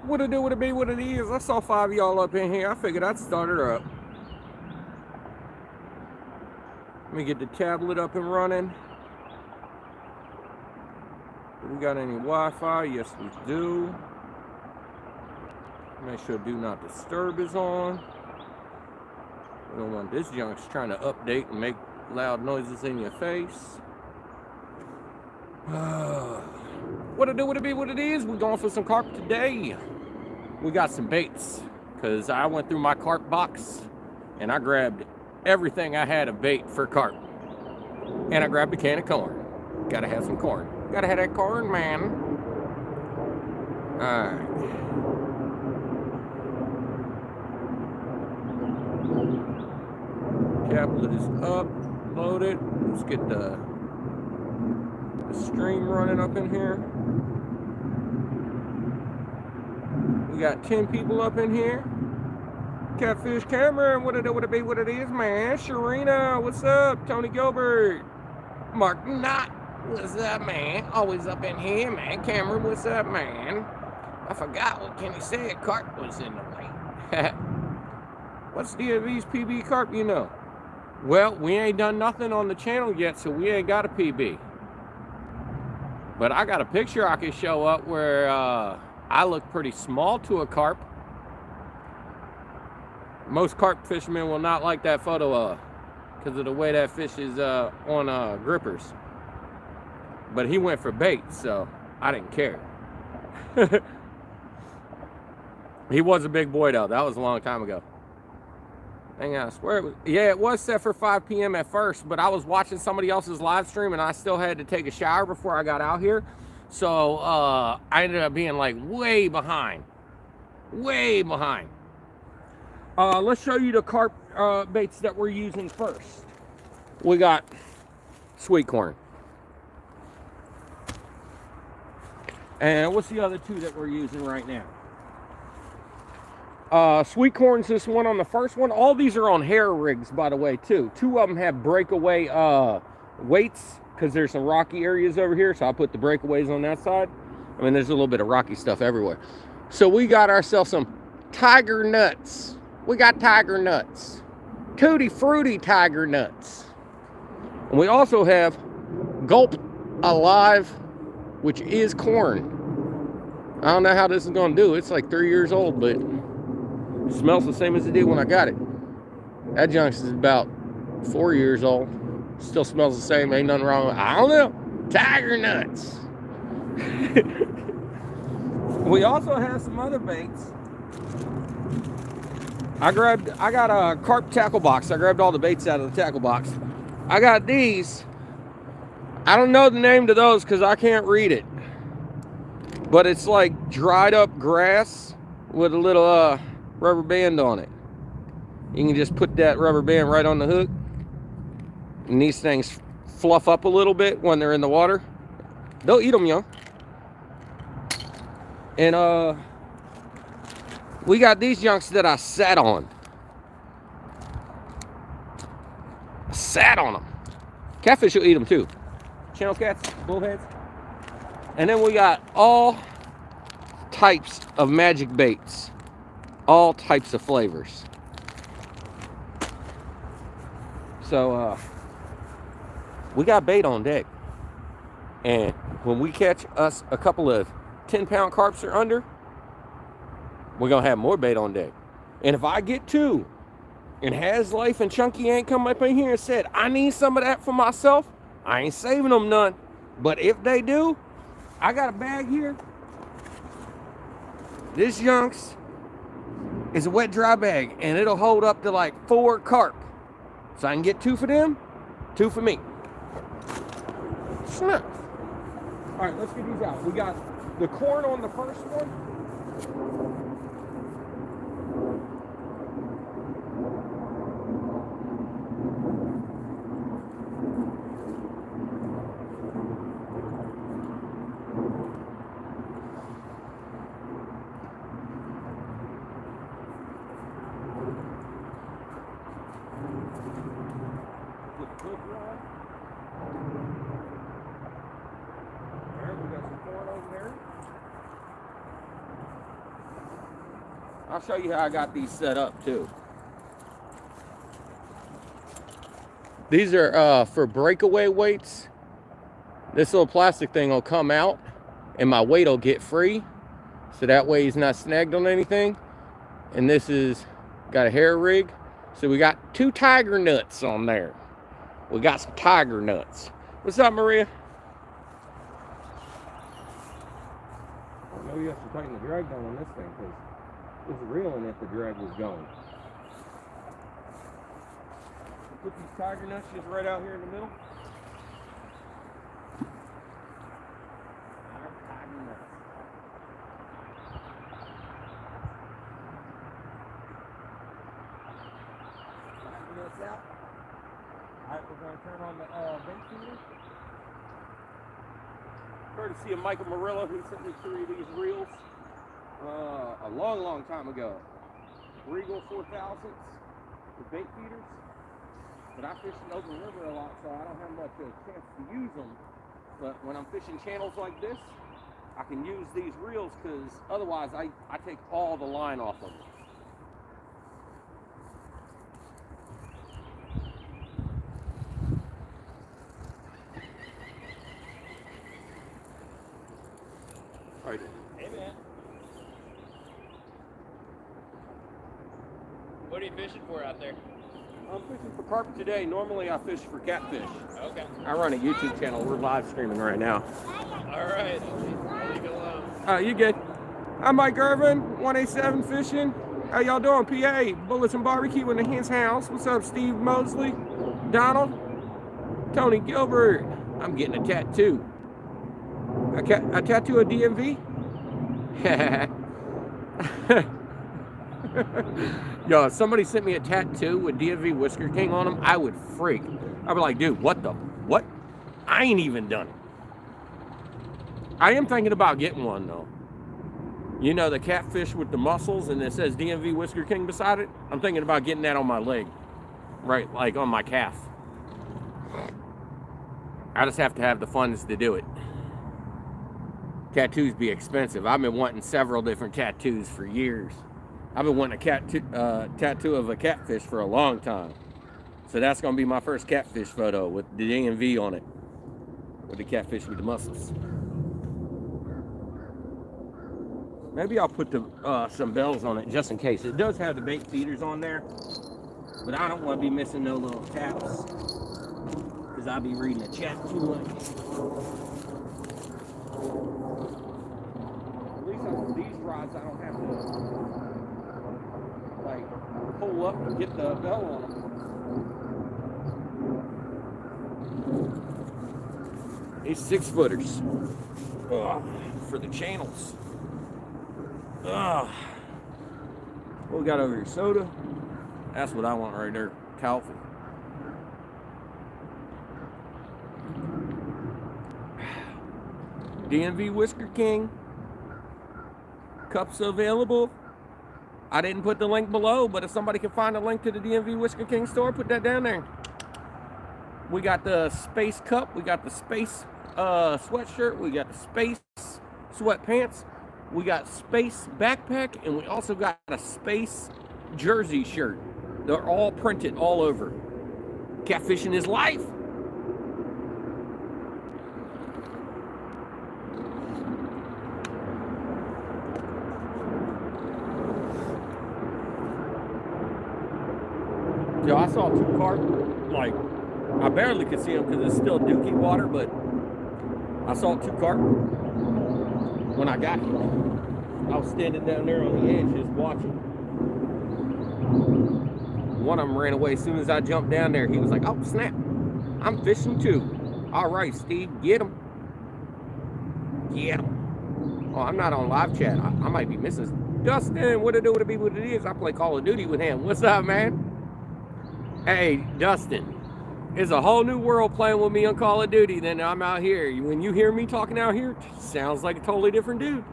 What it do, what it be, what it is. I saw 5 of y'all up in here. I figured I'd start her up. Let me get the tablet up and running. Do we got any Wi-Fi? Yes, we do. Make sure do not disturb is on. We don't want this junk's trying to update and make loud noises in your face. What it do, what it be, what it is. We're going for some carp today. We got some baits because I went through my carp box and I grabbed everything I had of bait for carp. And I grabbed a can of corn. Gotta have some corn. Gotta have that corn, man. Alright. Tablet is up, loaded. Let's get the stream running up in here. We got 10 people up in here. Catfish Cameron, what it do, what it be, what it is, man. Sharina, what's up? Tony Gilbert. Mark Knott, what's up, man? Always up in here, man. Cameron, what's up, man? I forgot what Kenny said. Carp was in the way. What's DFV's PB carp, you know? Well, we ain't done nothing on the channel yet, so we ain't got a PB. But I got a picture I can show up where I look pretty small to a carp. Most carp fishermen will not like that photo because of the way that fish is on grippers. But he went for bait, so I didn't care. He was a big boy, though. That was a long time ago. Hang on, I swear it was, yeah, it was set for 5 p.m. at first, but I was watching somebody else's live stream and I still had to take a shower before I got out here. So I ended up being like way behind. Way behind. Let's show you the carp baits that we're using first. We got sweet corn. And what's the other two that we're using right now? Sweet corn's this one on the first one. All these are on hair rigs, by the way, too. 2 of them have breakaway weights because there's some rocky areas over here, so I put the breakaways on that side. I mean, there's a little bit of rocky stuff everywhere. So we got ourselves some tiger nuts. We got tiger nuts. Tutti Frutti tiger nuts. And we also have Gulp Alive, which is corn. I don't know how this is going to do. It's like 3 years old, but it smells the same as it did when I got it. That junk is about 4 years old. Still smells the same. Ain't nothing wrong with it. I don't know. Tiger nuts. We also have some other baits. I got a carp tackle box. I grabbed all the baits out of the tackle box. I got these. I don't know the name to those because I can't read it. But it's like dried up grass with a little rubber band on it. You can just put that rubber band right on the hook. And these things fluff up a little bit when they're in the water. They'll eat them, young. And we got these junks that I sat on. I sat on them. Catfish will eat them too. Channel cats, bullheads. And then we got all types of magic baits. All types of flavors. So we got bait on deck. And when we catch us a couple of 10-pound carps or under, we're going to have more bait on deck. And if I get 2 and Has Life and Chunky ain't come up in here and said, I need some of that for myself, I ain't saving them none. But if they do, I got a bag here. This junks is a wet dry bag and it'll hold up to like 4 carp. So I can get 2 for them, 2 for me. Snap. All right, let's get these out. We got the corn on the first one. I'll show you how I got these set up too. These are for breakaway weights. This little plastic thing will come out and my weight will get free. So that way he's not snagged on anything. And this is got a hair rig. So we got 2 tiger nuts on there. We got some tiger nuts. What's up, Maria? I know you have to tighten the drag down on this thing because it was reeling if the drag was going. Put these tiger nuts just right out here in the middle. Tiger nuts. Tiger nuts out. Alright, we're going to turn on the bait feeder. Courtesy of Michael Marilla, who sent me 3 of these reels a long time ago. Regal 4000s with bait feeders. But I fish in open river a lot, so I don't have much chance to use them. But when I'm fishing channels like this, I can use these reels because otherwise I take all the line off of them. Right. Hey man. What are you fishing for out there? I'm fishing for carp today. Normally I fish for catfish. Okay. I run a YouTube channel. We're live streaming right now. All right. I'll leave it alone. You good? I'm Mike Irvin, 187 Fishing. How y'all doing? PA, Bullets and Barbecue in the Hens House. What's up, Steve Mosley? Donald? Tony Gilbert. I'm getting a tattoo. A tattoo of DMV? Yo, if somebody sent me a tattoo with DMV Whisker King on them, I would freak. I'd be like, dude, what? I ain't even done it. I am thinking about getting one, though. You know, the catfish with the muscles and it says DMV Whisker King beside it? I'm thinking about getting that on my leg. Right, like on my calf. I just have to have the funds to do it. Tattoos be expensive. I've been wanting several different tattoos for years. I've been wanting a tattoo of a catfish for a long time. So that's going to be my first catfish photo with the DMV on it. With the catfish with the muscles. Maybe I'll put some bells on it just in case. It does have the bait feeders on there. But I don't want to be missing no little taps. Because I'll be reading the chat too much. At least on these rods I don't have to like pull up and get the bell on them. These 6-footers for the channels. What we got over here? Soda. That's what I want right there. Coffee. DMV Whisker King. Cups available. I didn't put the link below, but if somebody can find a link to the DMV Whisker King store, put that down there. We got the space cup. We got the space sweatshirt. We got the space sweatpants. We got space backpack, and we also got a space jersey shirt. They're all printed all over. Catfishing is life. Yo, I saw 2 carp. Like, I barely could see them because it's still dookie water, but I saw 2 carp when I got here. I was standing down there on the edge just watching. One of them ran away as soon as I jumped down there. He was like, oh, snap. I'm fishing too. All right, Steve, get him. Get him. Oh, I'm not on live chat. I might be missing. Dustin, what it do, what it be, what it is. I play Call of Duty with him. What's up, man? Hey, Dustin, it's a whole new world playing with me on Call of Duty than I'm out here. When you hear me talking out here, it sounds like a totally different dude.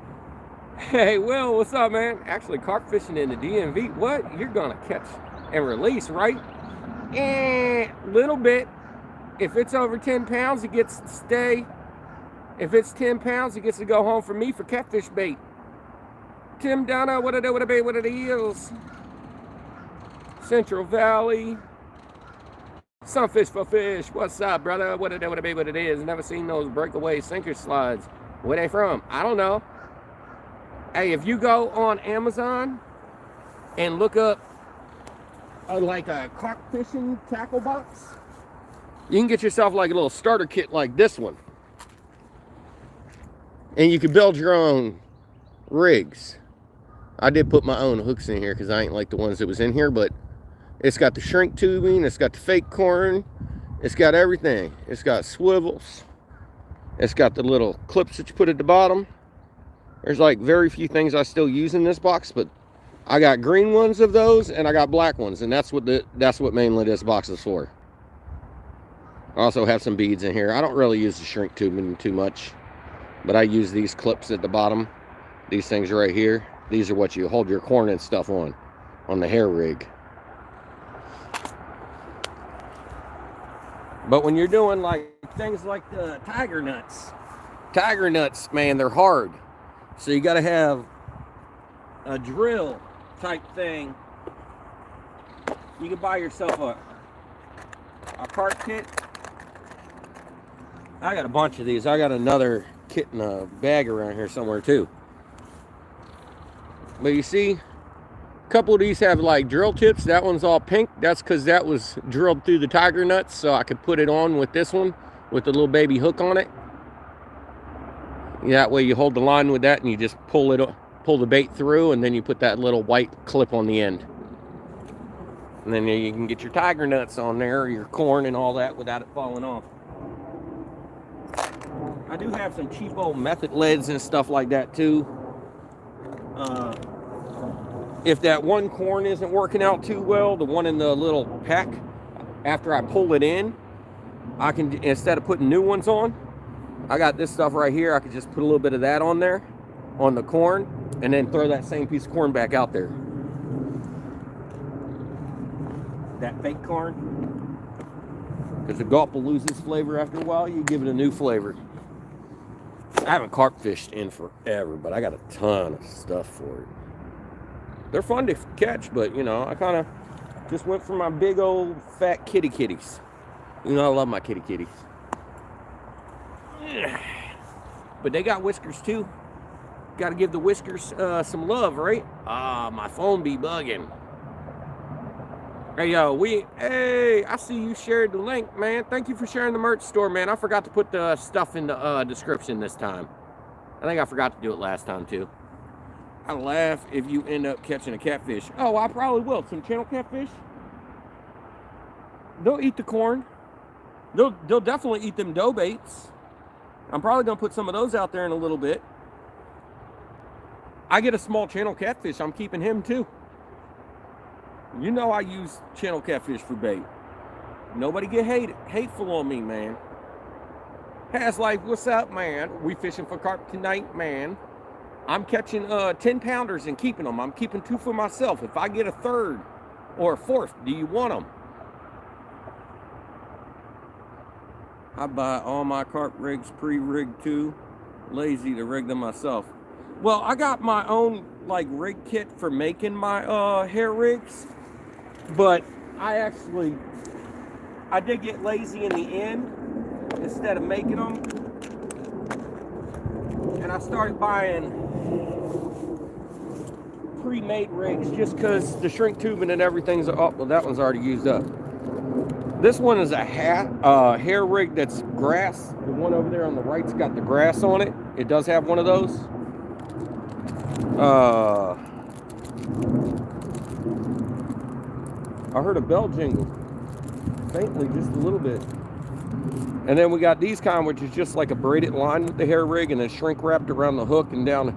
Hey, Will, what's up, man? Actually, carp fishing in the DMV. What? You're going to catch and release, right? Little bit. If it's over 10 pounds, it gets to stay. If it's 10 pounds, it gets to go home for me for catfish bait. Tim Donna, what it be, what it is. Central Valley. Sunfish for fish. What's up, brother? What it be, what it is. Never seen those breakaway sinker slides. Where they from? I don't know. Hey, if you go on Amazon and look up like a carp fishing tackle box, you can get yourself like a little starter kit like this one. And you can build your own rigs. I did put my own hooks in here because I ain't like the ones that was in here, but it's got the shrink tubing, it's got the fake corn, it's got everything. It's got swivels, it's got the little clips that you put at the bottom. There's like very few things I still use in this box, but I got green ones of those and I got black ones, and that's what mainly this box is for. I also have some beads in here. I don't really use the shrink tubing too much, but I use these clips at the bottom. These things right here. These are what you hold your corn and stuff on the hair rig. But when you're doing like things like the tiger nuts, man, they're hard. So you got to have a drill type thing. You can buy yourself a Carp kit. I got a bunch of these. I got another kit in a bag around here somewhere too. But you see, a couple of these have like drill tips. That one's all pink. That's because that was drilled through the tiger nuts, so I could put it on with this one with the little baby hook on it. That way you hold the line with that and you just pull the bait through, and then you put that little white clip on the end. And then you can get your tiger nuts on there, your corn and all that without it falling off. I do have some cheap old method leads and stuff like that too. If that one corn isn't working out too well, the one in the little pack, after I pull it in, I can, instead of putting new ones on, I got this stuff right here. I could just put a little bit of that on there, on the corn, and then throw that same piece of corn back out there. That fake corn. Because the gulp will lose its flavor after a while. You give it a new flavor. I haven't carp fished in forever, but I got a ton of stuff for it. They're fun to catch, but you know, I kind of just went for my big old fat kitties. You know, I love my kitties. But they got whiskers too. Got to give the whiskers some love, right? My phone be bugging. Hey, yo, hey, I see you shared the link, man. Thank you for sharing the merch store, man. I forgot to put the stuff in the description this time. I think I forgot to do it last time, too. I laugh if you end up catching a catfish. Oh, I probably will. Some channel catfish. They'll eat the corn. They'll definitely eat them dough baits. I'm probably going to put some of those out there in a little bit. I get a small channel catfish. I'm keeping him, too. You know I use channel catfish for bait. Nobody get hateful on me, man. Has Life, what's up, man? We fishing for carp tonight, man. I'm catching 10-pounders and keeping them. I'm keeping 2 for myself. If I get a 3rd or a 4th, do you want them? I buy all my carp rigs pre-rigged too. Lazy to rig them myself. Well, I got my own like rig kit for making my hair rigs, but I did get lazy in the end. Instead of making them, and I started buying pre-made rigs just because the shrink tubing and everything's up. Well, that one's already used up. This one is a hair rig that's grass. The one over there on the right's got the grass on it. It does have one of those. I heard a bell jingle faintly, just a little bit. And then we got these kind, which is just like a braided line with the hair rig and then shrink wrapped around the hook and down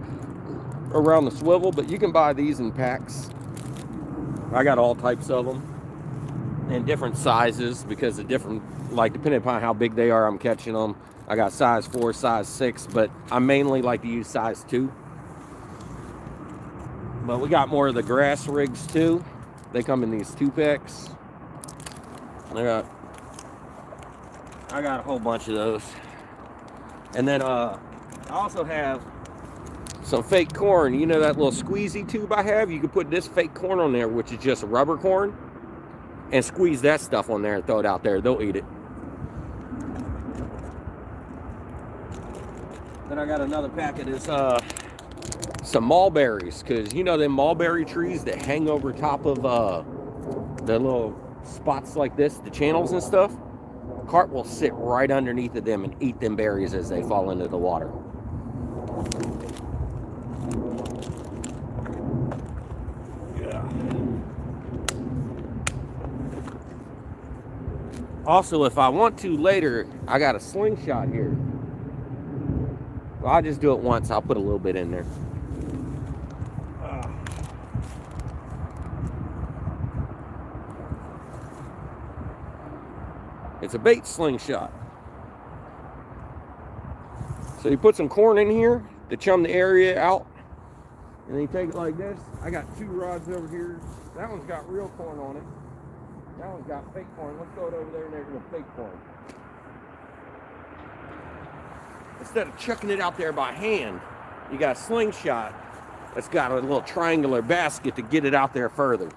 around the swivel. But you can buy these in packs. I got all types of them in different sizes because of different, like depending upon how big they are, I'm catching them. I got size 4, size 6, but I mainly like to use size 2. But we got more of the grass rigs too. They come in these 2-packs. I got a whole bunch of those. And then I also have some fake corn. You know that little squeezy tube I have? You can put this fake corn on there, which is just rubber corn, and squeeze that stuff on there and throw it out there. They'll eat it. Then I got another pack of this, some mulberries, because you know them mulberry trees that hang over top of the little spots like this, the channels and stuff. Carp will sit right underneath of them and eat them berries as they fall into the water. Yeah. Also, if I want to later, I got a slingshot here. Well, I'll just do it once. I'll put a little bit in there. It's a bait slingshot. So you put some corn in here to chum the area out. And then you take it like this. I got 2 rods over here. That one's got real corn on it. That one's got fake corn. Let's throw it over there and there's a fake corn. Instead of chucking it out there by hand, you got a slingshot that's got a little triangular basket to get it out there further.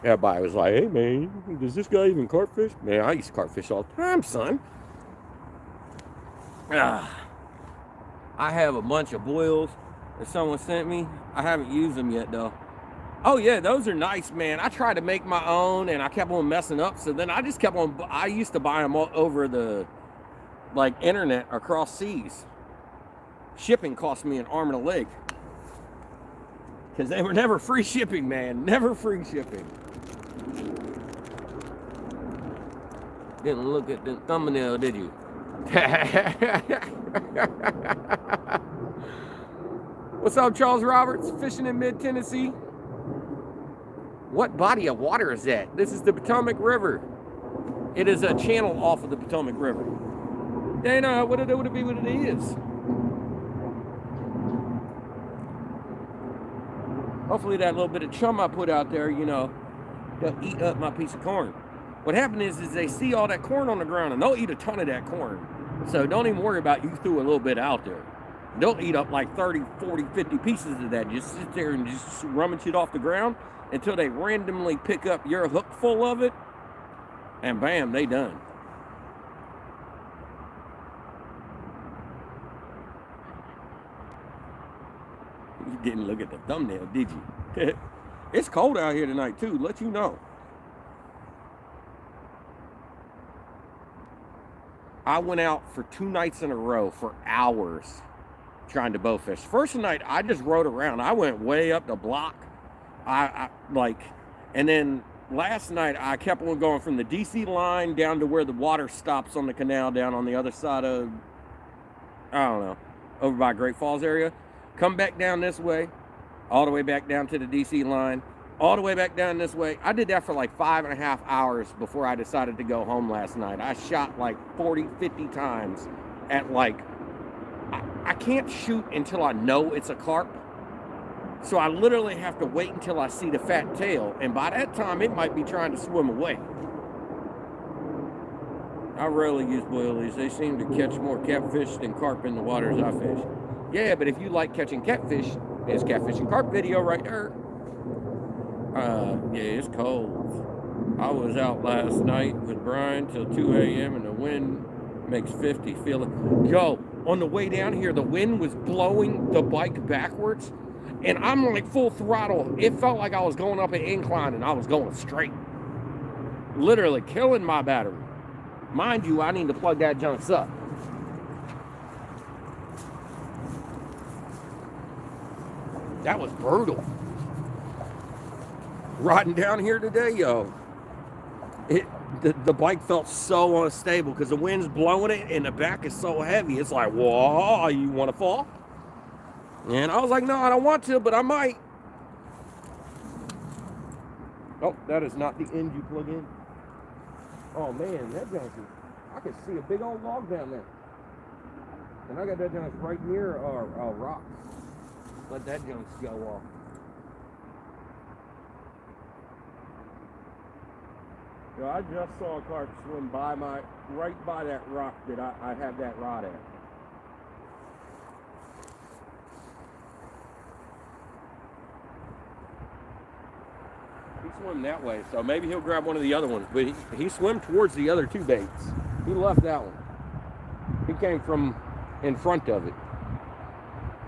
Everybody was like, hey man, does this guy even carp fish? Man, I used to carp fish all the time, son. I have a bunch of boils that someone sent me. I haven't used them yet though. Oh yeah, those are nice, man. I tried to make my own and I kept on messing up. So then I just kept on, I used to buy them all over the internet across seas. Shipping cost me an arm and a leg. Because they were never free shipping, man. Never free shipping. Didn't look at the thumbnail, did you? What's up, Charles Roberts? Fishing in mid-Tennessee. What body of water is that? This is the Potomac River. It is a channel off of the Potomac River. They know what it would be what it is. Hopefully that little bit of chum I put out there, you know, they'll eat up my piece of corn. What happened is they see all that corn on the ground and they'll eat a ton of that corn. So don't even worry about you threw a little bit out there. They'll eat up like 30, 40, 50 pieces of that. Just sit there and just rummage it off the ground until they randomly pick up your hook full of it. And bam, they done. You didn't look at the thumbnail, did you? It's cold out here tonight too, let you know. I went out for 2 nights in a row for hours trying to bow fish. First night, I just rode around. I went way up the block. And then last night, I kept on going from the DC line down to where the water stops on the canal down on the other side of, I don't know, over by Great Falls area. Come back down this way, all the way back down to the DC line, all the way back down this way. I did that for like 5.5 hours before I decided to go home last night. I shot like 40, 50 times at like, I can't shoot until I know it's a carp. So I literally have to wait until I see the fat tail. And by that time, it might be trying to swim away. I rarely use boilies. They seem to catch more catfish than carp in the waters I fish. Yeah, but if you like catching catfish, there's catfish and carp video right there. Yeah, it's cold. I was out last night with Brian till 2 a.m. and the wind makes 50 feel it. Yo, on the way down here, the wind was blowing the bike backwards, and I'm like full throttle. It felt like I was going up an incline and I was going straight. Literally killing my battery. Mind you, I need to plug that junk up. That was brutal. Riding down here today, yo, the bike felt so unstable because the wind's blowing it and the back is so heavy. It's like, whoa, you want to fall? And I was like, no, I don't want to, but I might. Oh, that is not the end you plug in. Oh man, that junk is, I can see a big old log down there. And I got that junk right near our rock. Let that junk go off. Yo, I just saw a carp swim by right by that rock that I have that rod at. swim that way, so maybe he'll grab one of the other ones. But he swam towards the other two baits. He left that one. He came from in front of it.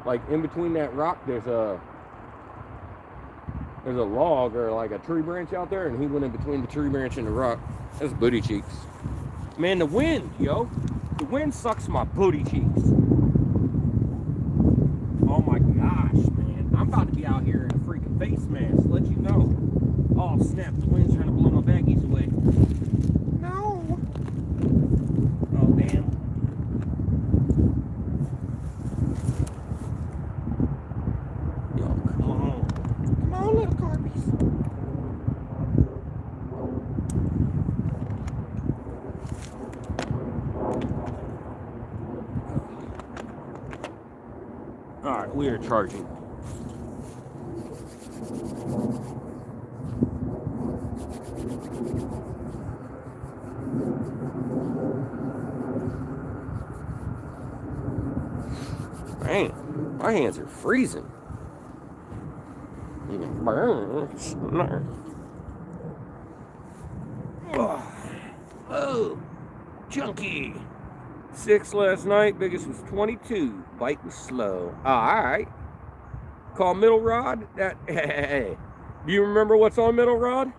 Like in between that rock, there's a log or like a tree branch out there, and he went in between the tree branch and the rock. That's booty cheeks. Man, the wind, yo. The wind sucks my booty cheeks. Oh my gosh, man. I'm about to be out here in a freaking face mask, let you know. Oh snap, the wind's trying to blow my baggies away. No. Oh damn. Yo, come on. Come on, little carpies. Alright, we are charging. Man, my hands are freezing. It burns. Oh, chunky. 6 last night, biggest was 22. Bite was slow. Alright. Call middle rod. Hey. Do you remember what's on middle rod?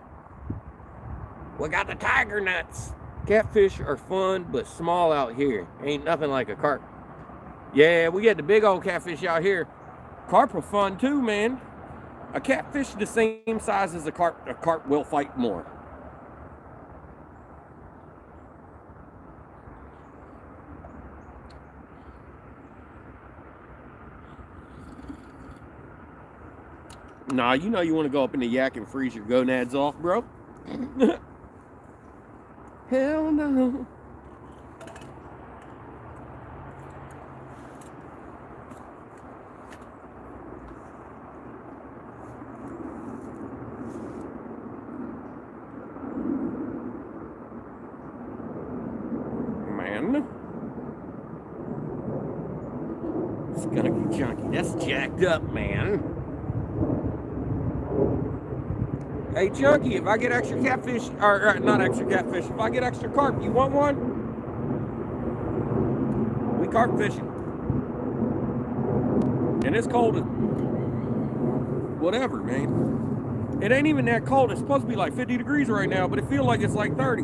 We got the tiger nuts. Catfish are fun, but small out here. Ain't nothing like a carp. Yeah, we get the big old catfish out here. Carp are fun too, man. A catfish the same size as a carp will fight more. Nah, you know you want to go up in the yak and freeze your gonads off, bro. Hell no. Man. Skunky chunky. That's jacked up, man. Hey, Chunky, if I get extra catfish, or not extra catfish, if I get extra carp, you want one? We carp fishing. And it's cold as whatever, man. It ain't even that cold. It's supposed to be like 50 degrees right now, but it feels like it's like 30.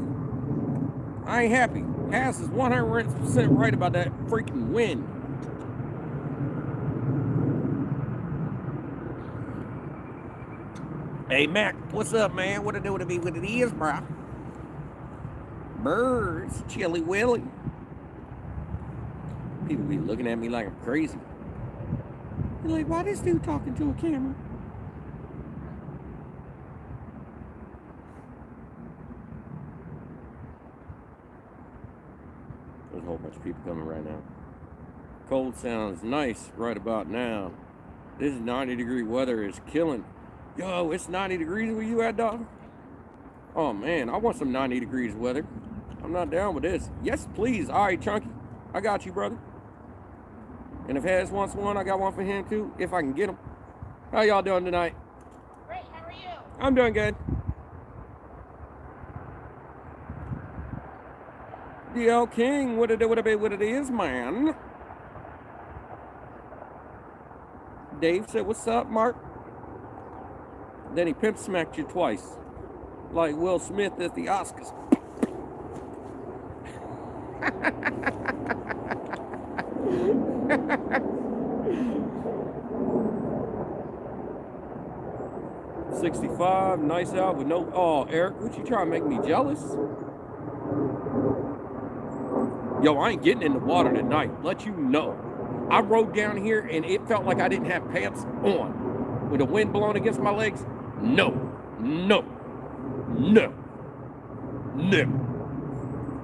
I ain't happy. Ass is 100% right about that freaking wind. Hey, Mac, what's up, man? What it do to be what it is, bro? Birds, Chilly Willy. People be looking at me like I'm crazy. They're like, why this dude talking to a camera? There's a whole bunch of people coming right now. Cold sounds nice right about now. This 90-degree weather is killing. Yo, it's 90 degrees where you at, dog? Oh, man, I want some 90 degrees weather. I'm not down with this. Yes, please. All right, Chunky. I got you, brother. And if Has wants one, I got one for him, too, if I can get them. How y'all doing tonight? Great, how are you? I'm doing good. DL King, what it is, man? Dave said, what's up, Mark? Then he pimp smacked you twice, like Will Smith at the Oscars. $65, nice out with no. Oh, Eric, what you trying to make me jealous? Yo, I ain't getting in the water tonight. Let you know. I rode down here and it felt like I didn't have pants on. With the wind blowing against my legs. No.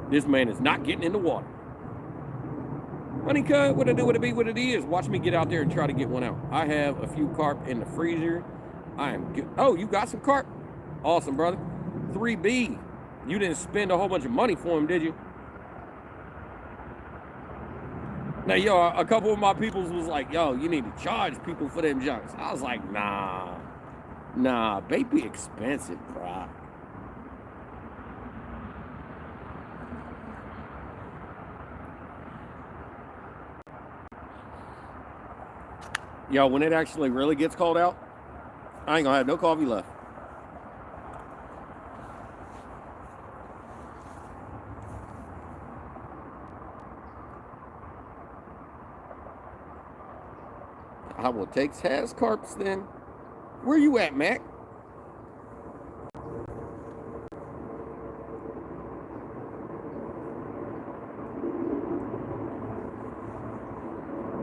This man is not getting in the water. Honey cut, what it is. Watch me get out there and try to get one out. I have a few carp in the freezer. I am good. Oh, you got some carp? Awesome, brother. 3B. You didn't spend a whole bunch of money for him, did you? Now, yo, a couple of my peoples was like, yo, you need to charge people for them junks. I was like, nah. Nah, bait be expensive, bro. Yo, when it actually really gets cold out, I ain't gonna have no coffee left. I will take has carps then. Where you at, Mac?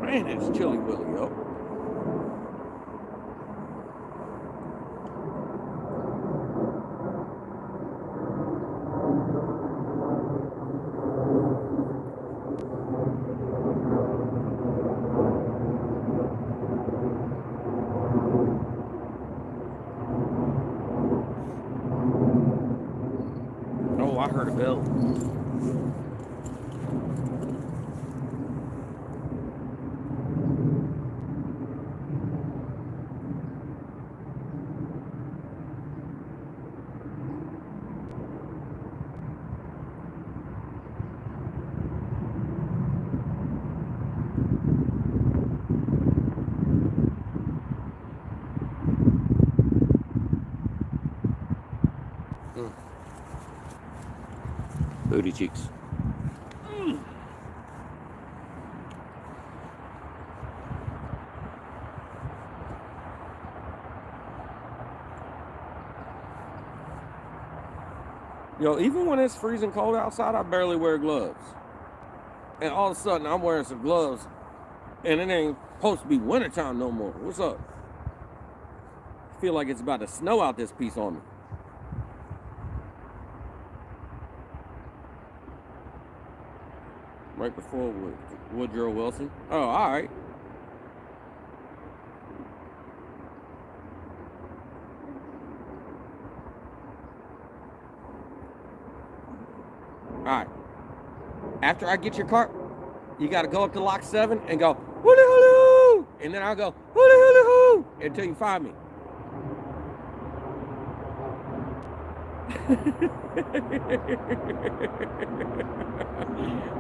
Man, it's chilly willy, yo. Oh, I heard a bell. Booty cheeks. Yo, even when it's freezing cold outside, I barely wear gloves. And all of a sudden, I'm wearing some gloves, and it ain't supposed to be wintertime no more. What's up? I feel like it's about to snow out this piece on me. Right before Woodrow Wilson. Oh, all right. All right. After I get your cart, you got to go up to lock 7 and go, hooly hooly hoo! And then I'll go, hooly hooly hoo! Until you find me.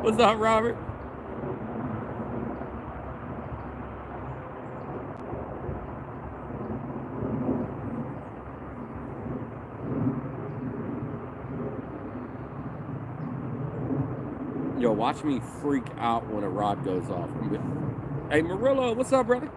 What's up, Robert? Yo, watch me freak out when a rod goes off. Hey, Murillo, what's up, brother?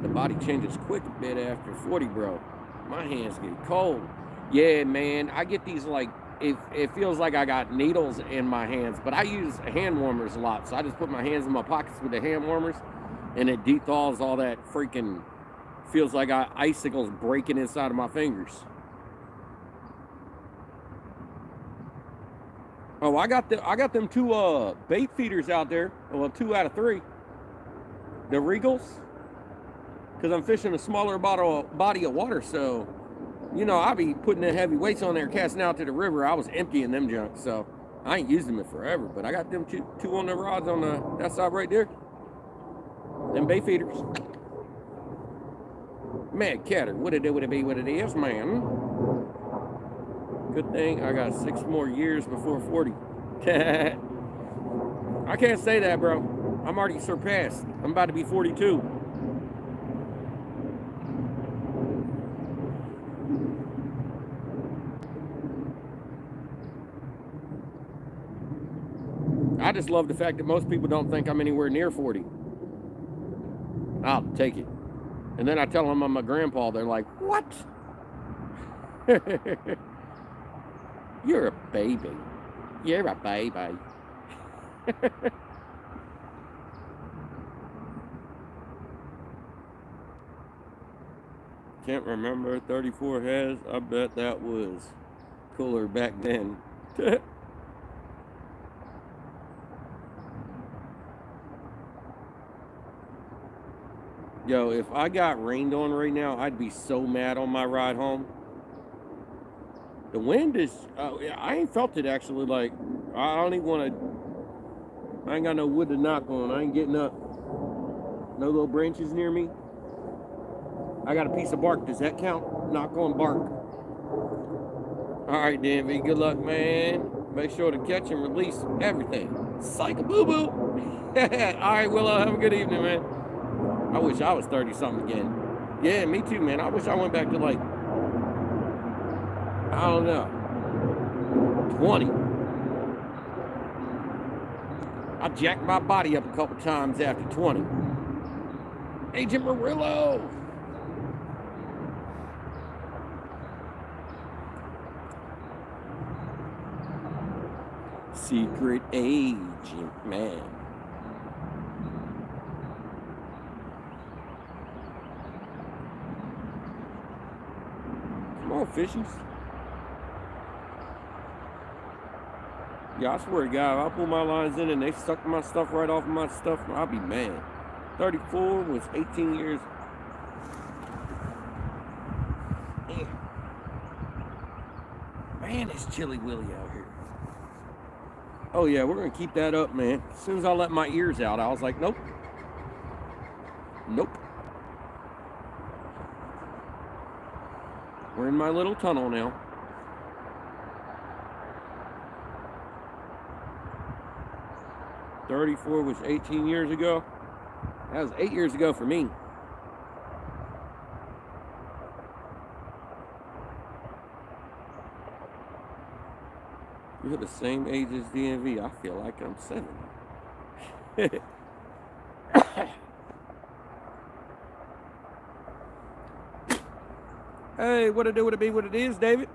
The body changes quick a bit after 40, bro. My hands get cold. Yeah, man, I get these like, it feels like I got needles in my hands, but I use hand warmers a lot, so I just put my hands in my pockets with the hand warmers, and it dethaws all that freaking, feels like icicles breaking inside of my fingers. Oh, I got them 2 bait feeders out there. Well, 2 out of 3. The Regals, because I'm fishing a smaller body of water, so you know I'll be putting the heavy weights on there, casting out to the river. I was emptying them junk, so I ain't used them in forever. But I got them two on the rods on that side right there. Them bait feeders. Mad Catter, what it be, what it is, man. Good thing I got 6 more years before 40. I can't say that, bro. I'm already surpassed. I'm about to be 42. I just love the fact that most people don't think I'm anywhere near 40. I'll take it. And then I tell them I'm a grandpa. They're like, what? You're a baby. You're a baby. Can't remember 34 has. I bet that was cooler back then. Yo, if I got rained on right now, I'd be so mad on my ride home. The wind is, I ain't felt it actually. Like, I don't even want to, I ain't got no wood to knock on. I ain't getting up. No little branches near me. I got a piece of bark. Does that count? Knock on bark. All right, DMV. Good luck, man. Make sure to catch and release everything. Psych a boo boo. All right, Willow. Have a good evening, man. I wish I was 30 something again. Yeah, me too, man. I wish I went back to like, I don't know, 20. I jacked my body up a couple times after 20. Agent Murillo. Secret agent, man. Come on, fishies. Yeah, I swear to God, if I pull my lines in and they suck my stuff right off of my stuff, I'll be mad. 34 was 18 years. Man, it's chilly willy out here. Oh yeah, we're gonna keep that up, man. As soon as I let my ears out, I was like, nope. Nope. We're in my little tunnel now. '34 was 18 years ago. That was 8 years ago for me. You're the same age as DMV. I feel like I'm 70. Hey, what it do, what it be, what it is, David?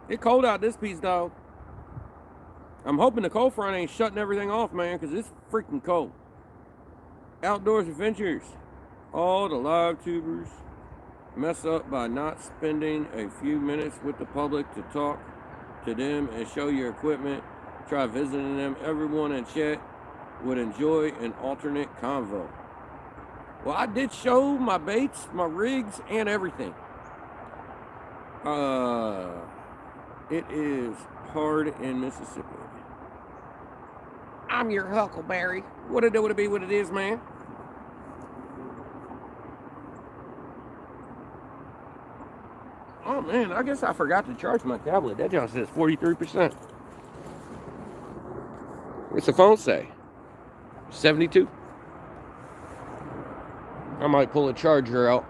It's cold out this piece, dog. I'm hoping the cold front ain't shutting everything off, man, because it's freaking cold. Outdoors adventures. All the live tubers mess up by not spending a few minutes with the public to talk to them and show your equipment. Try visiting them. Everyone in chat would enjoy an alternate convo. Well, I did show my baits, my rigs, and everything. It is hard in Mississippi. I'm your Huckleberry. What it do, what it be, what it is, man. Oh man, I guess I forgot to charge my tablet. That just says 43%. What's the phone say? 72. I might pull a charger out.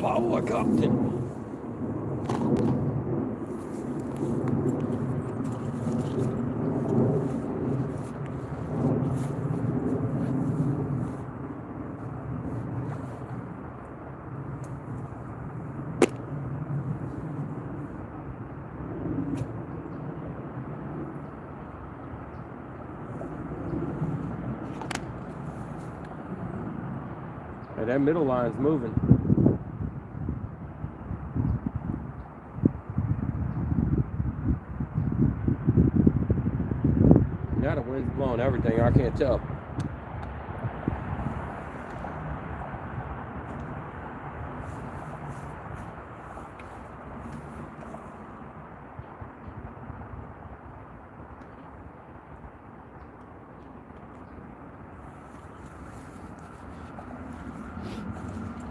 Power, Captain. Hey, that middle line's moving. Now the wind's blowing everything. I can't tell.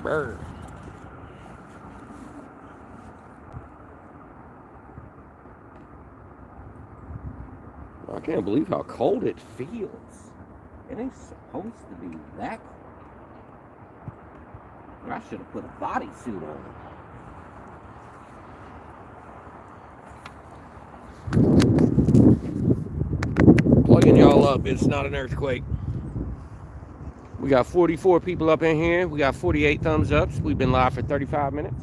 Brr. I can't believe how cold it feels. It ain't supposed to be that cold. I should have put a bodysuit on. all up. It's not an earthquake. We got 44 people up in here. We got 48 thumbs ups. We've been live for 35 minutes.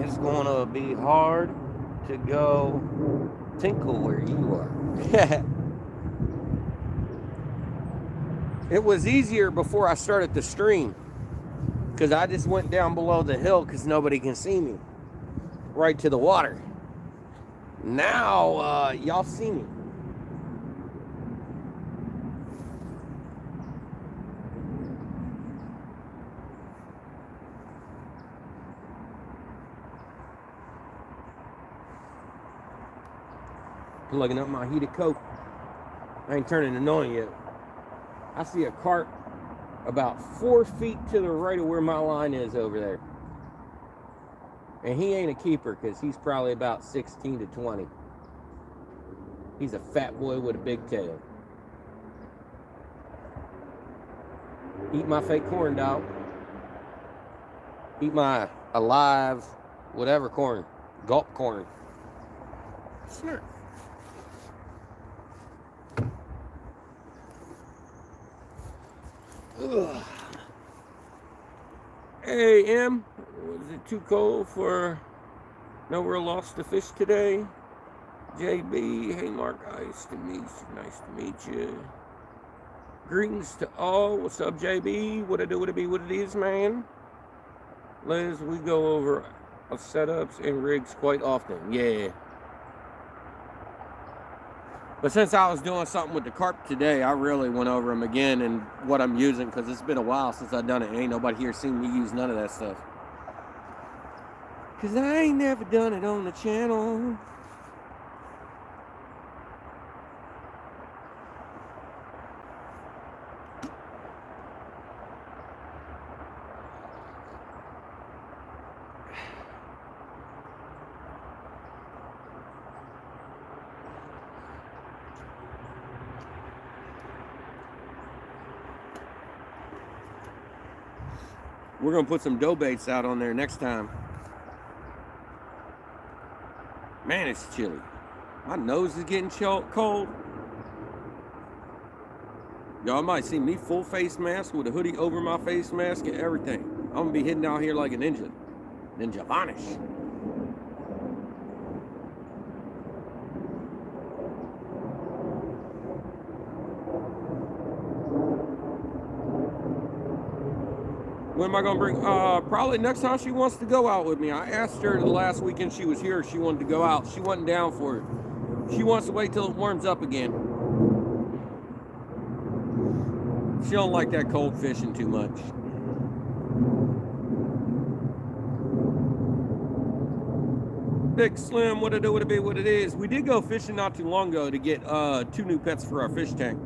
It's gonna be hard to go tinkle where you are. It was easier before I started the stream because I just went down below the hill because nobody can see me, right to the water. Now y'all see me. Plugging up my heated coke. I ain't turning it on yet. I see a carp about 4 feet to the right of where my line is over there. And he ain't a keeper because he's probably about 16 to 20. He's a fat boy with a big tail. Eat my fake corn, dog. Eat my alive, whatever corn. Gulp corn. Snort. Ugh. Hey, M, was it too cold for no real loss to fish today? JB, hey Mark, nice to meet you. Nice to meet you. Greetings to all. What's up, JB? What it do, what it be, what it is, man? Liz, we go over setups and rigs quite often. Yeah. But since I was doing something with the carp today, I really went over them again and what I'm using because it's been a while since I've done it. Ain't nobody here seen me use none of that stuff. Because I ain't never done it on the channel. We're going to put some dough baits out on there next time. Man, it's chilly. My nose is getting cold. Y'all might see me full face mask with a hoodie over my face mask and everything. I'm going to be hitting out here like a ninja. Ninja vanish. When am I going to bring? Probably next time she wants to go out with me. I asked her the last weekend she was here if she wanted to go out. She wasn't down for it. She wants to wait till it warms up again. She don't like that cold fishing too much. Big Slim, what it do, what it be, what it is. We did go fishing not too long ago to get 2 new pets for our fish tank.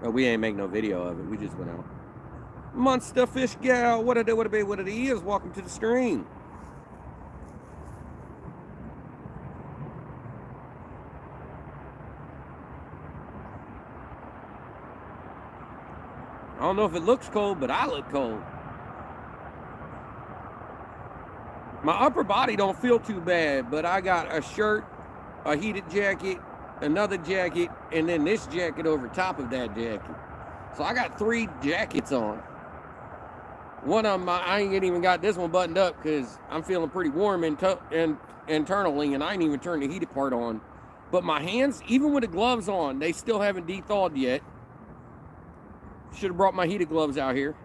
Well, we ain't make no video of it. We just went out. Monster Fish Gal, what it do, what it be, what it is. Welcome to the stream. I don't know if it looks cold, but I look cold. My upper body don't feel too bad, but I got a shirt, a heated jacket, another jacket, and then this jacket over top of that jacket. So I got 3 jackets on. One of them, I ain't even got this one buttoned up because I'm feeling pretty warm internally, and I ain't even turned the heated part on. But my hands, even with the gloves on, they still haven't de-thawed yet. Should have brought my heated gloves out here.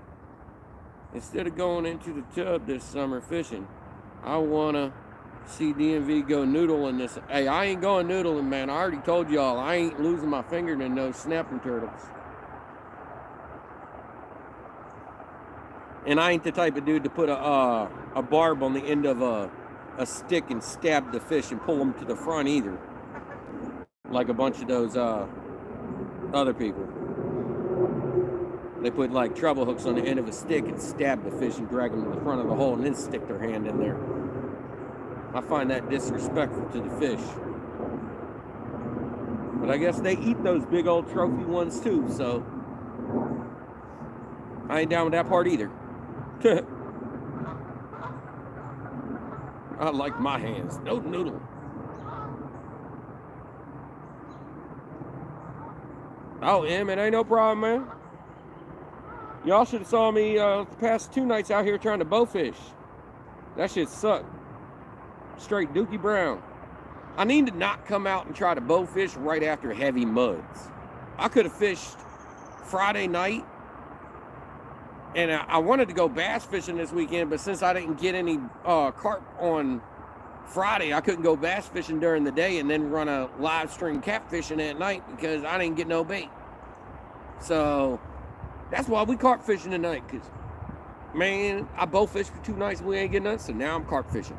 Instead of going into the tub this summer fishing, I wanna see DMV go noodling this. Hey, I ain't going noodling, man. I already told y'all I ain't losing my finger to no snapping turtles. And I ain't the type of dude to put a barb on the end of a stick and stab the fish and pull them to the front either. Like a bunch of those other people. They put like treble hooks on the end of a stick and stab the fish and drag them to the front of the hole and then stick their hand in there. I find that disrespectful to the fish. But I guess they eat those big old trophy ones too, so I ain't down with that part either. I like my hands. No noodle. Oh, Em, it ain't no problem, man. Y'all should have saw me the past 2 nights out here trying to bowfish. That shit sucked. Straight Dookie Brown. I need to not come out and try to bowfish right after heavy muds. I could have fished Friday night, and I wanted to go bass fishing this weekend, but since I didn't get any carp on Friday, I couldn't go bass fishing during the day and then run a live stream catfishing at night because I didn't get no bait. So that's why we carp fishing tonight, because, man, I bow fished for 2 nights and we ain't getting nothing, so now I'm carp fishing.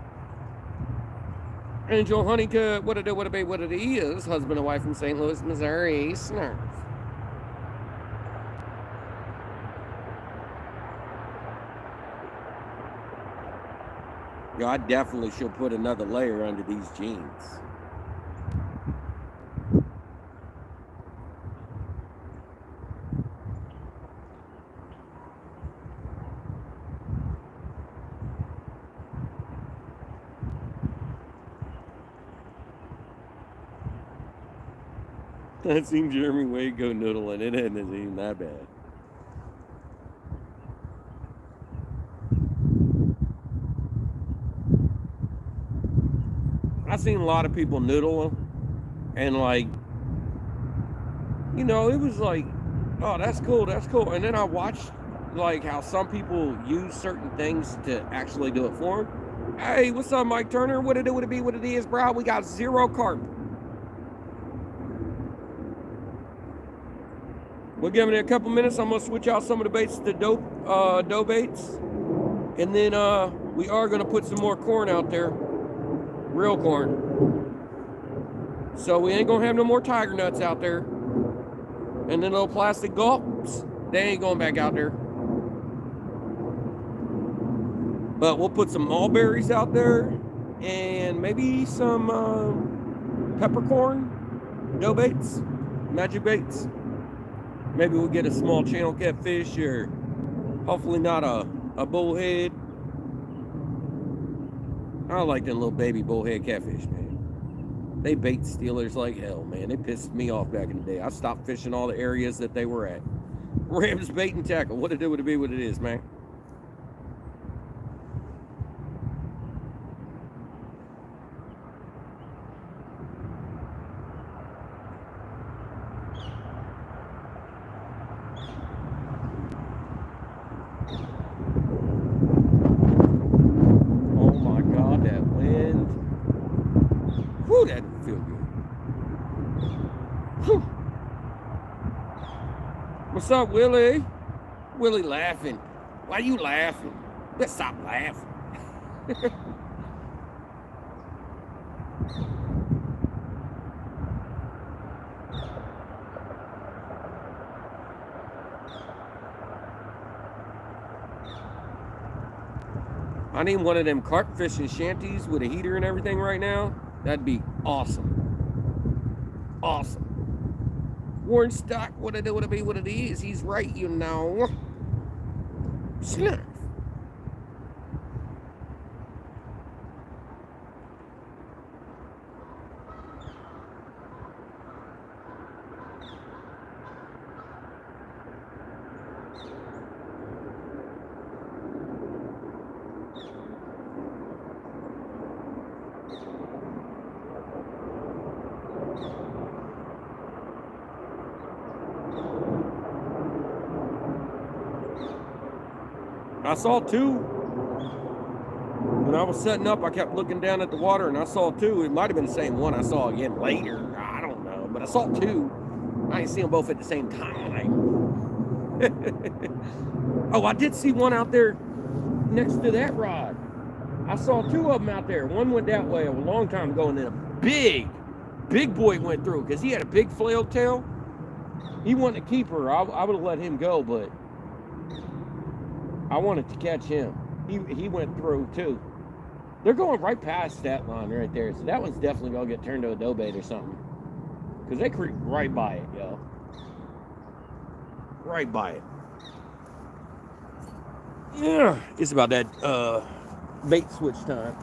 Angel Honeycutt, what it is, husband and wife from St. Louis, Missouri, snarf. Yeah, I definitely should put another layer under these jeans. I've seen Jeremy Wade go noodling. It isn't even that bad. I've seen a lot of people noodle, and like, you know, it was like, oh, that's cool, that's cool. And then I watched like how some people use certain things to actually do it for them. Hey, what's up, Mike Turner? What it is, bro? We got 0 carp. We're giving it a couple minutes. I'm gonna switch out some of the baits to dough baits, and then we are gonna put some more corn out there, real corn. So we ain't gonna have no more tiger nuts out there, and then little plastic gulps. They ain't going back out there. But we'll put some mulberries out there, and maybe some peppercorn dough baits, magic baits. Maybe we'll get a small channel catfish, or hopefully not a bullhead. I like them little baby bullhead catfish, man. They bait stealers like hell, man. They pissed me off back in the day. I stopped fishing all the areas that they were at. Rams bait and tackle. What it would be, what it is, man. That didn't feel good. Whew. What's up, Willie? Willie laughing. Why you laughing? Let's stop laughing. I need one of them carp fishing shanties with a heater and everything right now. That'd be awesome. Awesome. Warren Stock, what it be, what it is. He's right, you know. Snap. I saw 2 when I was setting up, I kept looking down at the water, and I saw two. It might have been the same one I saw again later. I don't know, but I saw two. I ain't seen them both at the same time. Oh, I did see one out there next to that rod. I saw two of them out there. One went that way a long time ago, and then a big boy went through because he had a big flail tail. He wanted to keep her. I would have let him go, but I wanted to catch him. He went through too. They're going right past that line right there, so that one's definitely gonna get turned to a dough bait or something. Because they creep right by it, yo. Right by it. Yeah, it's about that bait switch time.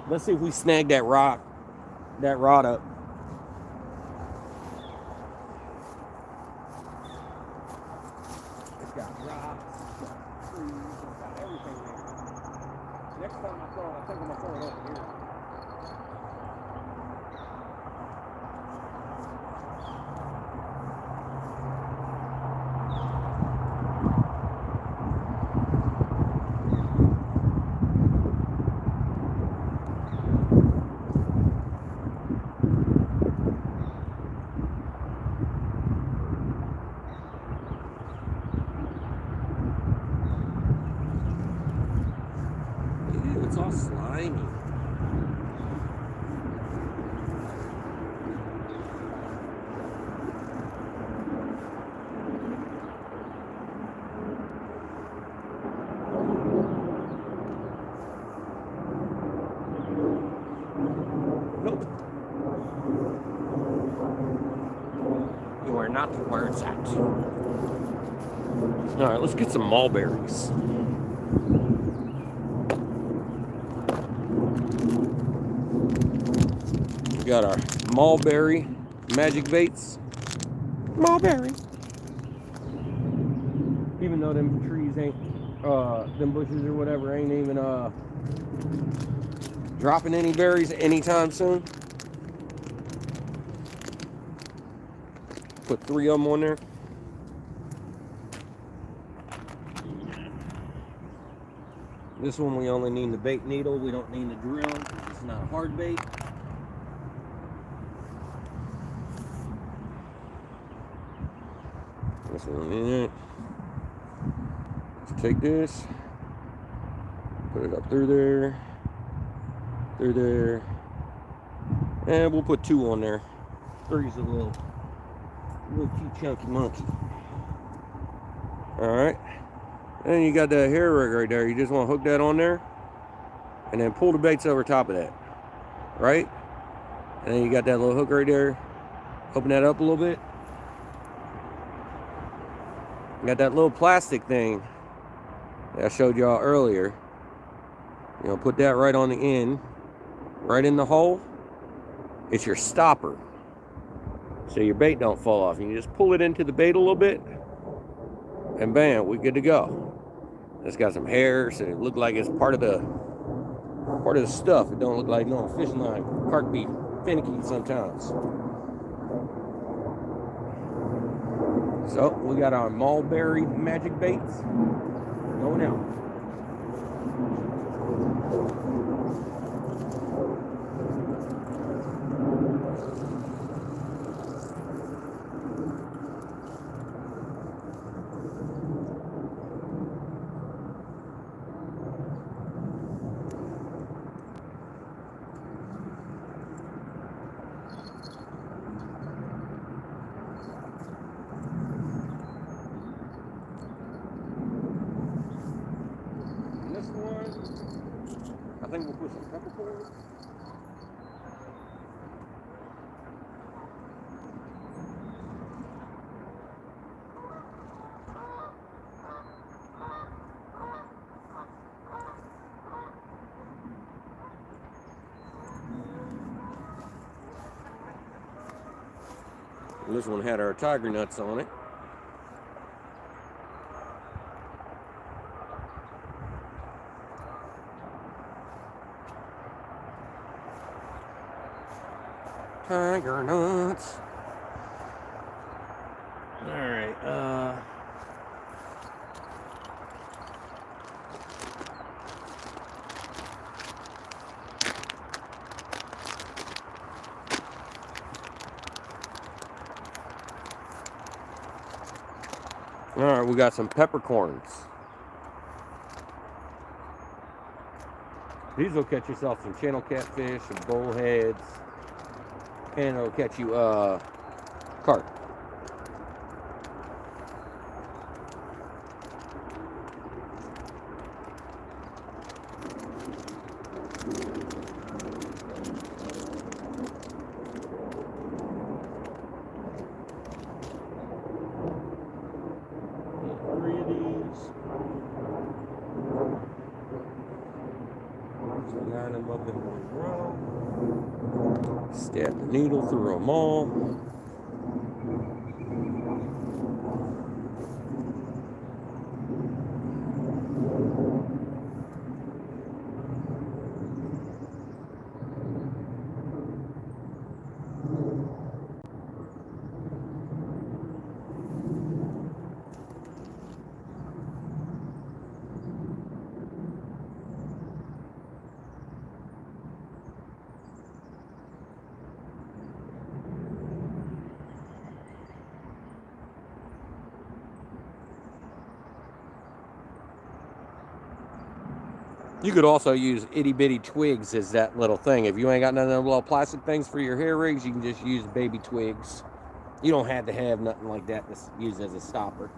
Let's see if we snag that rod up. It's got rocks, it's got trees, it's got everything there. Next time I throw it, I think I'm gonna throw it over here. It's all slimy. Nope. You are not where it's at. All right, let's get some mulberries. We got our mulberry magic baits. Mulberry. Even though them trees ain't, them bushes or whatever ain't even dropping any berries anytime soon. Put 3 of them on there. This one we only need the bait needle. We don't need the drill because it's not a hard bait. This one in it. Let's take this, put it up through there, and we'll put 2 on there. 3's a little too chunky monkey. All right, and you got that hair rig right there. You just want to hook that on there, and then pull the baits over top of that, right? And then you got that little hook right there. Open that up a little bit. Got that little plastic thing that I showed y'all earlier. You know, put that right on the end, right in the hole. It's your stopper, so your bait don't fall off. And you just pull it into the bait a little bit, and bam, we're good to go. It's got some hair, so it look like it's part of the stuff. It don't look like no fishing line. Carp be finicky sometimes. So we got our mulberry magic baits going out. I think we'll put some peppercorn. And this one had our tiger nuts on it. Tiger nuts. All right. All right, we got some peppercorns. These will catch yourself some channel catfish, some bullheads, and it'll catch you carp. Line them up in one row. Stab the needle through them all. You could also use itty bitty twigs as that little thing. If you ain't got none of them little plastic things for your hair rigs, you can just use baby twigs. You don't have to have nothing like that to use as a stopper.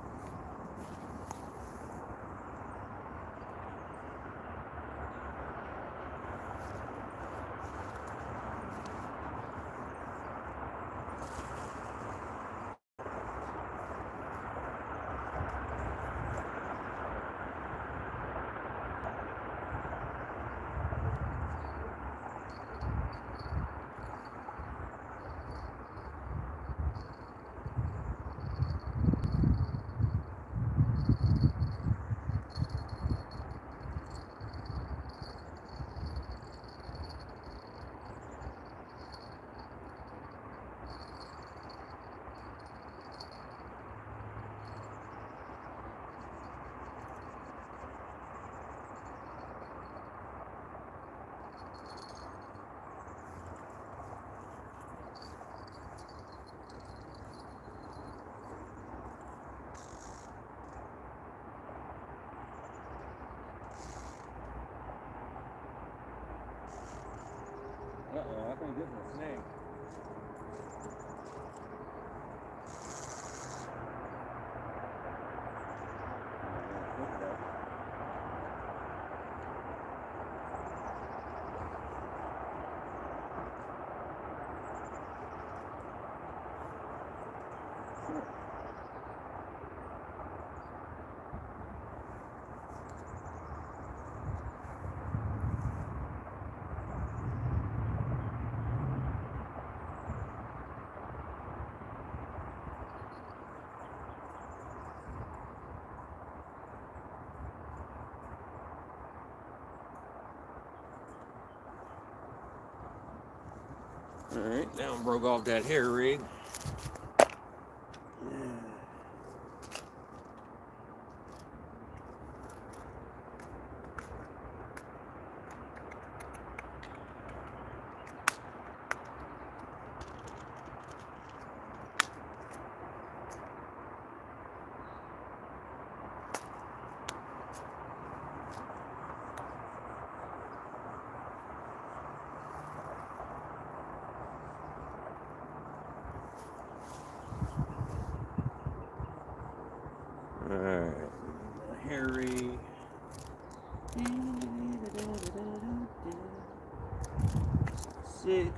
Uh-oh, I think this is a snake. Alright, now I broke off that hair rig. Alright, Harry. Six.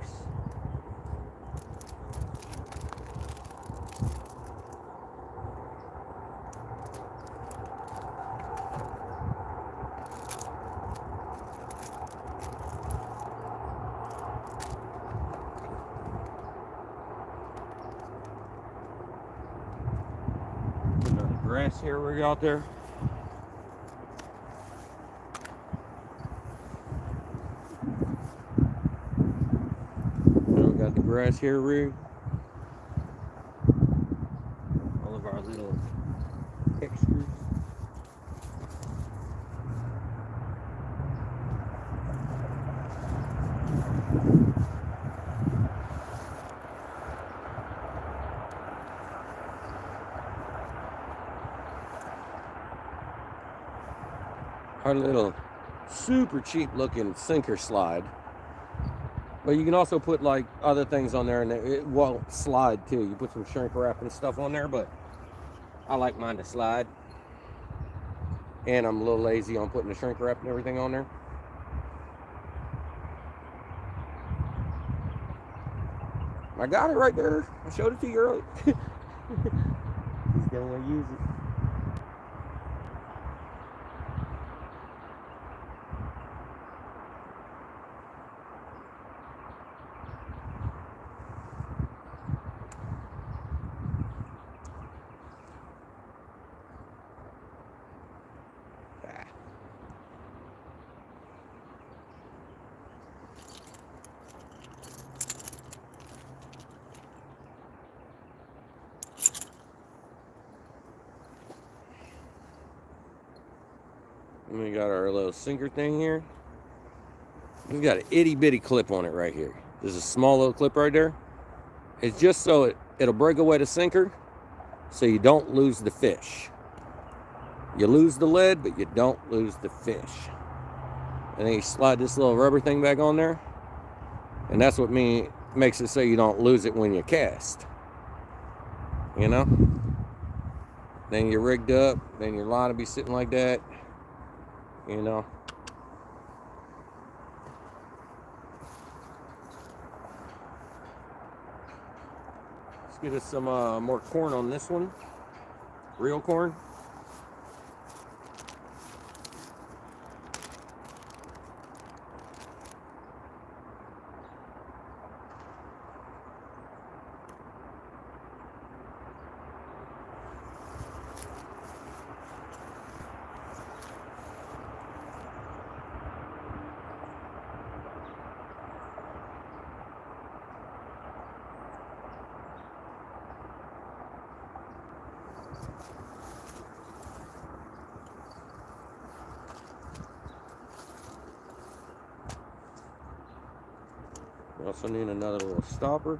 Another grass hair rig out there. Now we got the grass hair rig. All of our little extras. our little super cheap looking sinker slide. But you can also put like other things on there and it won't slide too. You put some shrink wrap and stuff on there, but I like mine to slide. And I'm a little lazy on putting the shrink wrap and everything on there. I got it right there. I showed it to you earlier. He's gonna want to use it. And we got our little sinker thing here. We've got an itty bitty clip on it right here. There's a small little clip right there. It's just so it'll break away the sinker so you don't lose the fish. You lose the lead, but you don't lose the fish. And then you slide this little rubber thing back on there. And that's what makes it so you don't lose it when you cast. You know? Then you're rigged up. Then your line will be sitting like that. You know? Let's get us some more corn on this one. Real corn. We also need another little stopper.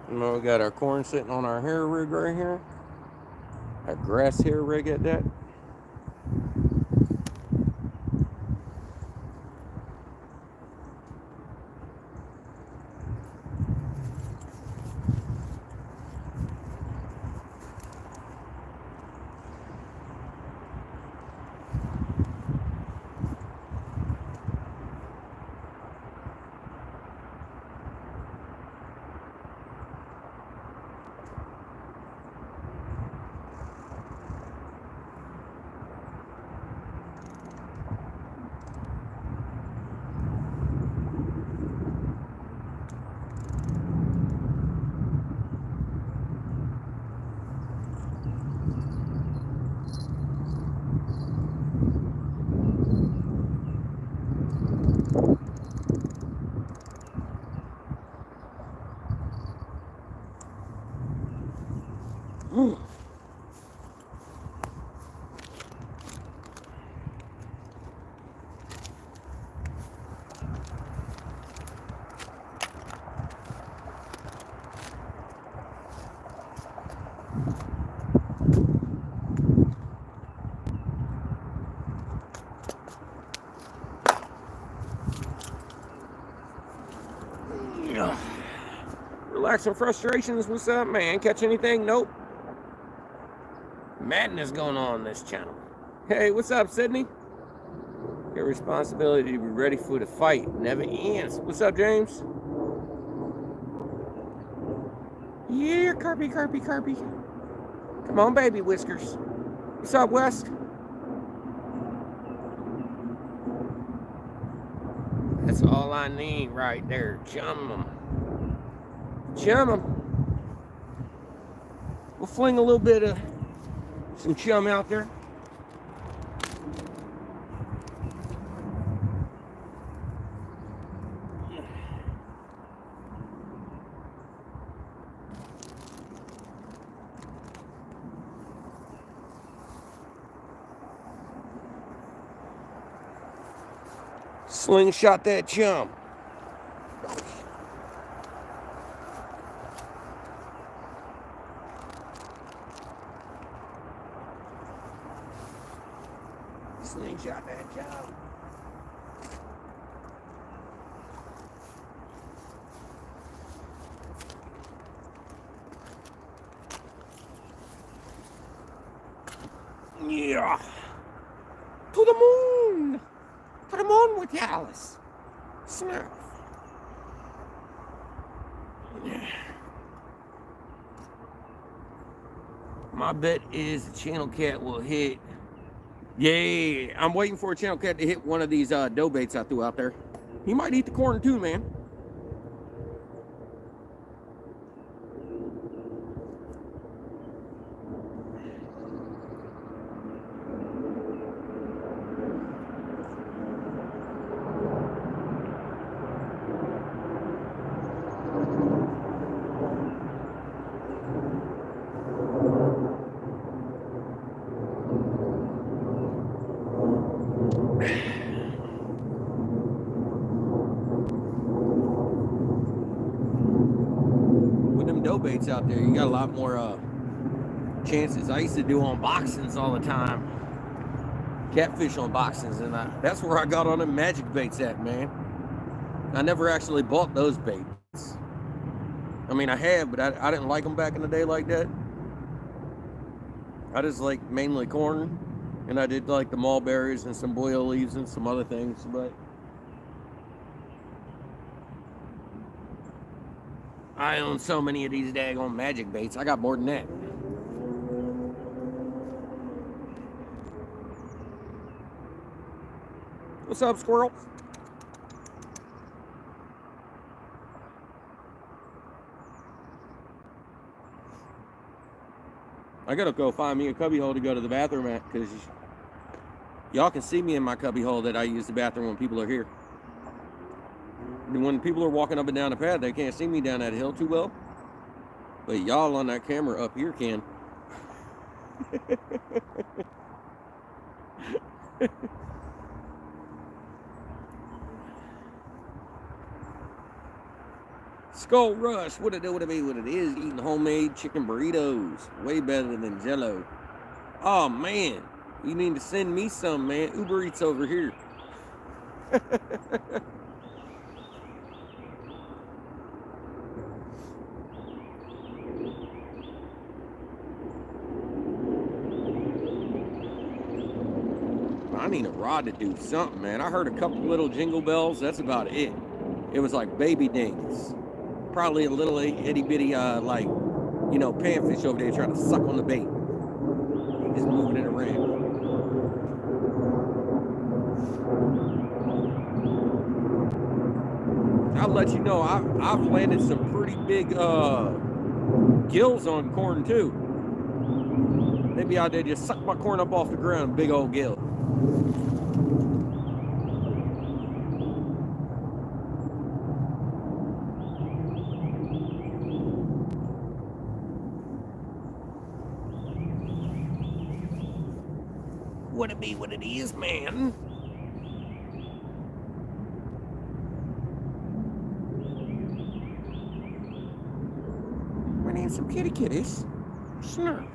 And then we got our corn sitting on our hair rig right here. Our grass hair rig at that. Relaxing frustrations. What's up, man? Catch anything? Nope. Madness going on this channel. Hey, what's up, Sydney? Your responsibility to be ready for the fight never ends. What's up, James? Yeah, Carpy, Carpy, Carpy. Come on, baby whiskers. What's up, West? all I need right there. Chum them. Chum them. We'll fling a little bit of some chum out there. Slingshot that chum. Slingshot that chum. Yeah. To the moon. To the moon with you, Alice. Smurf. Yeah. My bet is the channel cat will hit. Yeah, I'm waiting for a channel cat to hit one of these dough baits I threw out there. He might eat the corn too, man. With them dough baits out there, you got a lot more chances. I used to do unboxings all the time, catfish unboxings, and that's where I got on them magic baits at, man. I never actually bought those baits. I mean, I have, but I didn't like them back in the day like that. I just like mainly corn, and I did like the mulberries and some boil leaves and some other things, but I own so many of these daggone magic baits. I got more than that. What's up, squirrel? I gotta go find me a cubby hole to go to the bathroom at, because y'all can see me in my cubby hole that I use the bathroom when people are here. And when people are walking up and down the path, they can't see me down that hill too well. But y'all on that camera up here can. Skull Rush, what it do, what it be, what it is, eating homemade chicken burritos. Way better than Jell-O. Oh man, you need to send me some, man. Uber Eats over here. I need a rod to do something, man. I heard a couple little jingle bells. That's about it. It was like baby dings. Probably a little itty bitty, like, you know, panfish over there trying to suck on the bait. Just moving it around. I'll let you know, I've landed some pretty big gills on corn too. They be out there just suck my corn up off the ground, big old gill. What it be, what it is, man. My name's some kitty kitties. Snurf.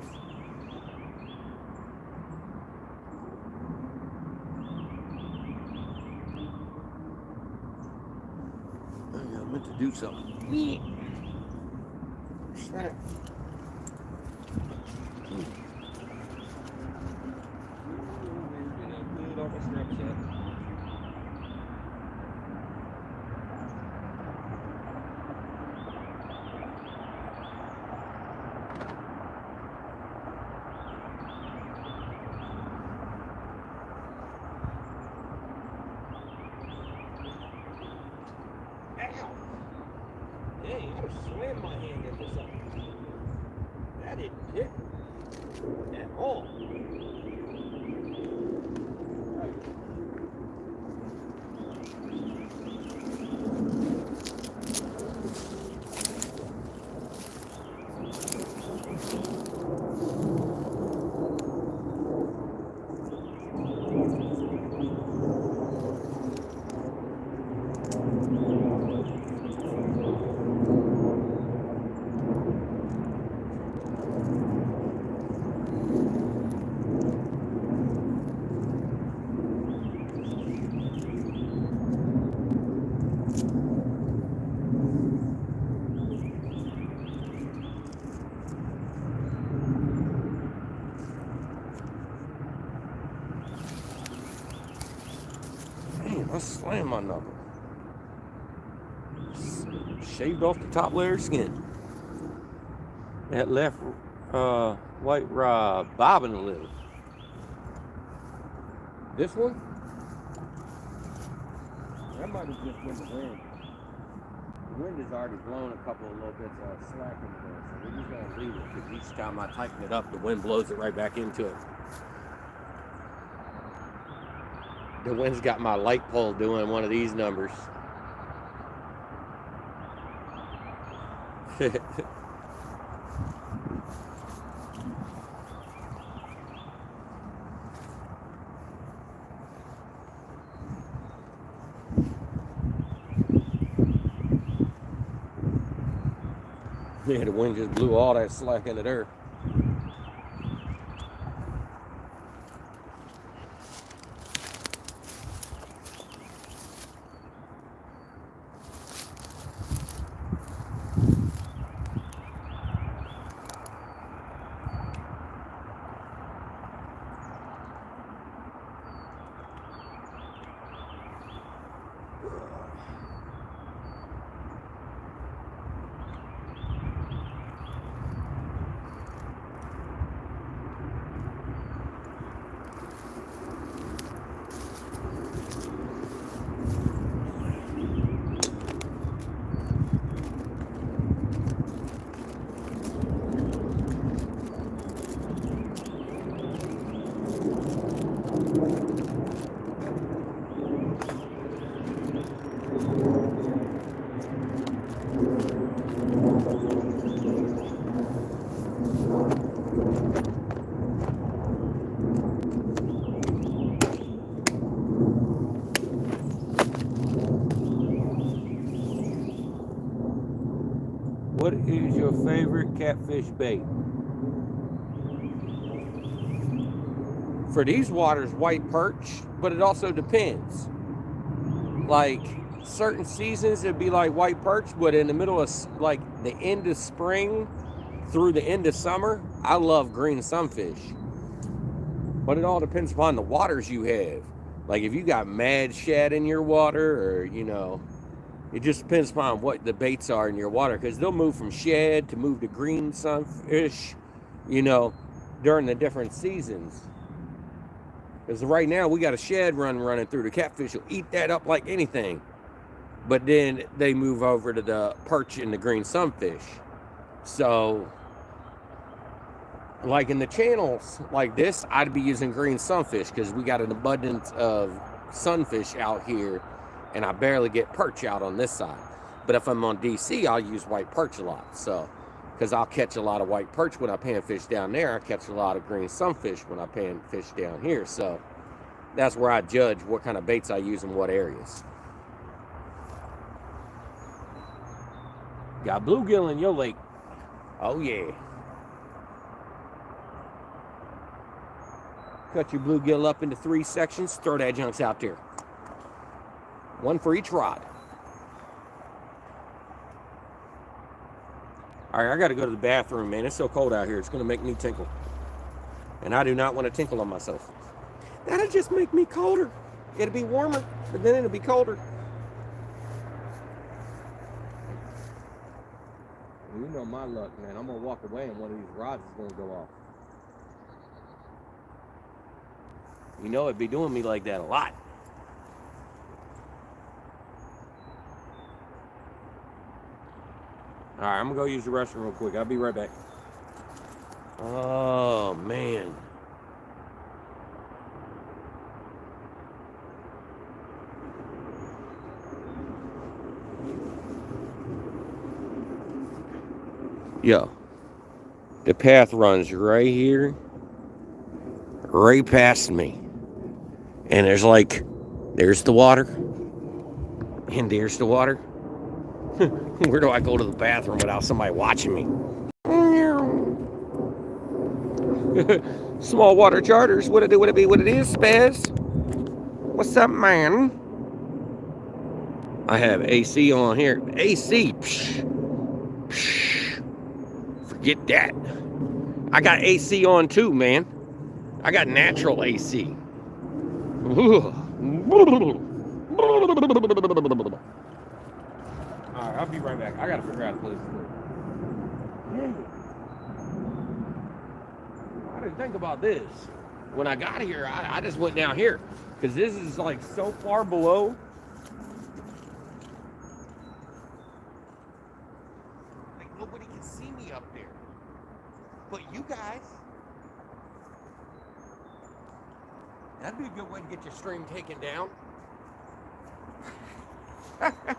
I meant to do something. Snurf. slam my hand into something. That didn't hit at all. I slammed my knuckle. Shaved off the top layer of skin. That left white rod bobbing a little. This one? That might have just been the wind. The wind has already blown a couple of little bits of slack into there, so we're just going to leave it because each time I tighten it up, the wind blows it right back into it. The wind's got my light pole doing one of these numbers. Yeah, the wind just blew all that slack into there. What is your favorite catfish bait? For these waters, white perch, but it also depends. Like certain seasons, it'd be like white perch, but in the middle of like the end of spring through the end of summer, I love green sunfish. But it all depends upon the waters you have. Like if you got mad shad in your water, or you know, it just depends upon what the baits are in your water, because they'll move from shad to move to green sunfish, you know, during the different seasons. Because right now we got a shad running through. The catfish will eat that up like anything. But then they move over to the perch and the green sunfish. So, like in the channels like this, I'd be using green sunfish because we got an abundance of sunfish out here, and I barely get perch out on this side. But if I'm on DC, I'll use white perch a lot. So, because I'll catch a lot of white perch when I pan fish down there, I catch a lot of green sunfish when I pan fish down here. So that's where I judge what kind of baits I use in what areas. Got bluegill in your lake. Oh yeah. Cut your bluegill up into 3 sections, throw that junks out there. 1 for each rod. All right, I got to go to the bathroom, man. It's so cold out here. It's going to make me tinkle. And I do not want to tinkle on myself. That'll just make me colder. It'll be warmer, but then it'll be colder. You know my luck, man. I'm going to walk away and one of these rods is going to go off. You know it'd be doing me like that a lot. All right, I'm gonna go use the restroom real quick. I'll be right back. Oh man. Yo, the path runs right here, right past me. And there's the water, and there's the water. Where do I go to the bathroom without somebody watching me? Small water charters, what it do, what it be, what it is, Spaz? What's up, man? I have AC on here. AC, psh, psh. Forget that. I got AC on too, man. I got natural AC. Alright, I'll be right back. I gotta figure out a place to live. I didn't think about this. When I got here, I just went down here. Because this is like so far below. Like nobody can see me up there. But you guys. That'd be a good way to get your stream taken down.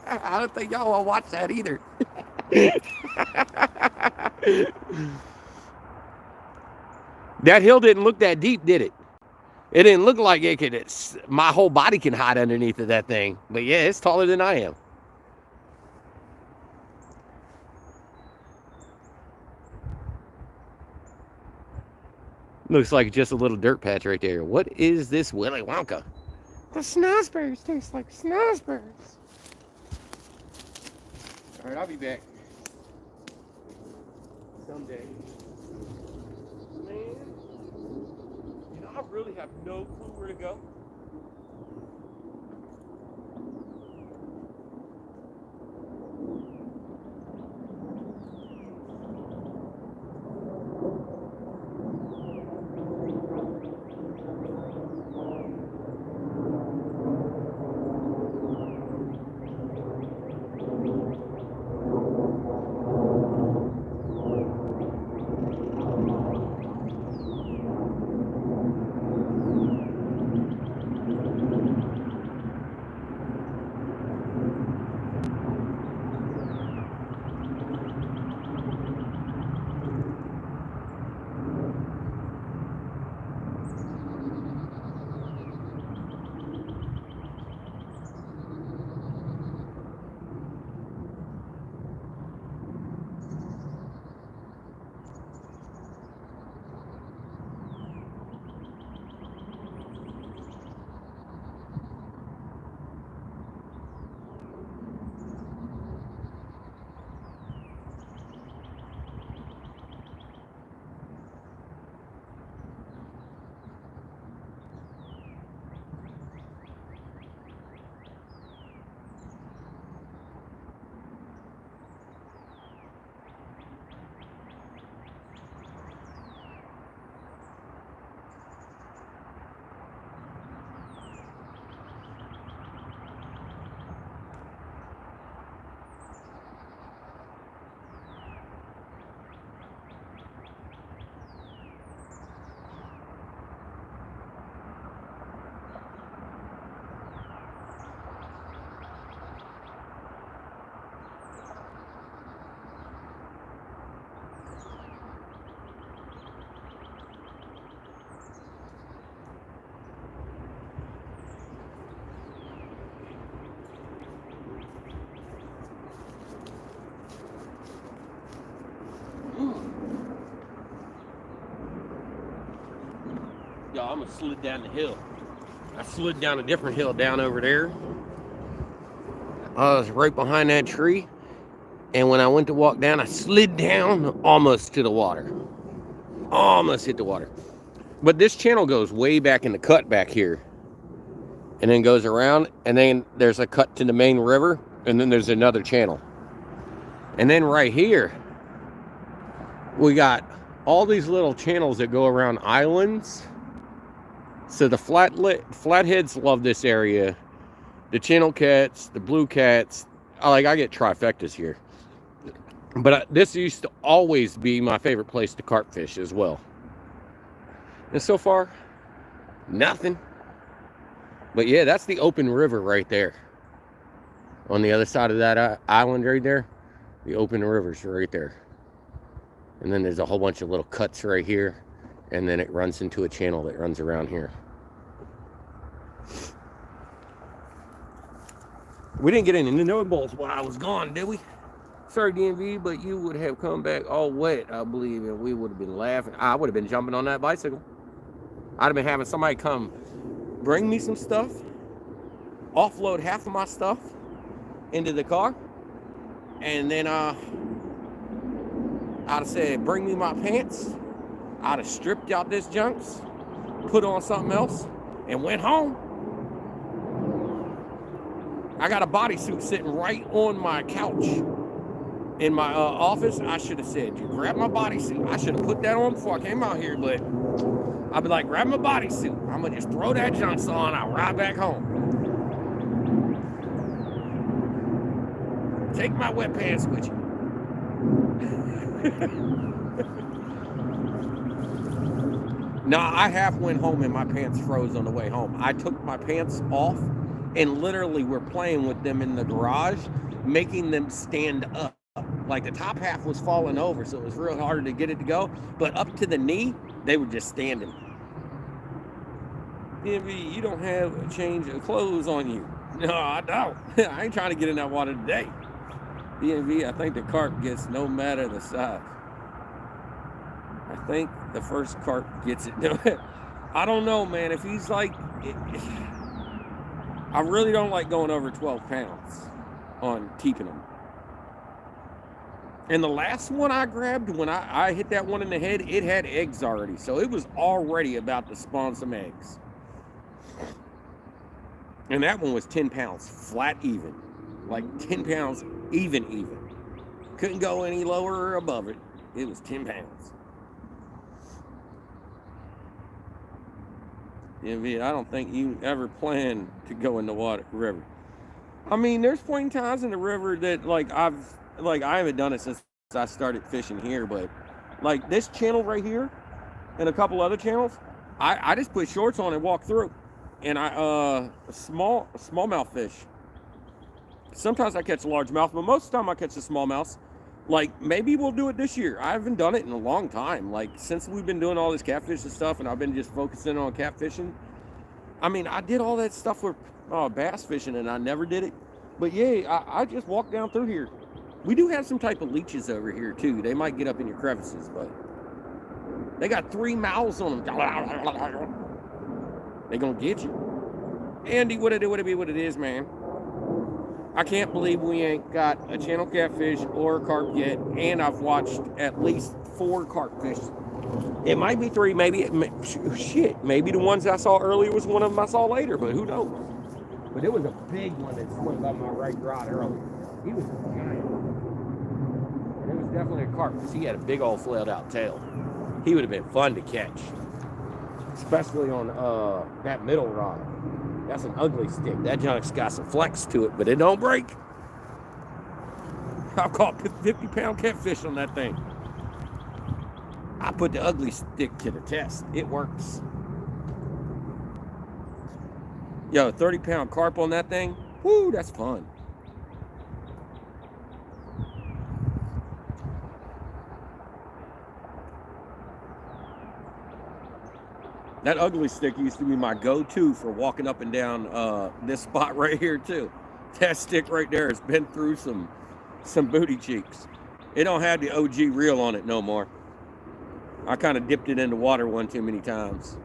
I don't think y'all will watch that either. That hill didn't look that deep, did it? It didn't look like it could. My whole body can hide underneath of that thing. But yeah, it's taller than I am. Looks like just a little dirt patch right there. What is this Willy Wonka? The snozberries taste like snozberries. All right, I'll be back. Someday. Man, you know, I really have no clue where to go. Y'all, I'm gonna slid down the hill. I slid down a different hill down over there. I was right behind that tree. And when I went to walk down, I slid down almost to the water. Almost hit the water. But this channel goes way back in the cut back here. And then goes around. And then there's a cut to the main river. And then there's another channel. And then right here, we got all these little channels that go around islands. So the flatheads love this area. The channel cats, the blue cats. I get trifectas here. But this used to always be my favorite place to carp fish as well. And so far, nothing. But yeah, that's the open river right there. On the other side of that island right there, the open river's right there. And then there's a whole bunch of little cuts right here. And then it runs into a channel that runs around here. We didn't get any no balls while I was gone, did we? Sorry, DMV, but you would have come back all wet, I believe, and we would have been laughing. I would have been jumping on that bicycle. I'd have been having somebody come bring me some stuff, offload half of my stuff into the car, and then I'd have said, bring me my pants. I'd have stripped out this junks, put on something else, and went home. I got a bodysuit sitting right on my couch in my office. I should have said, you grab my bodysuit. I should have put that on before I came out here, but I'd be like, grab my bodysuit. I'm going to just throw that junks on. I'll ride back home. Take my wet pants with you. Nah, I half went home and my pants froze on the way home. I took my pants off and literally were playing with them in the garage, making them stand up. Like the top half was falling over, so it was real hard to get it to go. But up to the knee, they were just standing. DMV, you don't have a change of clothes on you. No, I don't. I ain't trying to get in that water today. DMV, I think the carp gets no matter the size. I think the first carp gets it. I don't know, man. If he's like... I really don't like going over 12 pounds on keeping them. And the last one I grabbed, when I hit that one in the head, it had eggs already. So it was already about to spawn some eggs. And that one was 10 pounds, flat even. Like 10 pounds, even. Couldn't go any lower or above it. It was 10 pounds. I don't think you ever plan to go in the river. I mean, there's point in times in the river that I haven't done it since I started fishing here, but like this channel right here and a couple other channels, I just put shorts on and walk through. And smallmouth fish. Sometimes I catch a largemouth, but most of the time I catch a smallmouth. Like, maybe we'll do it this year. I haven't done it in a long time. Like, since we've been doing all this catfish and stuff, and I've been just focusing on catfishing. I mean, I did all that stuff with bass fishing, and I never did it. But, yeah, I just walked down through here. We do have some type of leeches over here, too. They might get up in your crevices, but they got 3 mouths on them. They gonna get you. Andy, what it be what it is, man. I can't believe we ain't got a channel catfish or a carp yet, and I've watched at least 4 carp fish. It might be 3, maybe maybe the ones I saw earlier was one of them I saw later, but who knows? But it was a big one that swam by my right rod earlier. He was giant. And it was definitely a carp because he had a big old flailed out tail. He would have been fun to catch, especially on that middle rod. That's an ugly stick. That junk's got some flex to it, but it don't break. I've caught 50-pound catfish on that thing. I put the ugly stick to the test. It works. Yo, 30-pound carp on that thing? Woo, that's fun. That ugly stick used to be my go-to for walking up and down this spot right here too. That stick right there has been through some booty cheeks. It don't have the OG reel on it no more. I kind of dipped it in the water one too many times.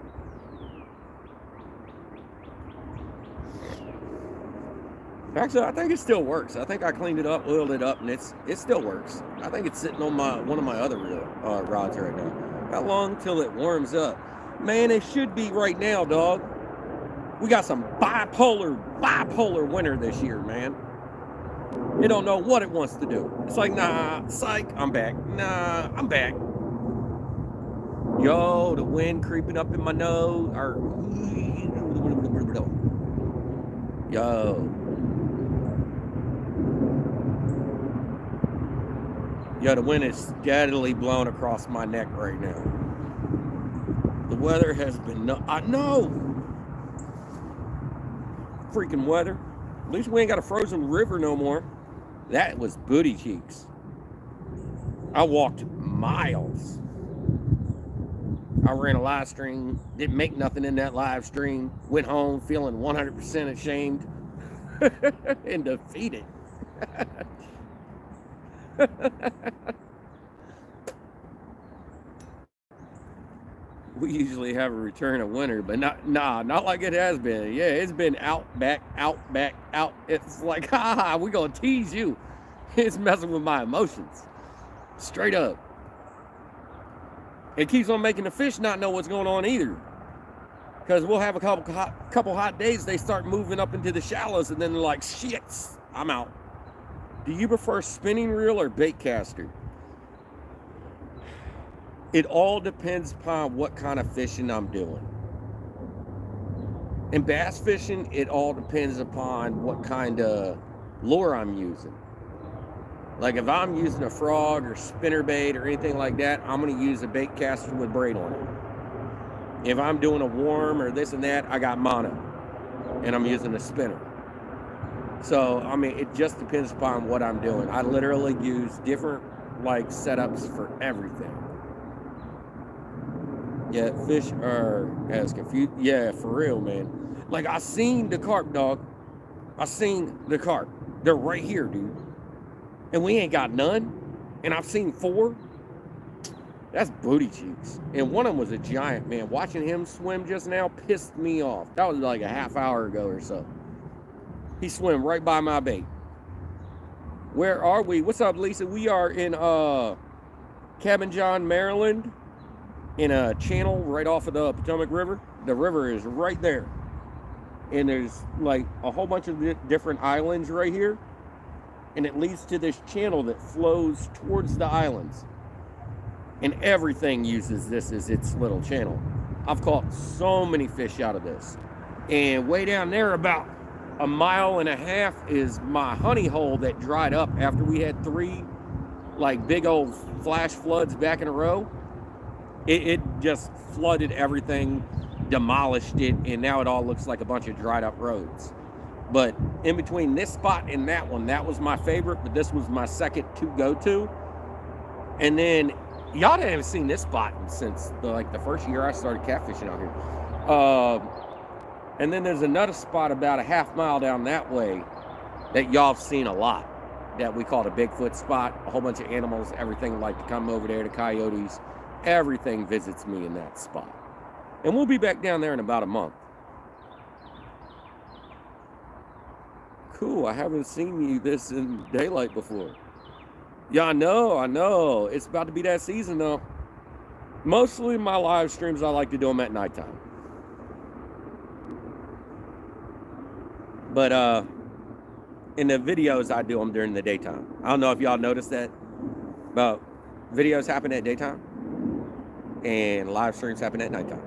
Actually, I think it still works. I think I cleaned it up, oiled it up, and it still works. I think it's sitting on one of my other rods right now. How long till it warms up? Man, it should be right now, dog. We got some bipolar winter this year, man. It don't know what it wants to do. It's like, nah, psych, I'm back. Nah, I'm back. Yo, the wind creeping up in my nose. Yo. Yeah, the wind is steadily blowing across my neck right now. The weather has been I know. Freaking weather. At least we ain't got a frozen river no more. That was booty cheeks. I walked miles. I ran a live stream, didn't make nothing in that live stream, went home feeling 100% ashamed and defeated. We usually have a return of winter, but not like it has been. Yeah, it's been out, back, out. It's like, we gonna tease you. It's messing with my emotions. Straight up. It keeps on making the fish not know what's going on either. Because we'll have a couple hot days, they start moving up into the shallows, and then they're like, shit, I'm out. Do you prefer spinning reel or bait caster? It all depends upon what kind of fishing I'm doing. In bass fishing, it all depends upon what kind of lure I'm using. Like if I'm using a frog or spinner bait or anything like that, I'm going to use a bait caster with braid on it. If I'm doing a worm or this and that, I got mono and I'm using a spinner. So, I mean, it just depends upon what I'm doing. I literally use different like setups for everything. Yeah, fish are as confused. Yeah, for real, man. Like I seen the carp, dog. I seen the carp. They're right here, dude. And we ain't got none. And I've seen 4. That's booty cheeks. And one of them was a giant, man. Watching him swim just now pissed me off. That was like a half hour ago or so. He swam right by my bait. Where are we? What's up, Lisa? We are in Cabin John, Maryland, in a channel right off of the Potomac River. The river is right there. And there's like a whole bunch of different islands right here. And it leads to this channel that flows towards the islands. And everything uses this as its little channel. I've caught so many fish out of this. And way down there, about 1.5 miles, is my honey hole that dried up after we had 3 like big old flash floods back in a row. It just flooded everything, demolished it, and now it all looks like a bunch of dried up roads. But in between this spot and that one, that was my favorite, but this was my second to go to. And then y'all haven't seen this spot since the first year I started catfishing out here. And then there's another spot about a half mile down that way that y'all have seen a lot, that we call the Bigfoot spot. A whole bunch of animals, everything like to come over there, the coyotes, everything visits me in that spot. And we'll be back down there in about a month. Cool, I haven't seen you this in daylight before. Yeah, I know. It's about to be that season though. Mostly my live streams, I like to do them at nighttime. But in the videos, I do them during the daytime. I don't know if y'all noticed that, but videos happen at daytime and live streams happen at nighttime.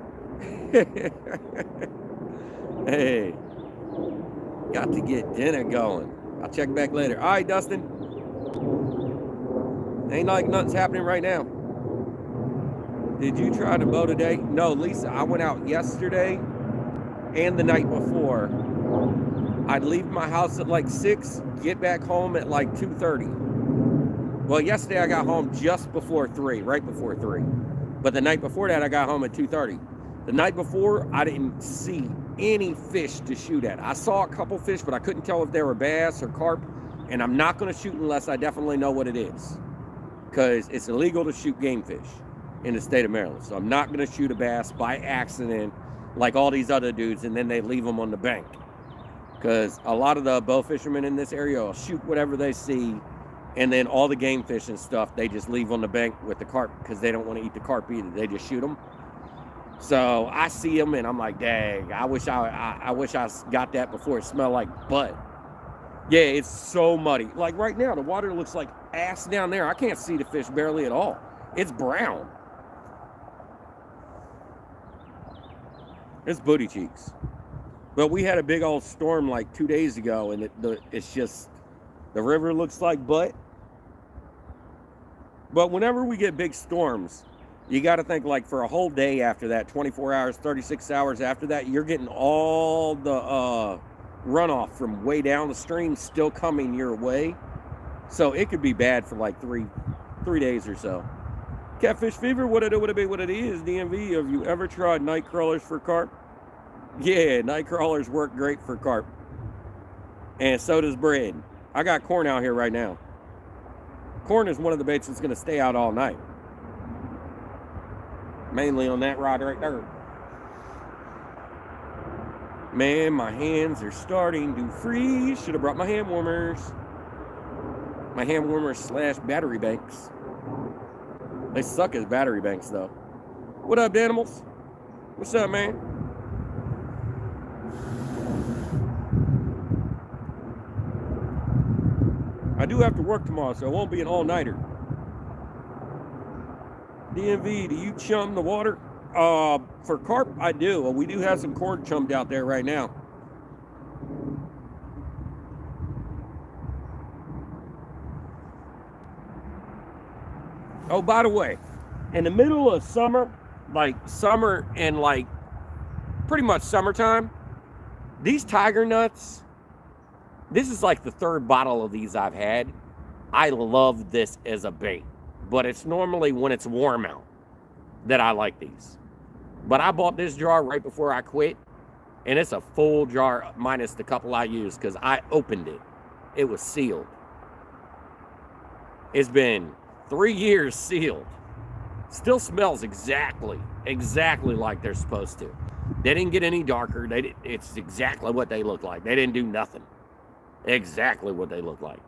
Hey, got to get dinner going. I'll check back later. All right, Dustin. Ain't like nothing's happening right now. Did you try to bow today? No, Lisa, I went out yesterday and the night before. I'd leave my house at like 6, get back home at like 2:30. Well, yesterday I got home just before 3, right before 3. But the night before that, I got home at 2:30. The night before, I didn't see any fish to shoot at. I saw a couple fish, but I couldn't tell if they were bass or carp. And I'm not going to shoot unless I definitely know what it is. Because it's illegal to shoot game fish in the state of Maryland. So I'm not going to shoot a bass by accident like all these other dudes, and then they leave them on the bank. Because a lot of the bow fishermen in this area will shoot whatever they see, and then all the game fish and stuff, they just leave on the bank with the carp because they don't want to eat the carp either. They just shoot them. So I see them, and I'm like, dang, I wish I got that before it smelled like butt. Yeah, it's so muddy. Like right now, the water looks like ass down there. I can't see the fish barely at all. It's brown. It's booty cheeks. But we had a big old storm like 2 days ago, and it's just, the river looks like butt. But whenever we get big storms, you got to think like for a whole day after that, 24 hours, 36 hours after that, you're getting all the runoff from way down the stream still coming your way. So it could be bad for like three days or so. Catfish fever, what it be, what it is. DMV, have you ever tried night crawlers for carp? Yeah, night crawlers work great for carp. And so does bread. I got corn out here right now. Corn is one of the baits that's going to stay out all night. Mainly on that rod right there. Man, my hands are starting to freeze. Should have brought my hand warmers. My hand warmers / battery banks. They suck as battery banks, though. What up, Danimals? What's up, man? I do have to work tomorrow, so it won't be an all-nighter. DMV, do you chum the water? For carp, I do. Well, we do have some corn chummed out there right now. Oh, by the way, in the middle of summer, like summer and like pretty much summertime, these tiger nuts, this is like the third bottle of these I've had. I love this as a bait, but it's normally when it's warm out that I like these. But I bought this jar right before I quit, and it's a full jar minus the couple I used because I opened it. It was sealed. It's been 3 years sealed. Still smells exactly like they're supposed to. They didn't get any darker. It's exactly what they look like. They didn't do nothing. Exactly what they look like.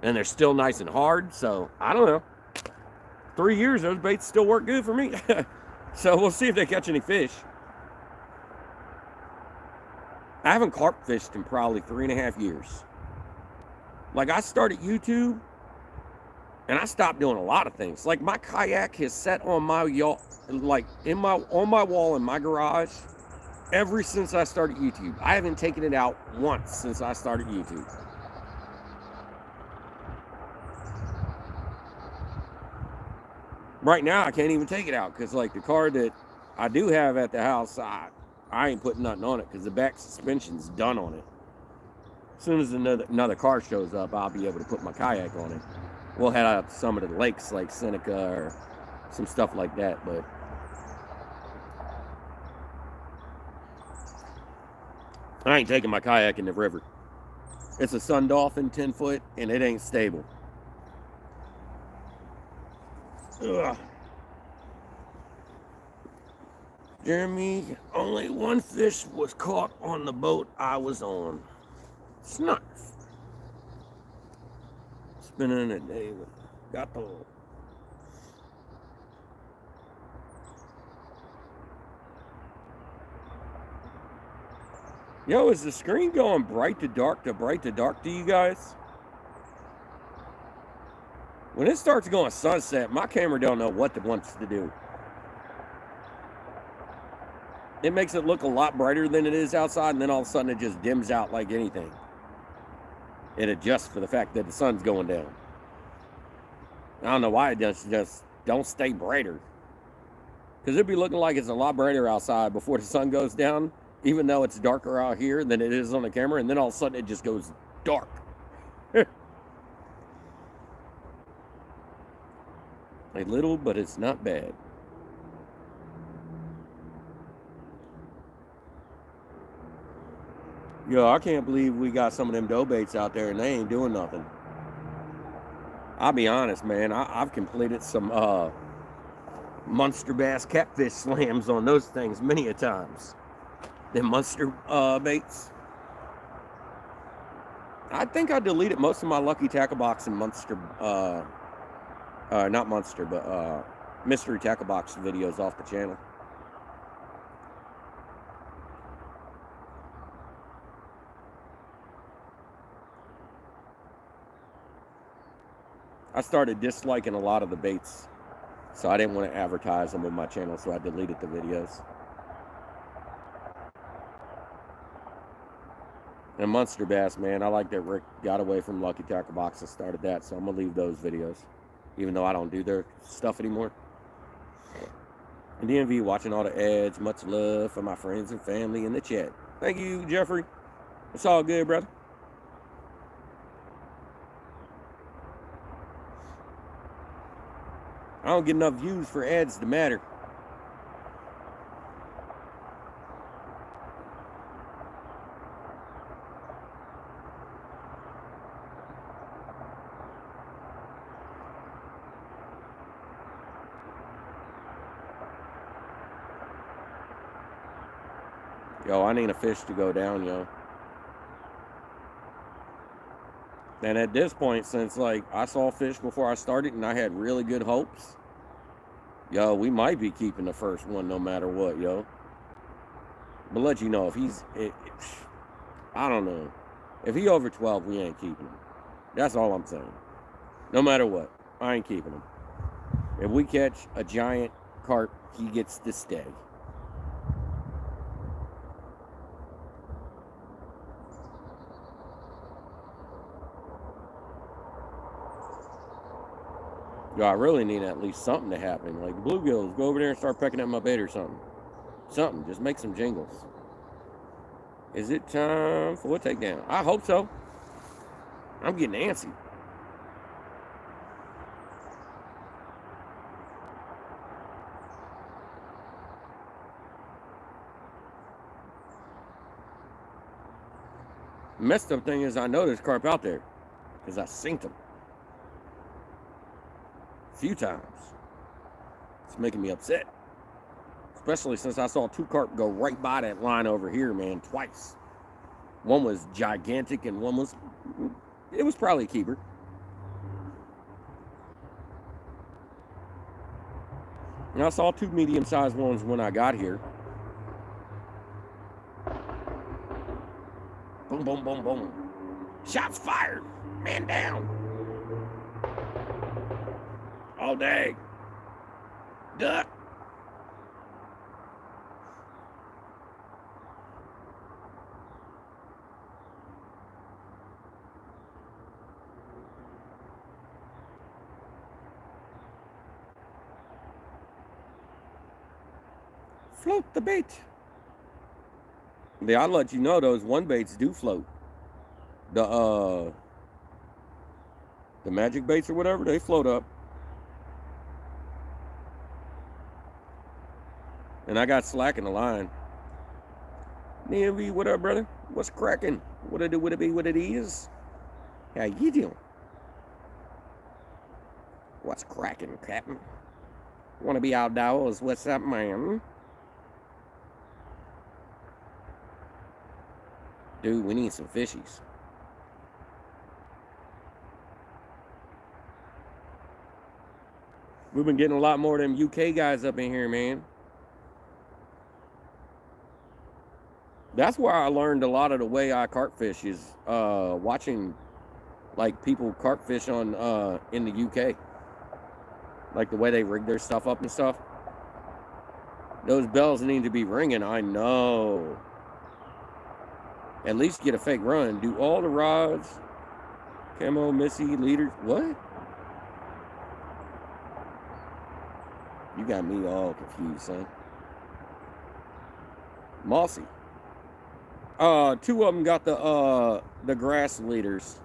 And they're still nice and hard, so I don't know. 3 years, those baits still work good for me. So we'll see if they catch any fish. I haven't carp fished in probably 3.5 years. Like, I started YouTube, and I stopped doing a lot of things. Like, my kayak has sat on my yacht, like on my wall in my garage ever since I started YouTube. I haven't taken it out once since I started YouTube. Right now, I can't even take it out because, like, the car that I do have at the house, I ain't putting nothing on it because the back suspension's done on it. As soon as another car shows up, I'll be able to put my kayak on it. We'll head out to some of the lakes like Seneca or some stuff like that, but I ain't taking my kayak in the river. It's a Sun Dolphin 10 foot and it ain't stable. Ugh. Jeremy, only one fish was caught on the boat I was on. Snuff. Spinning a day with got the Yo, is the screen going bright to dark to you guys? When it starts going sunset, my camera don't know what it wants to do. It makes it look a lot brighter than it is outside, and then all of a sudden it just dims out like anything. It adjusts for the fact that the sun's going down. I don't know why it just don't stay brighter. Because it'd be looking like it's a lot brighter outside before the sun goes down, even though it's darker out here than it is on the camera, and then all of a sudden it just goes dark. A little, but it's not bad. Yo, I can't believe we got some of them dough baits out there and they ain't doing nothing. I'll be honest, man. I've completed some Munster bass catfish slams on those things many a times. Them Munster baits. I think I deleted most of my Lucky Tackle Box and Munster, not Munster, but Mystery Tackle Box videos off the channel. I started disliking a lot of the baits, so I didn't want to advertise them on my channel, so I deleted the videos. And Munster bass, man, I like that Rick got away from Lucky Tackle Box and started that, so I'm going to leave those videos. even though I don't do their stuff anymore. And DMV watching all the ads. Much love for my friends and family in the chat. Thank you, Jeffrey. It's all good, brother. I don't get enough views for ads to matter. Yo, I need a fish to go down, yo. And at this point, since like I saw fish before I started and I had really good hopes, yo, we might be keeping the first one no matter what, yo. But let you know, if he's, I don't know. If he over 12, we ain't keeping him. That's all I'm saying. No matter what, I ain't keeping him. If we catch a giant carp, he gets to stay. Yo, I really need at least something to happen. Like the bluegills, go over there and start pecking at my bait or something. Something, just make some jingles. Is it time for a takedown? I hope so. I'm getting antsy. The messed up thing is I know there's carp out there because I synced them a few times. It's making me upset. Especially since I saw two carp go right by that line over here, man, twice. One was gigantic and one was, it was probably a keeper. And I saw two medium-sized ones when I got here. Boom, boom, boom, boom. Shots fired. Man down. All day. Duck. Float the bait. Yeah, I'll let you know those one baits do float. The magic baits or whatever, they float up. And I got slack in the line. Navy, what up, brother? What's cracking? What it do, what it be, what it is? How you doing? What's cracking, Captain? Want to be outdoors? What's up, man? Dude, we need some fishies. We've been getting a lot more of them UK guys up in here, man. That's where I learned a lot of the way I carp fish is watching like people carp fish on in the UK. Like the way they rig their stuff up and stuff. Those bells need to be ringing, I know. At least get a fake run. Do all the rods, camo, Missy, leaders. What? You got me all confused, son. Mossy. Two of them got the grass leaders.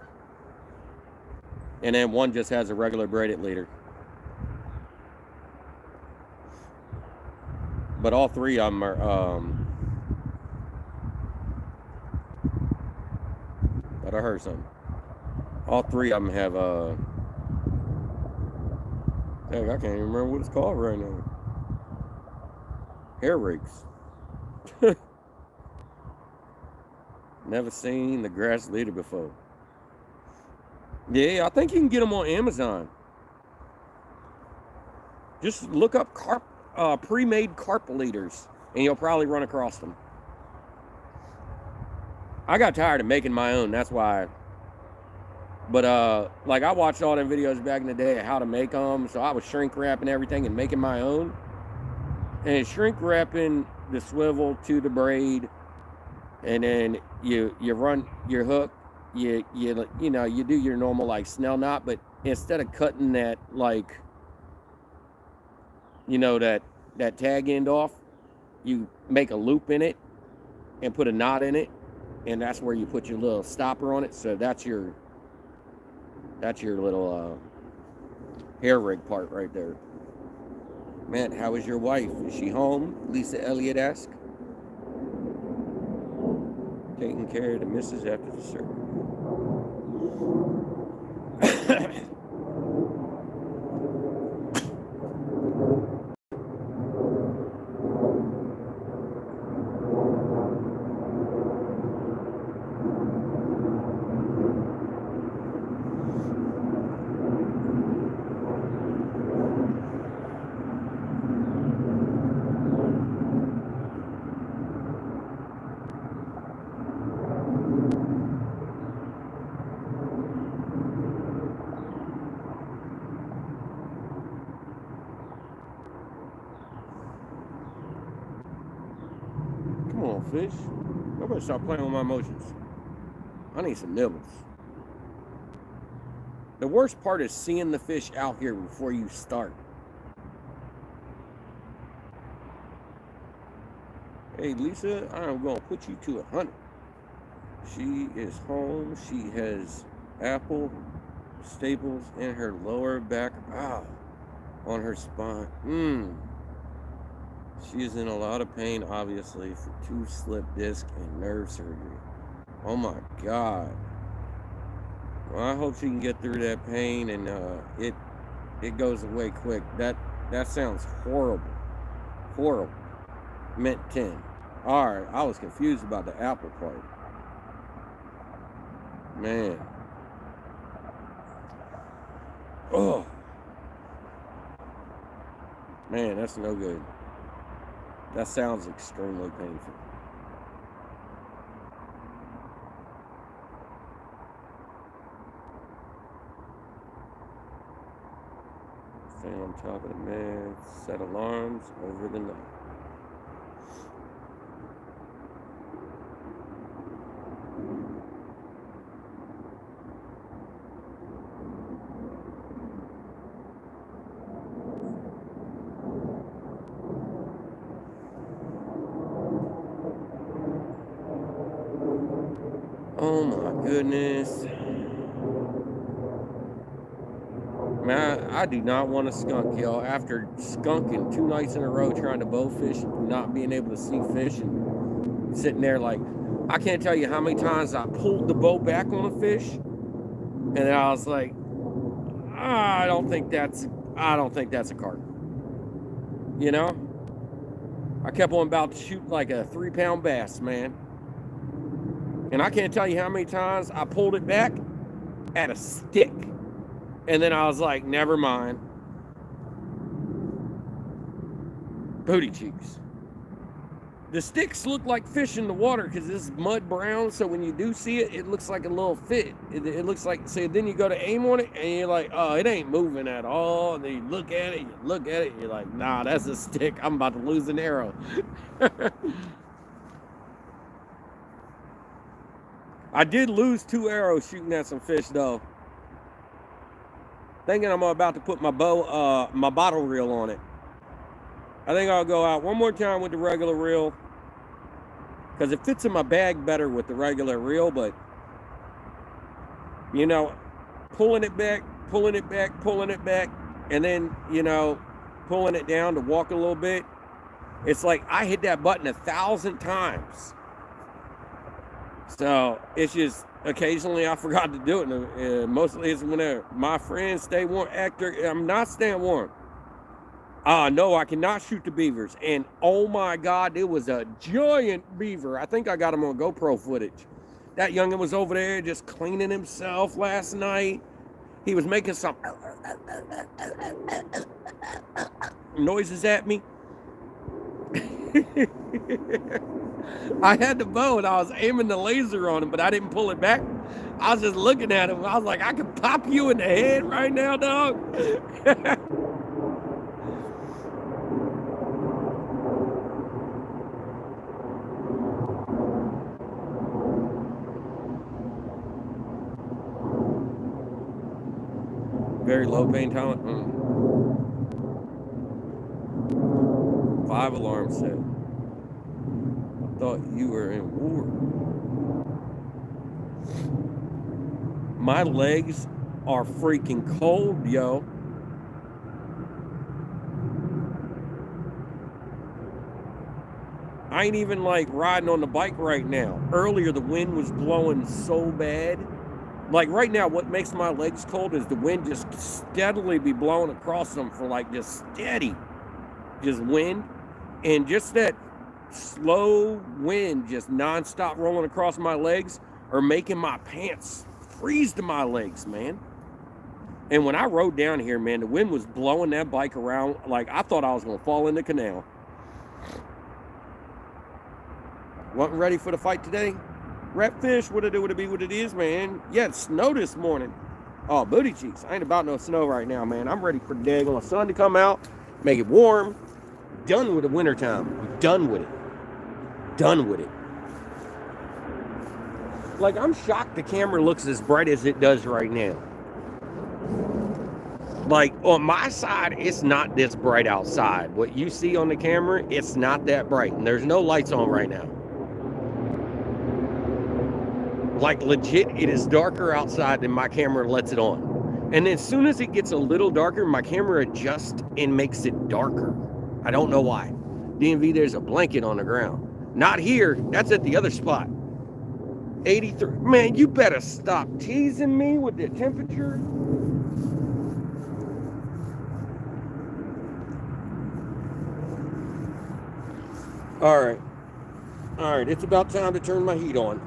And then one just has a regular braided leader. But all three of them are, but I heard something. All three of them have, heck, I can't even remember what it's called right now. Hair rigs. Never seen the grass leader before. Yeah, I think you can get them on Amazon. Just look up carp, pre-made carp leaders, and you'll probably run across them. I got tired of making my own, that's why. But like I watched all them videos back in the day of how to make them, so I was shrink wrapping everything and making my own. And shrink wrapping the swivel to the braid, and then you run your hook you know, you do your normal like snell knot, but instead of cutting that like, you know, that tag end off, you make a loop in it and put a knot in it, and that's where you put your little stopper on it. So that's your little hair rig part right there. Matt, how is your wife? Is she home? Lisa Elliott asked. Taking care of the missus after the service. Come on, fish. I better stop playing with my emotions. I need some nibbles. The worst part is seeing the fish out here before you start. Hey, Lisa, I am going to put you to 100. She is home. She has apple staples in her lower back. On her spine. She is in a lot of pain, obviously, for 2 slip disc and nerve surgery. Oh my God. Well, I hope she can get through that pain and it goes away quick. That sounds horrible. Horrible. Meant 10. Alright, I was confused about the apple part. Man. Oh. Man, that's no good. That sounds extremely painful. Stay on top of the meds, set alarms over the night. Oh my goodness. Man, I do not want to skunk, y'all. After skunking 2 nights in a row trying to bow fish and not being able to see fish and sitting there like, I can't tell you how many times I pulled the bow back on a fish and I was like, I don't think that's a carp. You know? I kept on about to shoot like a 3-pound bass, man. And I can't tell you how many times I pulled it back at a stick. And then I was like, never mind. Booty cheeks. The sticks look like fish in the water because this is mud brown. So when you do see it, it looks like a little fit. It looks like, so then you go to aim on it and you're like, oh, it ain't moving at all. And then you look at it, and you're like, nah, that's a stick. I'm about to lose an arrow. I did lose 2 arrows shooting at some fish though. Thinking I'm about to put my my bottle reel on it. I think I'll go out one more time with the regular reel because it fits in my bag better with the regular reel, but you know, pulling it back, and then, you know, pulling it down to walk a little bit. It's like I hit that button 1,000 times. So it's just occasionally I forgot to do it. Mostly it's when my friends stay warm. I'm not staying warm. No, I cannot shoot the beavers. And oh my God, it was a giant beaver. I think I got him on GoPro footage. That youngin was over there just cleaning himself last night. He was making some noises at me. I had the bow and I was aiming the laser on him, but I didn't pull it back. I was just looking at him. I was like, I could pop you in the head right now, dog. Very low pain tolerance. 5 alarm set. I thought you were in war. My legs are freaking cold, yo. I ain't even like riding on the bike right now. Earlier, the wind was blowing so bad. Like right now, what makes my legs cold is the wind just steadily be blowing across them for like just steady, just wind. And just that slow wind just nonstop rolling across my legs are making my pants freeze to my legs, man. And when I rode down here, man, the wind was blowing that bike around like I thought I was going to fall in the canal. Wasn't ready for the fight today? Rep fish, what it do, what it be, what it is, man. Yeah, it snowed this morning. Oh, booty cheeks. I ain't about no snow right now, man. I'm ready for the daggone sun to come out, make it warm. Done with the winter time. I'm done with it. Done with it. Like, I'm shocked the camera looks as bright as it does right now. Like, on my side, it's not this bright outside. What you see on the camera, it's not that bright. And there's no lights on right now. Like, legit, it is darker outside than my camera lets it on. And as soon as it gets a little darker, my camera adjusts and makes it darker. I don't know why. DMV, there's a blanket on the ground. Not here. That's at the other spot. 83. Man, you better stop teasing me with the temperature. All right. All right. It's about time to turn my heat on.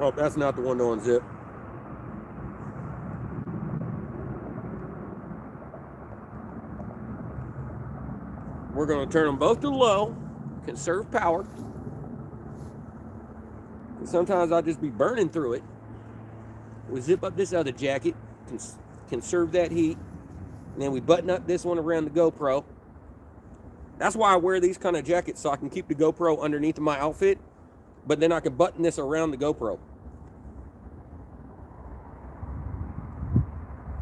Oh, that's not the one to unzip. We're going to turn them both to low, conserve power. And sometimes I'll just be burning through it. We zip up this other jacket, conserve that heat, and then we button up this one around the GoPro. That's why I wear these kind of jackets, so I can keep the GoPro underneath my outfit, but then I can button this around the GoPro.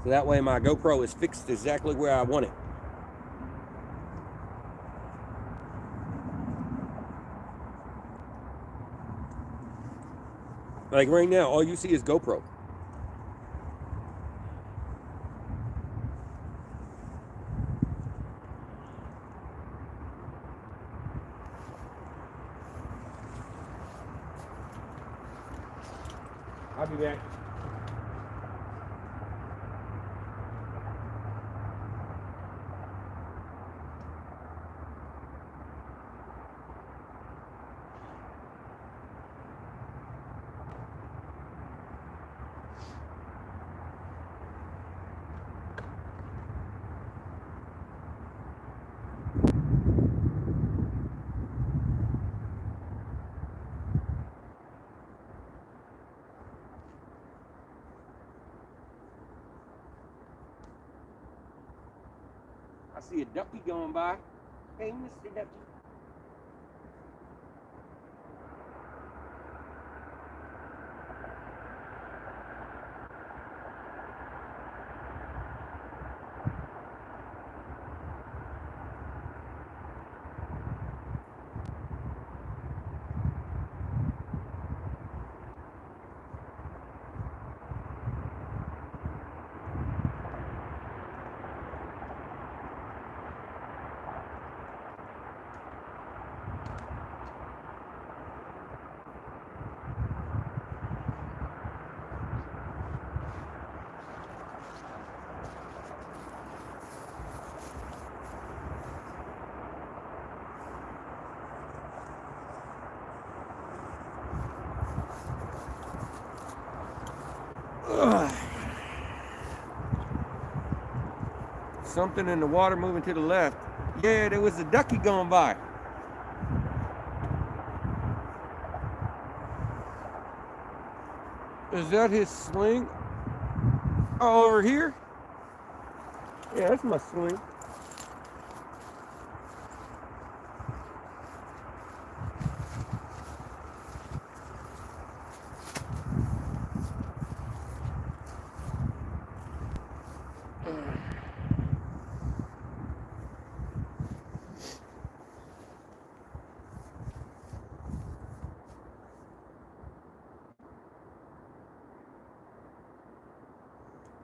So that way my GoPro is fixed exactly where I want it. Like right now, all you see is GoPro. I'll be back. I see a ducky going by. Hey, Mr. Ducky. Something in the water moving to the left. Yeah, there was a ducky going by. Is that his sling? Oh, over here? Yeah, that's my sling.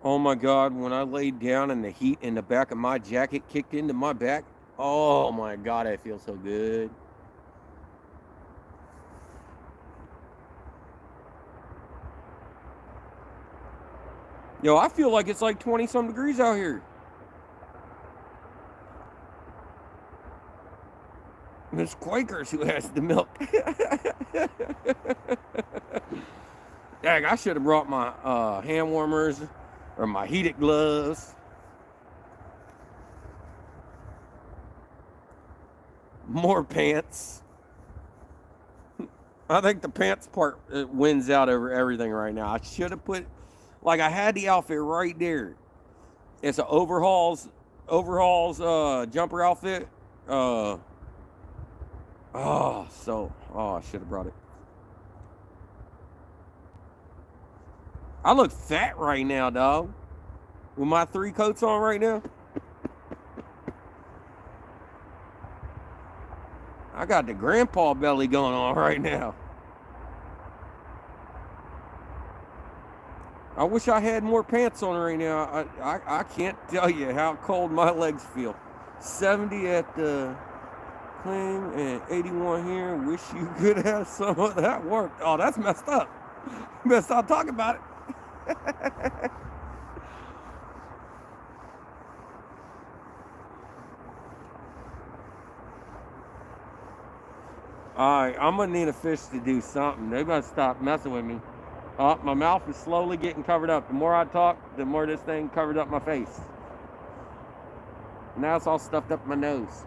Oh my God, when I laid down and the heat in the back of my jacket kicked into my back, oh my God, I feel so good. Yo, I feel like it's like 20-some degrees out here. It's Quakers who has the milk. Dang, I should have brought my hand warmers or my heated gloves. More pants. I think the pants part wins out over everything right now. I should have put, like, I had the outfit right there. It's an overhauls jumper outfit. I should have brought it. I look fat right now, dog. With my 3 coats on right now. I got the grandpa belly going on right now. I wish I had more pants on right now. I can't tell you how cold my legs feel. 70 at the claim and 81 here. Wish you could have some of that work. Oh, that's messed up. You better stop talking about it. Alright, I'm gonna need a fish to do something. They better stop messing with me. Oh, my mouth is slowly getting covered up. The more I talk, the more this thing covered up my face. Now it's all stuffed up my nose.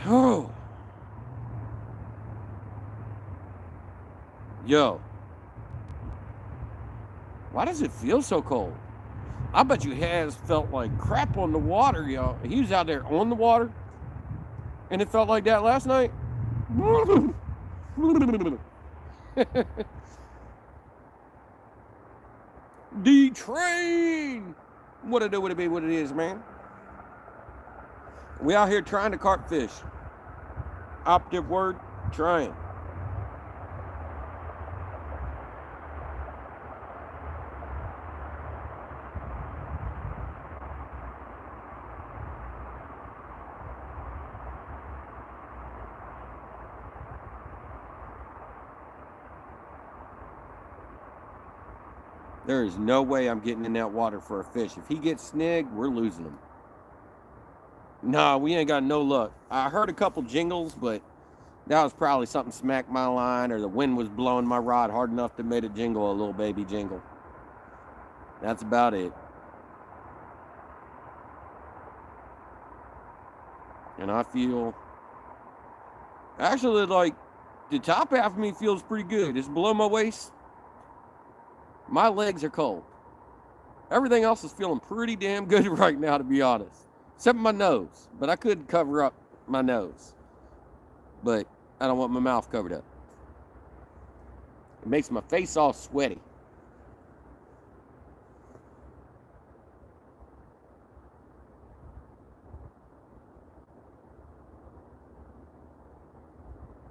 Oh. Yo. Why does it feel so cold? I bet you has felt like crap on the water, yo. He was out there on the water, and it felt like that last night. The train. What it do, what it be, what it is, man. We out here trying to carp fish. Operative word, trying. There is no way I'm getting in that water for a fish. If he gets snagged, we're losing him. Nah, we ain't got no luck. I heard a couple jingles, but that was probably something smacked my line or the wind was blowing my rod hard enough to make it jingle, a little baby jingle. That's about it. And I feel, actually, like, the top half of me feels pretty good. It's below my waist. My legs are cold. Everything else is feeling pretty damn good right now, to be honest. Except my nose. But I could cover up my nose. But I don't want my mouth covered up. It makes my face all sweaty.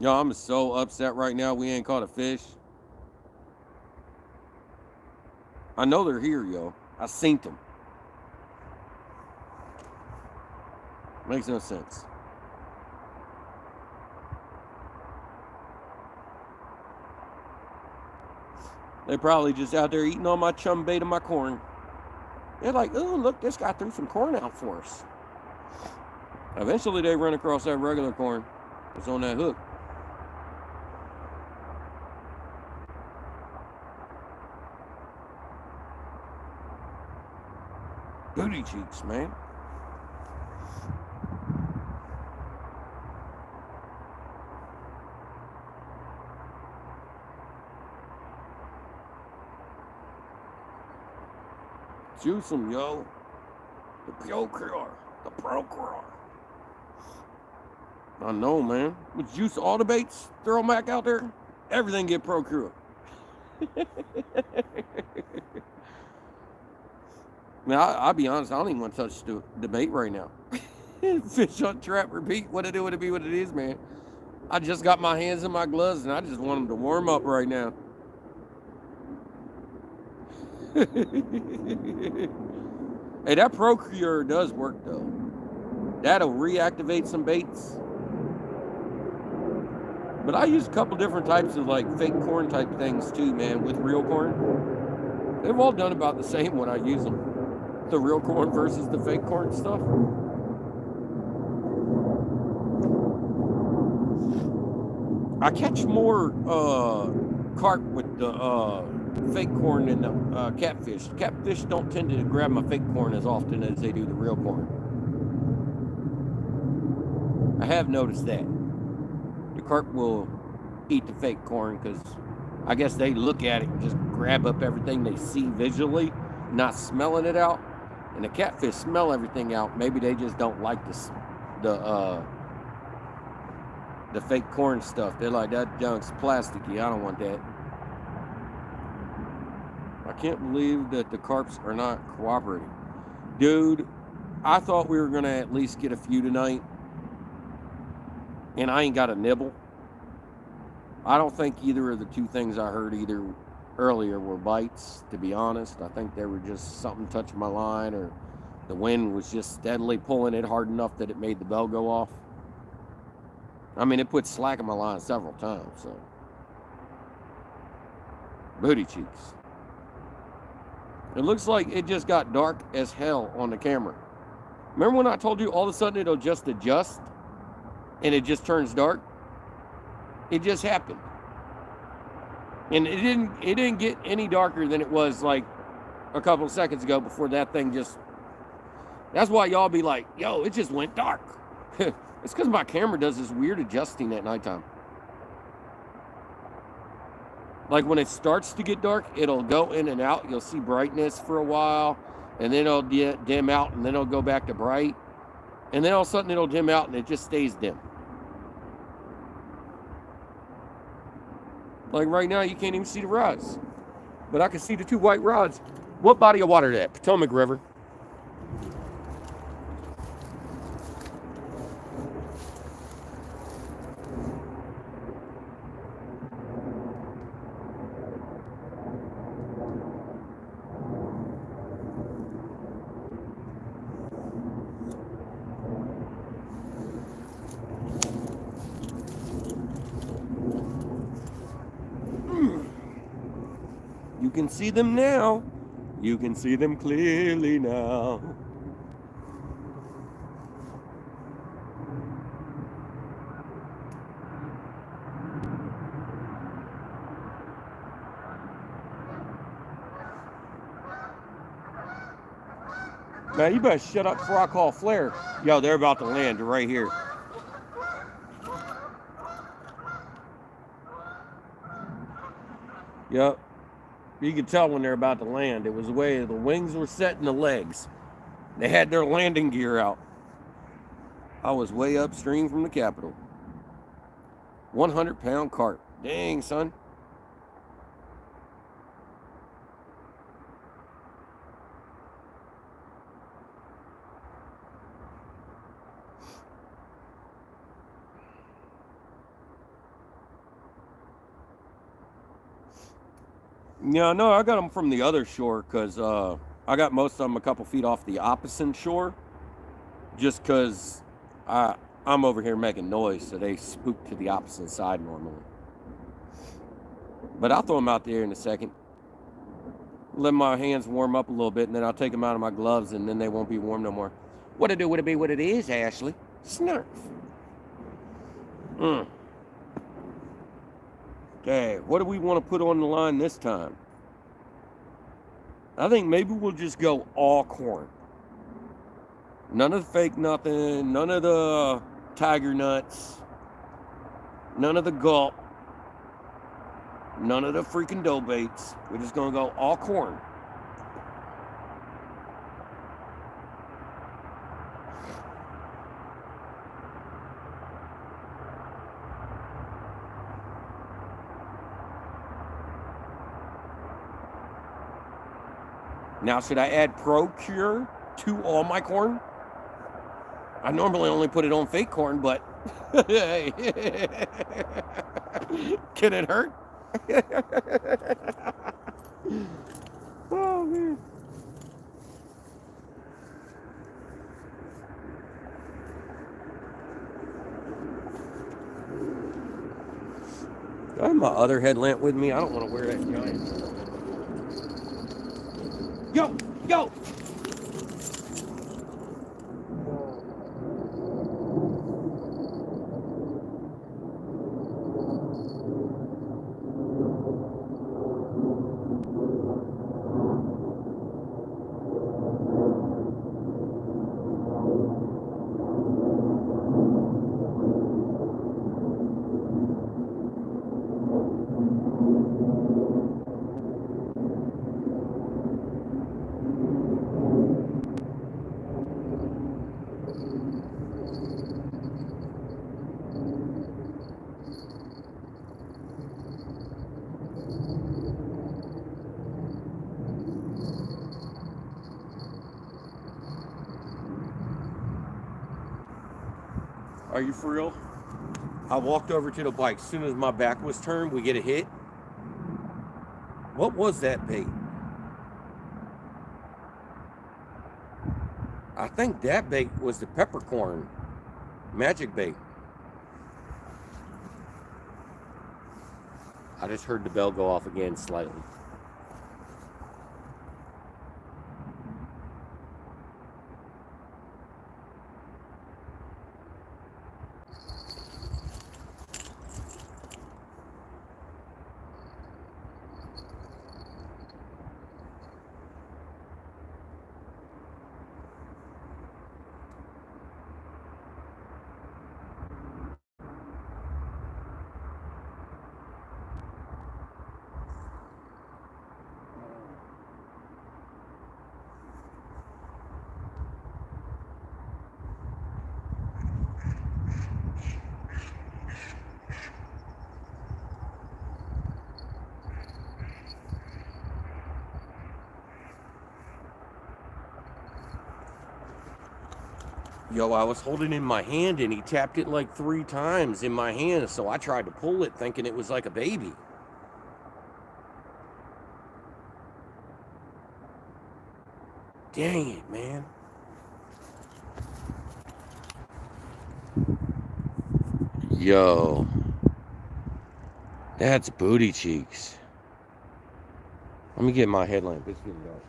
Yo, I'm so upset right now we ain't caught a fish. I know they're here, yo. I seen them. Makes no sense. They probably just out there eating all my chum bait and my corn. They're like, oh, look, this guy threw some corn out for us. Eventually, they run across that regular corn. It's on that hook. Booty cheeks, man. Juice them, yo. The procure. The procure. I know, man. Would juice all the baits, throw them back out there, everything get procure. Now, I'll be honest, I don't even want to touch the bait right now. Fish on trap, repeat. What it do, what it be, what it is, man. I just got my hands in my gloves and I just want them to warm up right now. Hey, that Procure does work though. That'll reactivate some baits. But I use a couple different types of like fake corn type things too, man, with real corn. They've all done about the same when I use them. The real corn versus the fake corn stuff. I catch more carp with the fake corn than the catfish. Catfish don't tend to grab my fake corn as often as they do the real corn. I have noticed that. The carp will eat the fake corn because I guess they look at it and just grab up everything they see visually, not smelling it out. And the catfish smell everything out. Maybe they just don't like the fake corn stuff. They're like, that junk's plasticky. I don't want that. I can't believe that the carps are not cooperating. Dude, I thought we were going to at least get a few tonight. And I ain't got a nibble. I don't think either of the two things I heard either earlier were bites, to be honest. I think they were just something touching my line, or the wind was just steadily pulling it hard enough that it made the bell go off. I mean, it put slack in my line several times, so. Booty cheeks. It looks like it just got dark as hell on the camera. Remember when I told you all of a sudden it'll just adjust and it just turns dark? It just happened. And it didn't get any darker than it was like a couple of seconds ago before that thing just... That's why y'all be like, yo, it just went dark. It's because my camera does this weird adjusting at nighttime. Like when it starts to get dark, it'll go in and out. You'll see brightness for a while, and then it'll dim out, and then it'll go back to bright. And then all of a sudden it'll dim out, and it just stays dim. Like right now, you can't even see the rods. But I can see the two white rods. What body of water is that? Potomac River. You can see them now. You can see them clearly now. Man, you better shut up before I call flare. Yo, they're about to land right here. Yep. You could tell when they're about to land. It was the way the wings were set and the legs. They had their landing gear out. I was way upstream from the Capitol. 100-pound carp. Dang, son. Yeah, no, I got them from the other shore because I got most of them a couple feet off the opposite shore. Just because I'm over here making noise, so they spook to the opposite side normally. But I'll throw them out there in a second. Let my hands warm up a little bit, and then I'll take them out of my gloves, and then they won't be warm no more. What it do, what it be, what it is, Ashley? Snurf. Okay, what do we want to put on the line this time? I think maybe we'll just go all corn. None of the fake nothing, none of the tiger nuts, none of the gulp, none of the freaking dough baits. We're just going to go all corn. Now, should I add Procure to all my corn? I normally only put it on fake corn, but hey, can it hurt? Oh man. I have my other headlamp with me. I don't want to wear that giant. Yo, yo. Are you for real? I walked over to the bike. As soon as my back was turned, we get a hit. What was that bait? I think that bait was the peppercorn magic bait. I just heard the bell go off again slightly. Yo, I was holding it in my hand and he tapped it like 3 times in my hand, so I tried to pull it thinking it was like a baby. Dang it, man. Yo. That's booty cheeks. Let me get my headlamp. It's getting dark.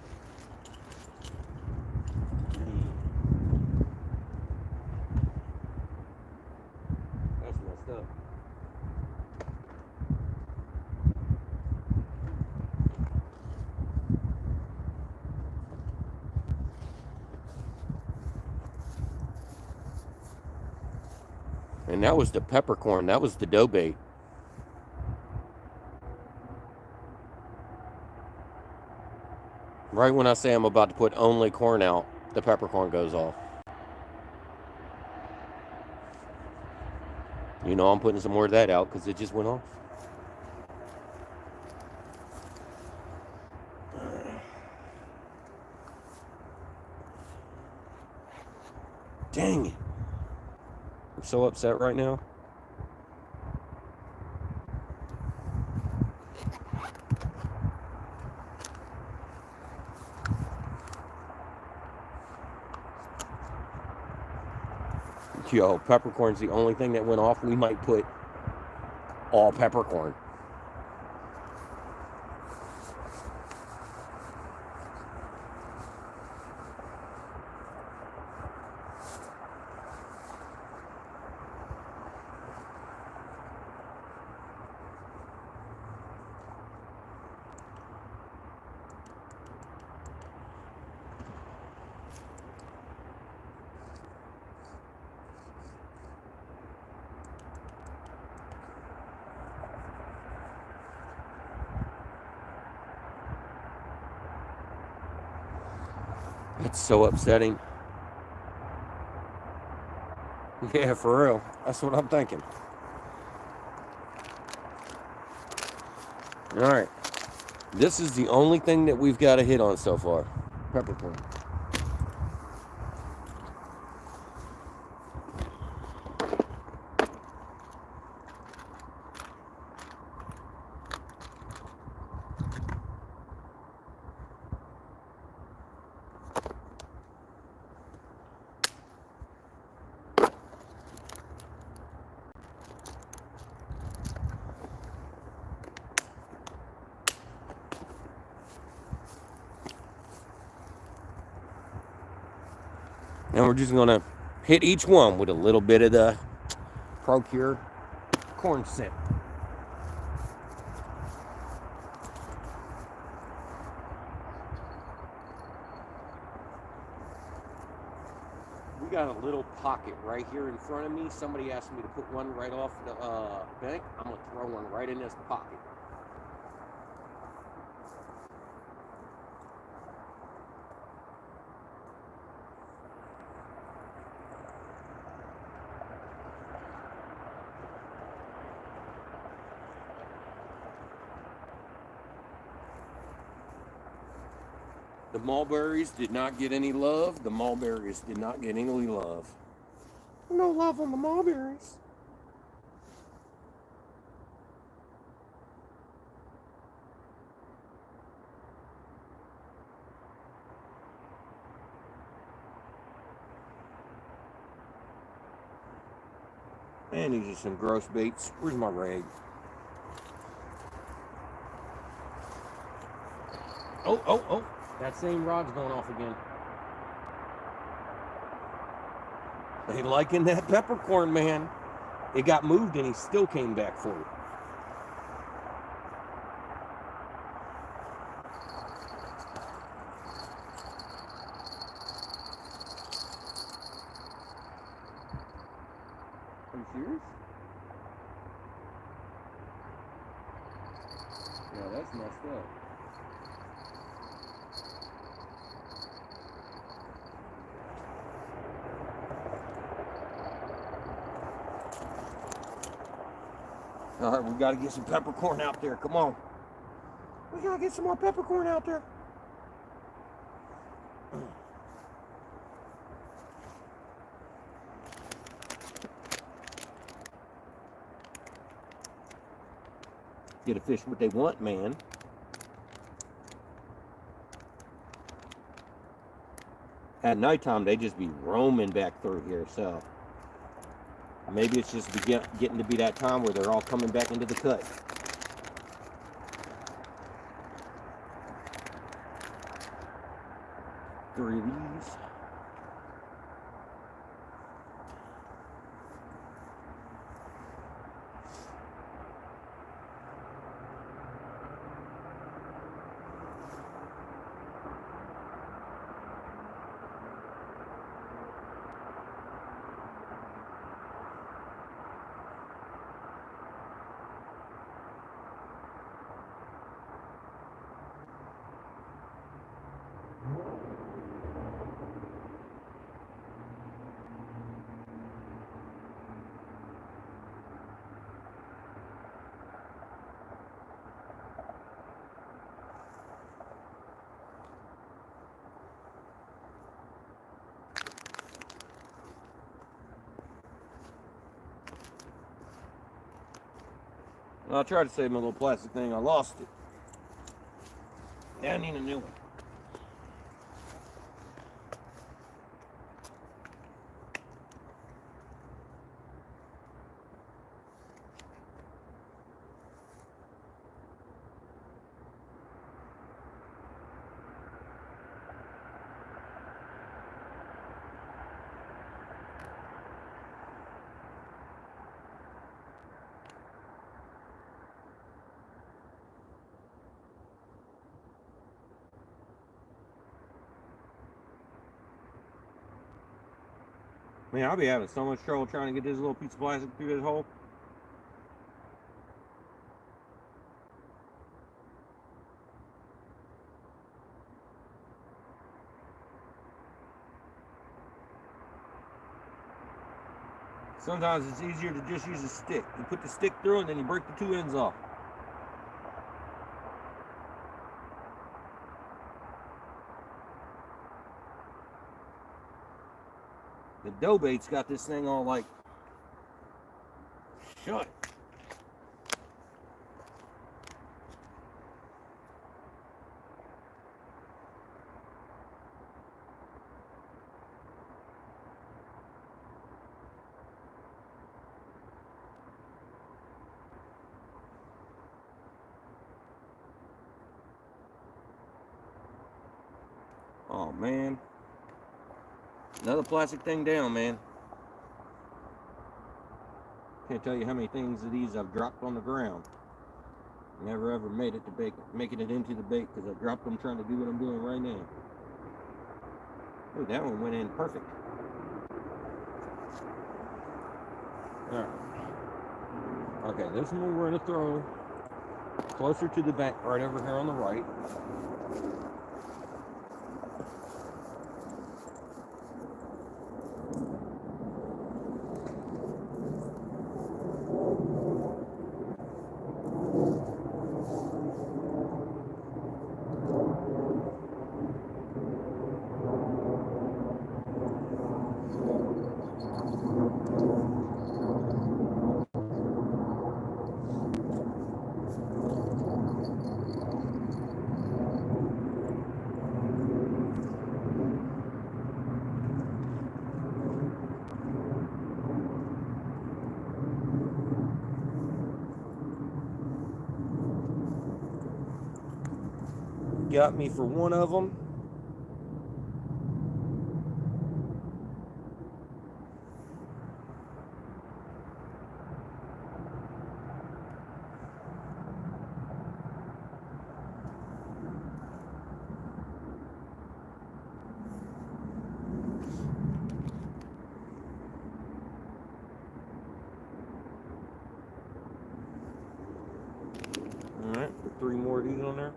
That's messed up. And that was the peppercorn. That was the dough bait. Right when I say I'm about to put only corn out, the peppercorn goes off. You know I'm putting some more of that out because it just went off. Dang it. I'm so upset right now. Yo, peppercorn's the only thing that went off. We might put all peppercorn. It's so upsetting. Yeah, for real. That's what I'm thinking. All right. This is the only thing that we've got a hit on so far. Peppercorn. And we're just gonna hit each one with a little bit of the Procure corn scent. We got a little pocket right here in front of me. Somebody asked me to put one right off the bank. I'm gonna throw one right in this pocket. The mulberries did not get any love. The mulberries did not get any love. No love on the mulberries. And these are some gross baits. Where's my rag? Oh. That same rod's going off again. They liking that peppercorn, man. It got moved and he still came back for it. Are you serious? Yeah, that's messed up. All right, we got to get some peppercorn out there. Come on. We got to get some more peppercorn out there. Get a fish what they want, man. At nighttime, they just be roaming back through here, so maybe it's just getting to be that time where they're all coming back into the cut. Three of these. I tried to save my little plastic thing. I lost it. Yeah, I need a new one. Man, I'll be having so much trouble trying to get this little piece of plastic through this hole. Sometimes it's easier to just use a stick. You put the stick through and then you break the two ends off. The dough bait's got this thing all like shut. Oh man. Another plastic thing down, man. Can't tell you how many things of these I've dropped on the ground. Never ever made it to making it into the bait because I dropped them trying to do what I'm doing right now. Oh, that one went in perfect. Alright. Okay, this one we're going to throw closer to the bank right over here on the right. Got me for one of them. Alright, put 3 more of these on there.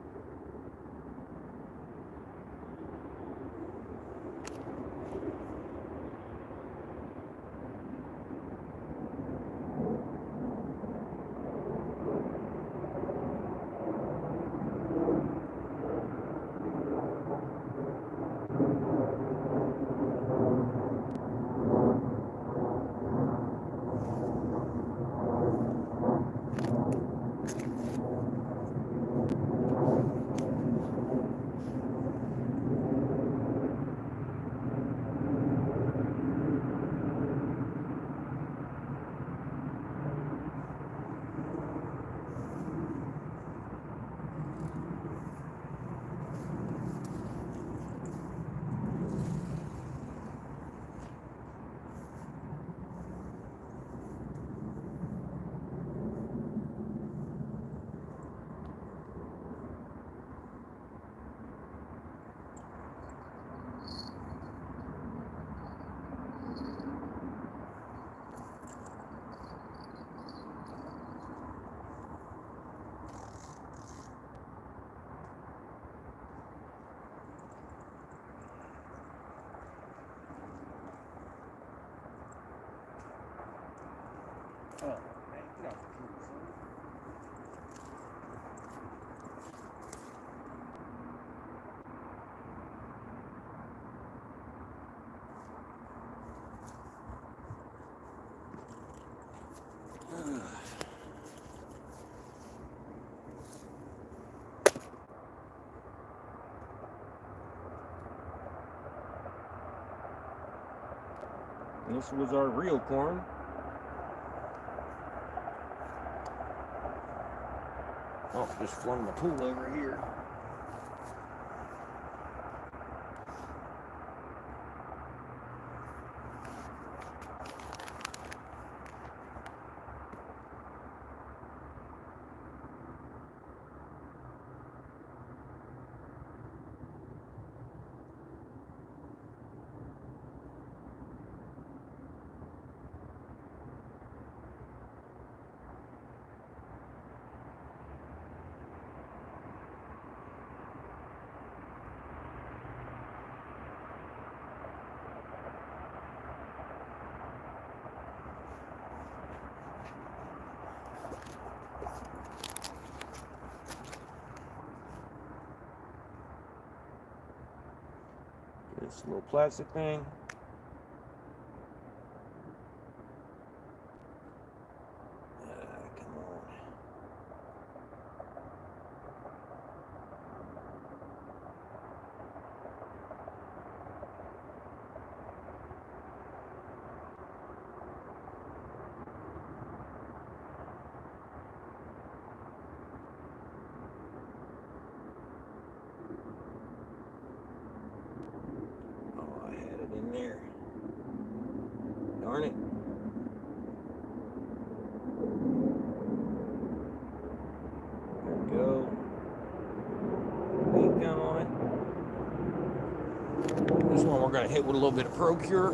Oh, man, get off the tree, son. This was our real corn. Oh, just flung my tool over here. This little plastic thing. Come on. we're gonna hit with a little bit of Procure. A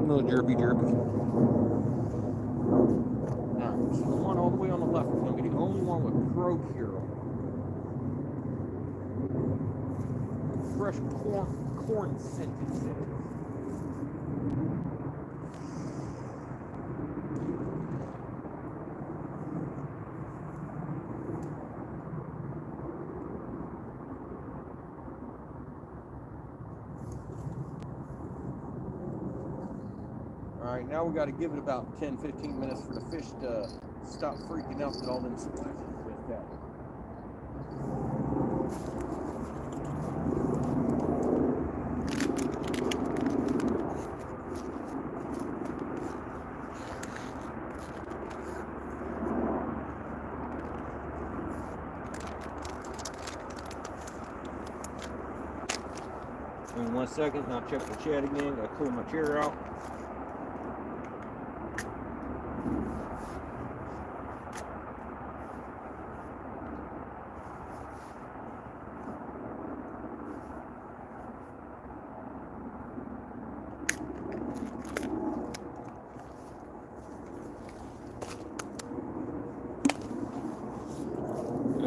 little jerpy. Alright, so the one all the way on the left is gonna be the only one with Procure. Fresh corn scented citrus. Alright, now we got to give it about 10-15 minutes for the fish to stop freaking out that all them splashes just happened. In 1 second, I'll check the chat again. Gotta clear my chair out.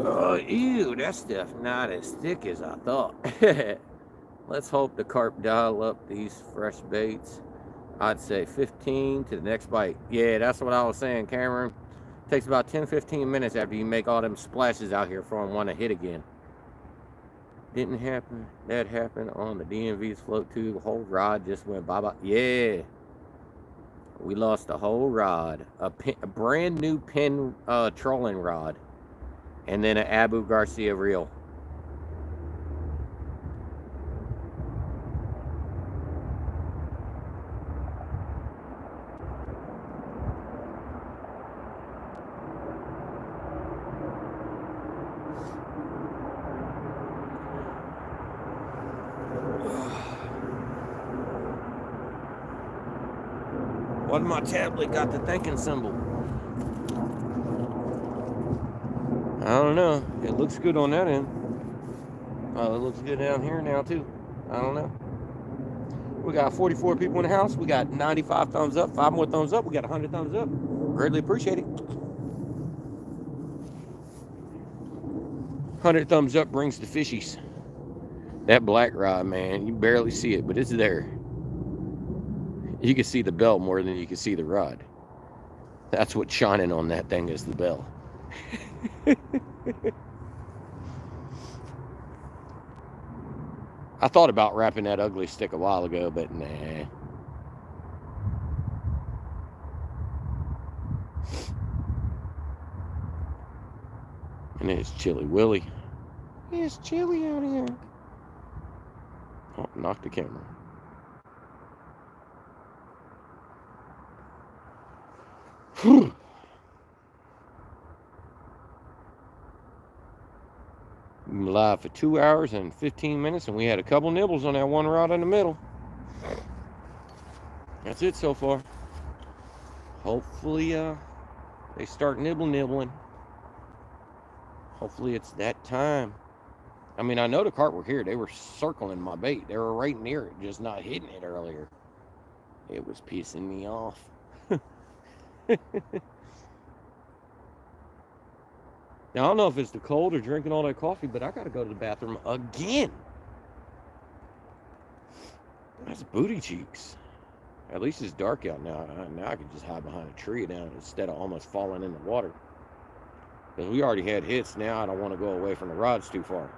Oh, ew, that stuff not as thick as I thought. Let's hope the carp dial up these fresh baits. I'd say 15 to the next bite. Yeah, that's what I was saying, Cameron. Takes about 10-15 minutes after you make all them splashes out here for them want to hit again. Didn't happen. That happened on the DMV's float too. The whole rod just went bye-bye. Yeah. We lost the whole rod. A brand new pin trolling rod. And then an Abu Garcia reel. What my tablet got the thinking symbol? I don't know. It looks good on that end. Oh, it looks good down here now too. I don't know. We got 44 people in the house. We got 95 thumbs up. 5 more thumbs up. We got 100 thumbs up. Greatly appreciate it. 100 thumbs up brings the fishies. That black rod, man, you barely see it, but it's there. You can see the bell more than you can see the rod. That's what's shining on that thing is the bell. I thought about wrapping that ugly stick a while ago, but nah. And it's Chilly Willy. It's chilly out here. Oh, knocked the camera. Whew. Been live for 2 hours and 15 minutes, and we had a couple nibbles on that one rod in the middle. That's it so far. Hopefully, they start nibbling. Hopefully it's that time. I mean, I know the carp were here. They were circling my bait. They were right near it, just not hitting it earlier. It was pissing me off. Now, I don't know if it's the cold or drinking all that coffee, but I got to go to the bathroom again. That's booty cheeks. At least it's dark out now. Now I can just hide behind a tree now instead of almost falling in the water. Because we already had hits. Now I don't want to go away from the rods too far.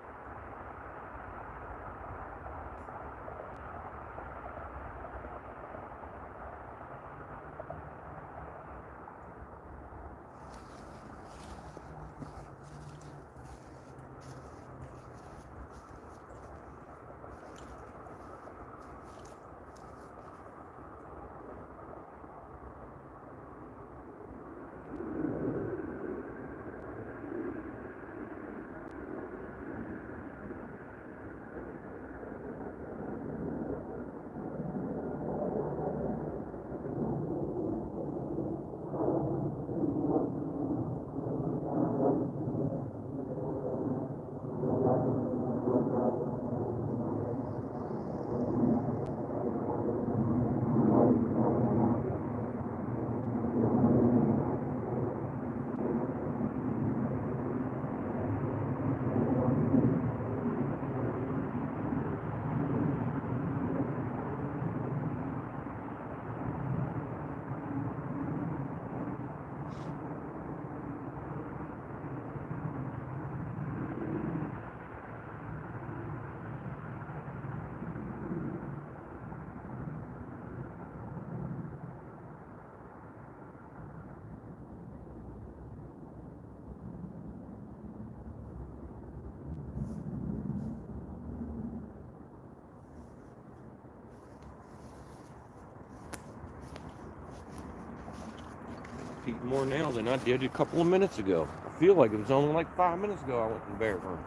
pee more now than I did a couple of minutes ago. I feel like it was only like 5 minutes ago I went to the bathroom.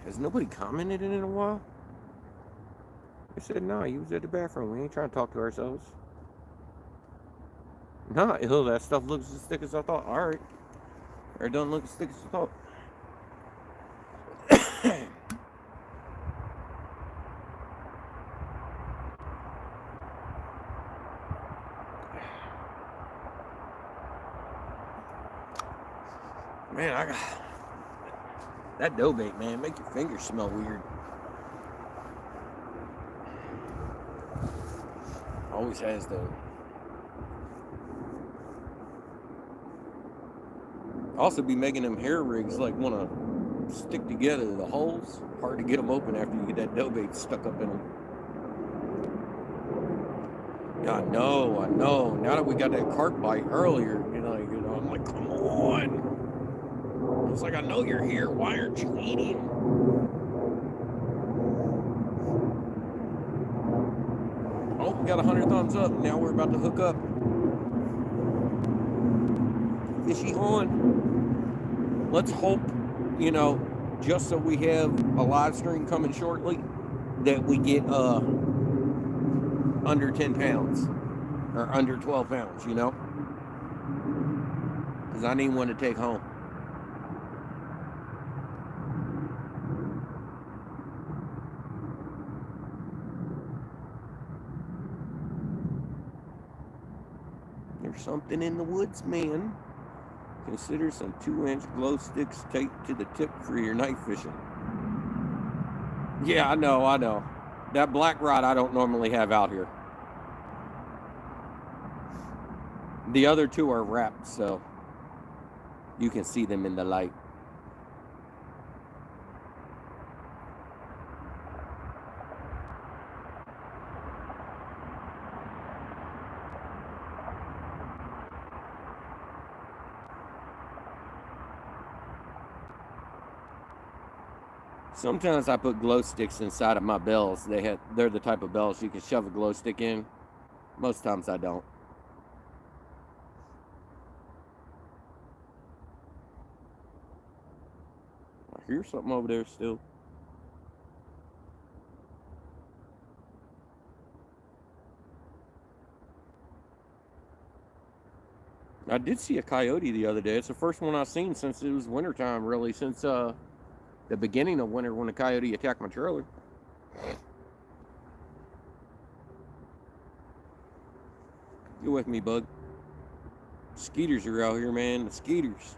Has nobody commented in a while? I said, no, you was at the bathroom. We ain't trying to talk to ourselves. Nah, ew, that stuff looks as thick as I thought. All right. Or it doesn't look as thick as I thought. Man, I got that dough bait, man. Make your fingers smell weird. Always has though. Also be making them hair rigs like want to stick together. The holes, hard to get them open after you get that dough bait stuck up in them. Yeah, I know. Now that we got that carp bite earlier, I'm like, come on. It's like, I know you're here. Why aren't you eating? Oh, we got 100 thumbs up. Now we're about to hook up. Fishy on. Let's hope, just so we have a live stream coming shortly, that we get under 10 pounds or under 12 pounds, because I need one to take home. There's something in the woods, man. Consider some 2-inch glow sticks taped to the tip for your night fishing. Yeah, I know. That black rod I don't normally have out here. The other two are wrapped, so you can see them in the light. Sometimes I put glow sticks inside of my bells. They're the type of bells you can shove a glow stick in. Most times I don't. I hear something over there still. I did see a coyote the other day. It's the first one I've seen since it was wintertime, really, since the beginning of winter when the coyote attacked my trailer. Get with me, bug. Skeeters are out here, man. The skeeters.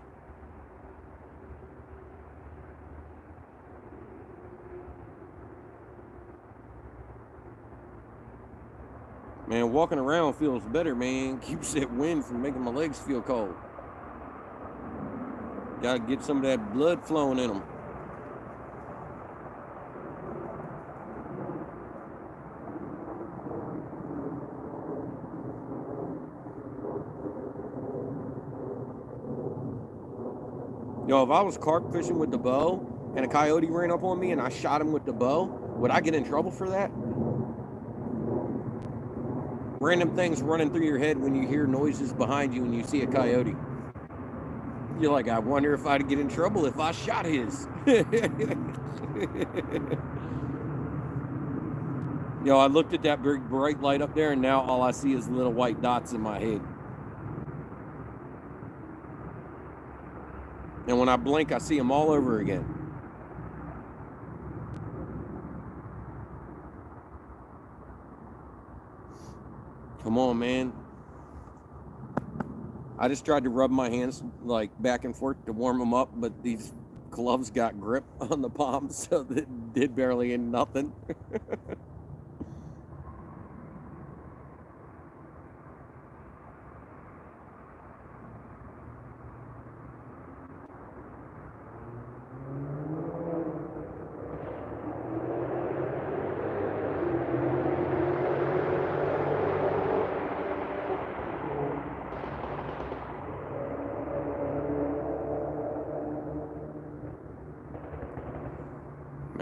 Man, walking around feels better, man. Keeps that wind from making my legs feel cold. Gotta get some of that blood flowing in them. If I was carp fishing with the bow and a coyote ran up on me and I shot him with the bow, would I get in trouble for that? Random things running through your head when you hear noises behind you and you see a coyote. You're like, I wonder if I'd get in trouble if I shot his. I looked at that big bright light up there and now all I see is little white dots in my head. And when I blink, I see them all over again. Come on, man. I just tried to rub my hands like back and forth to warm them up, but these gloves got grip on the palms, so that did barely nothing.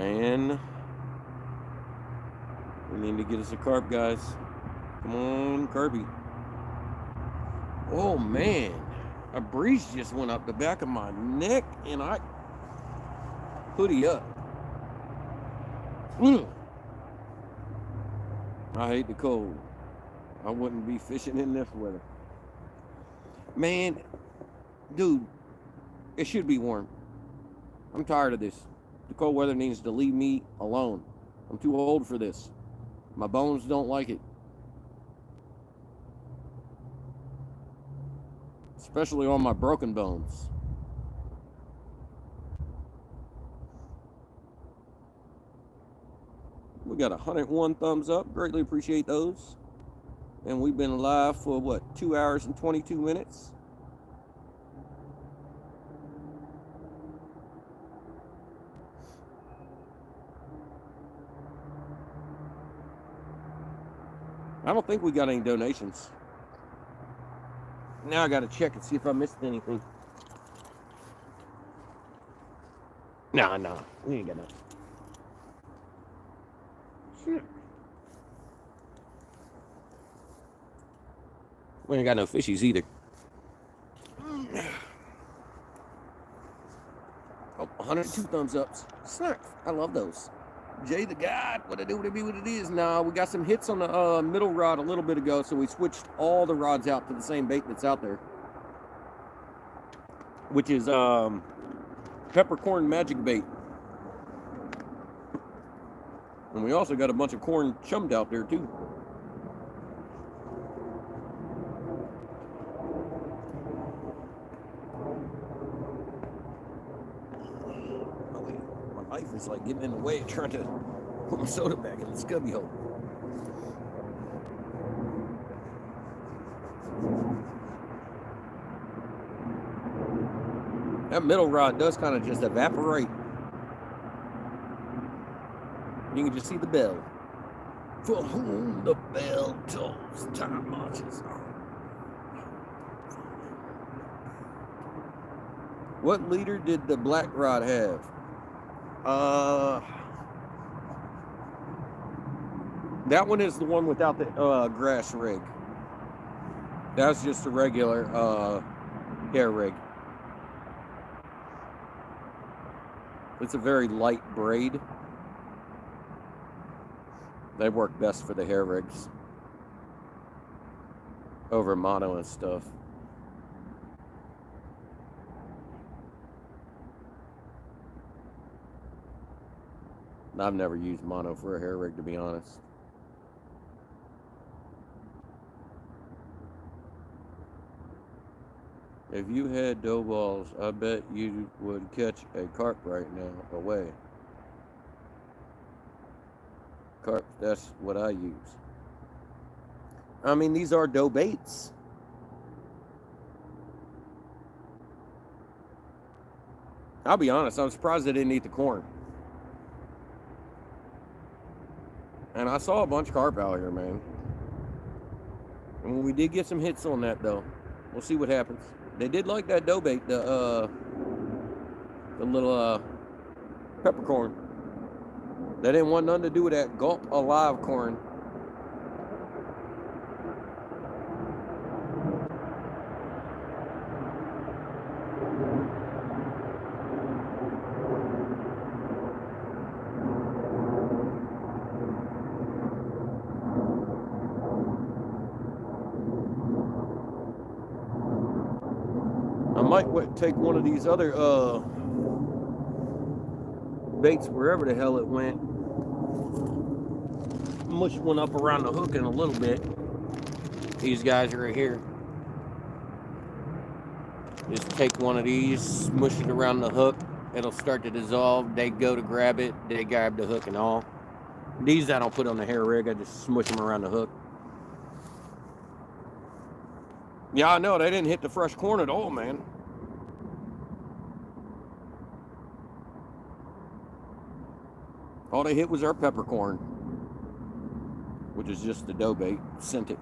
And we need to get us a carp, guys. Come on, Carpy. Oh, man. A breeze just went up the back of my neck, and I... Hoodie up. I hate the cold. I wouldn't be fishing in this weather. Man, dude, it should be warm. I'm tired of this. The cold weather needs to leave me alone. I'm too old for this. My bones don't like it. Especially on my broken bones. We got 101 thumbs up. Greatly appreciate those. And we've been live for what, 2 hours and 22 minutes? I don't think we got any donations. Now I gotta check and see if I missed anything. Nah, we ain't got nothing. Shit. We ain't got no fishies either. Oh, 102 thumbs ups. Snap. I love those. Jay the God, what it do, what it be, what it is. Nah, we got some hits on the middle rod a little bit ago, so we switched all the rods out to the same bait that's out there, which is peppercorn magic bait. And we also got a bunch of corn chummed out there too. Oh wait, my knife is like getting in the way of trying to put my soda back in the scubby hole. That middle rod does kind of just evaporate. You can just see the bell. For whom the bell tolls, time marches on. What leader did the black rod have? That one is the one without the grass rig. That's just a regular hair rig. It's a very light braid. They work best for the hair rigs over mono and stuff. I've never used mono for a hair rig, to be honest. If you had dough balls, I bet you would catch a carp right now away. Carp, that's what I use. I mean, these are dough baits. I'll be honest, I'm surprised they didn't eat the corn. And I saw a bunch of carp out here, man. And when we did get some hits on that, though, we'll see what happens. They did like that dough bait, the little peppercorn. They didn't want nothing to do with that gulp alive corn. I might take one of these other baits wherever the hell it went. Mush one up around the hook in a little bit. These guys right here. Just take one of these, smush it around the hook. It'll start to dissolve. They go to grab it. They grab the hook and all. These I don't put on the hair rig. I just smush them around the hook. Yeah, I know. They didn't hit the fresh corn at all, man. All they hit was our peppercorn, which is just the dough bait. Sent it.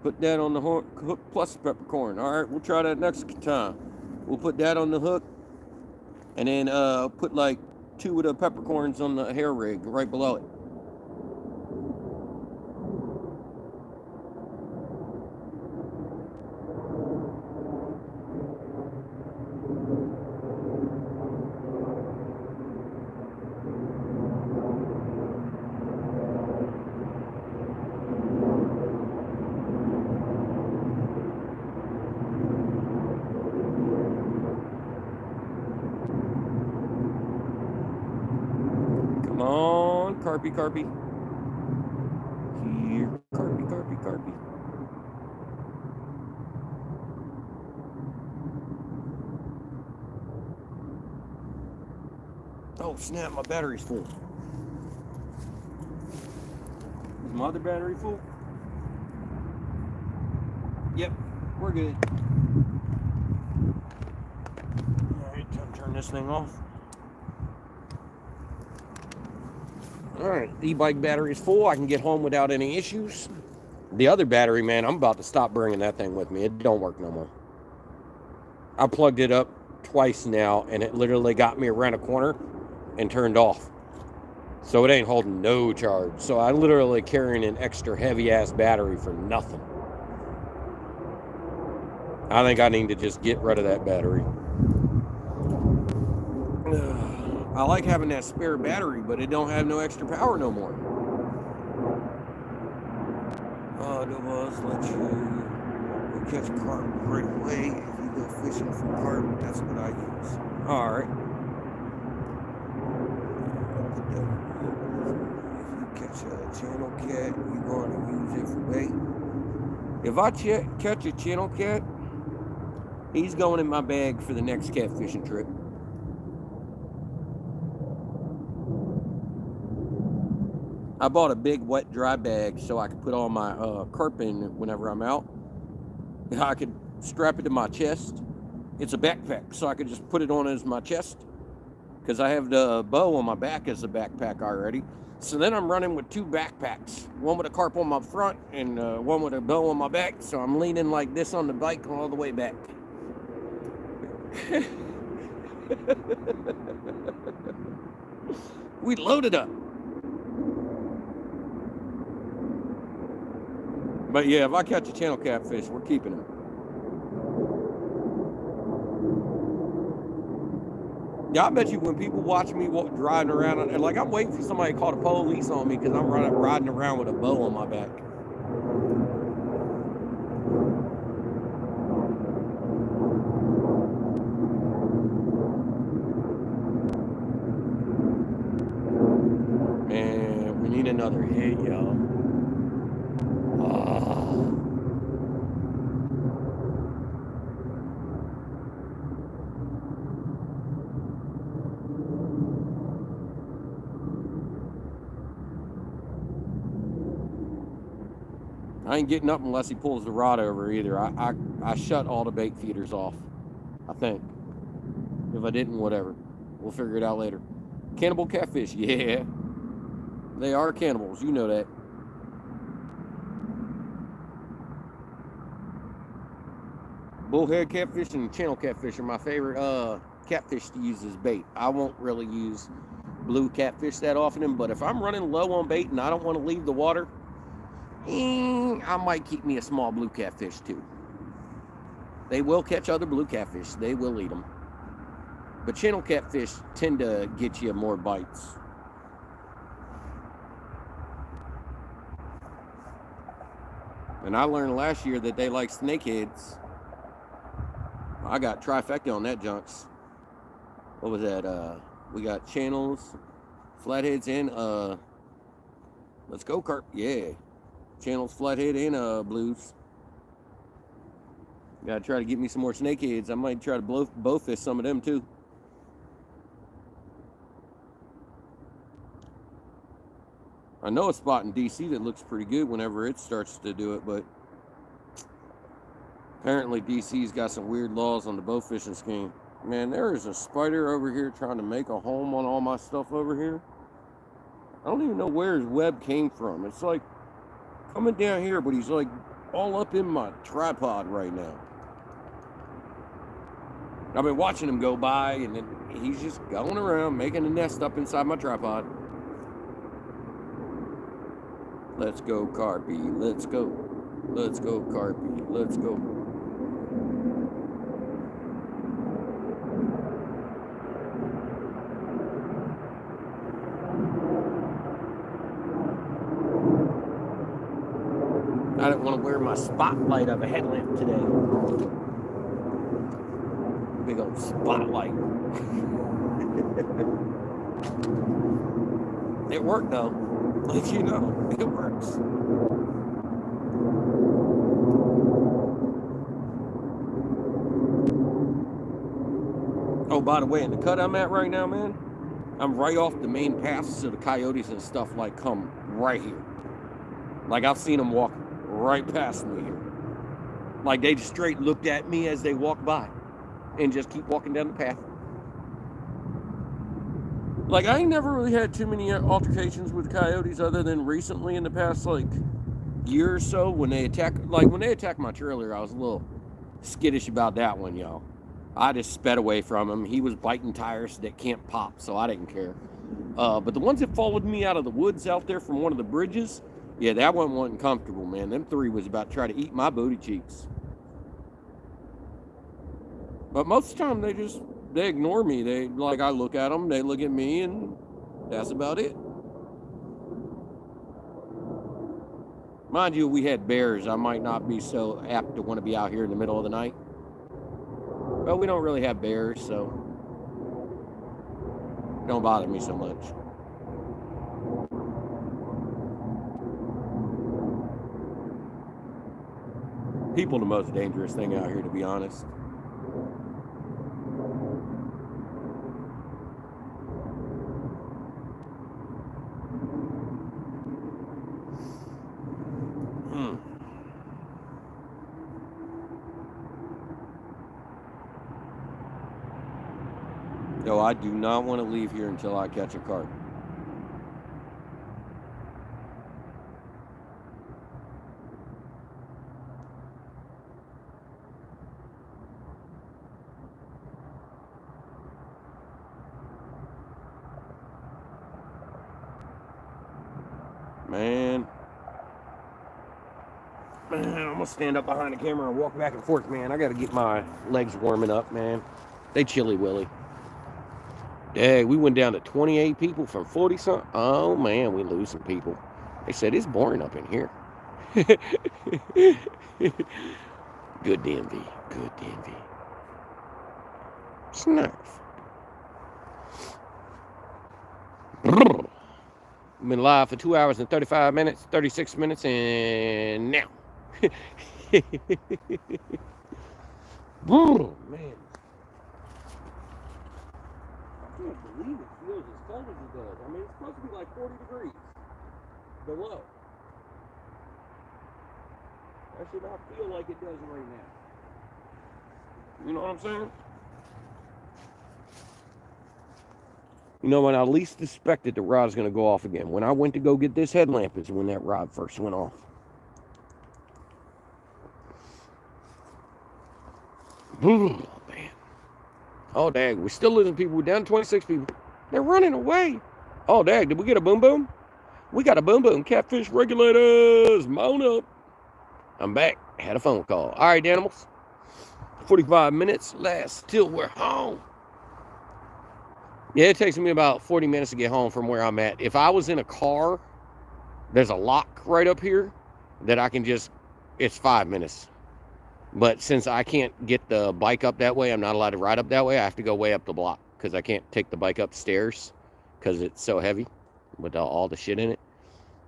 Put that on the hook plus peppercorn. All right, we'll try that next time. We'll put that on the hook, and then put like 2 of the peppercorns on the hair rig right below it. Come on, Carpy. Here, Carpy. Oh, snap, my battery's full. Is my other battery full? Yep, we're good. All right, time to turn this thing off. All right, the e-bike battery is full. I can get home without any issues. The other battery, man, I'm about to stop bringing that thing with me. It don't work no more. I plugged it up twice now, and it literally got me around a corner and turned off. So it ain't holding no charge. So I literally carrying an extra heavy-ass battery for nothing. I think I need to just get rid of that battery. I like having that spare battery, but it don't have no extra power no more. Otherwise, let you catch carp right away. If you go fishing for carp, that's what I use. All right. If you catch a channel cat, you're going to use it for bait. If I catch a channel cat, he's going in my bag for the next catfishing trip. I bought a big wet dry bag so I could put all my carp in whenever I'm out. I could strap it to my chest. It's a backpack, so I could just put it on as my chest because I have the bow on my back as a backpack already. So then I'm running with 2 backpacks, one with a carp on my front and one with a bow on my back. So I'm leaning like this on the bike all the way back. We loaded up. But yeah, if I catch a channel catfish, we're keeping him. Yeah, I bet you when people watch me driving around, like I'm waiting for somebody to call the police on me because I'm riding around with a bow on my back. Man, we need another hit, y'all. I ain't getting up unless he pulls the rod over either. I shut all the bait feeders off, I think. If I didn't, whatever. We'll figure it out later. Cannibal catfish, yeah. They are cannibals, you know that. Bullhead catfish and channel catfish are my favorite catfish to use as bait. I won't really use blue catfish that often, but if I'm running low on bait and I don't want to leave the water, I might keep me a small blue catfish too. They will catch other blue catfish. They will eat them. But channel catfish tend to get you more bites. And I learned last year that they like snakeheads. I got trifecta on that junks. What was that? We got channels, flatheads, and let's go carp. Yeah. Channels, flathead, and blues. Gotta try to get me some more snakeheads. I might try to bow fish some of them too. I know a spot in DC that looks pretty good whenever it starts to do it, but apparently DC's got some weird laws on the bow fishing scheme. Man, there is a spider over here trying to make a home on all my stuff over here. I don't even know where his web came from. It's like coming down here, but he's like all up in my tripod right now. I've been watching him go by, and then he's just going around making a nest up inside my tripod. Let's go, Carpy. Let's go. Let's go, Carpy. Let's go. I didn't want to wear my spotlight of a headlamp today. Big old spotlight. It worked though. If you know, it works. Oh, by the way, in the cut I'm at right now, man, I'm right off the main paths, so the coyotes and stuff like come right here. Like I've seen them walk right past me here. Like they just straight looked at me as they walked by and just keep walking down the path. Like I ain't never really had too many altercations with coyotes other than recently in the past like year or so when they attack. Like when they attacked my trailer, I was a little skittish about that one, y'all. I just sped away from him. He was biting tires that can't pop, so I didn't care. But the ones that followed me out of the woods out there from one of the bridges, yeah, that one wasn't comfortable, man. Them three was about to try to eat my booty cheeks. But most of the time, they ignore me. I look at them, they look at me, and that's about it. Mind you, we had bears. I might not be so apt to want to be out here in the middle of the night. But we don't really have bears, so it don't bother me so much. People the most dangerous thing out here, to be honest. No, I do not want to leave here until I catch a carp. Man, I'm gonna stand up behind the camera and walk back and forth, man. I gotta get my legs warming up, man. They chilly willy. Dang, we went down to 28 people from 40 something. Oh man, we losing people. They said it's boring up in here. Good DMV. Good DMV. Snarf. We've been live for 2 hours and 35 minutes, 36 minutes, and now. Oh, man. I can't believe it feels as cold as it does. I mean, it's supposed to be like 40 degrees below. That should not feel like it does right now. You know what I'm saying? You know, when I least suspected the rod's going to go off again. When I went to go get this headlamp is when that rod first went off. Oh, man. Oh, dang. We're still losing people. We're down to 26 people. They're running away. Oh, dang. Did we get a boom boom? We got a boom boom. Catfish regulators. Mount up. I'm back. Had a phone call. All right, animals. 45 minutes last till we're home. Yeah, it takes me about 40 minutes to get home from where I'm at. If I was in a car, there's a lock right up here that I can just, it's 5 minutes. But since I can't get the bike up that way, I'm not allowed to ride up that way. I have to go way up the block because I can't take the bike upstairs because it's so heavy with all the shit in it.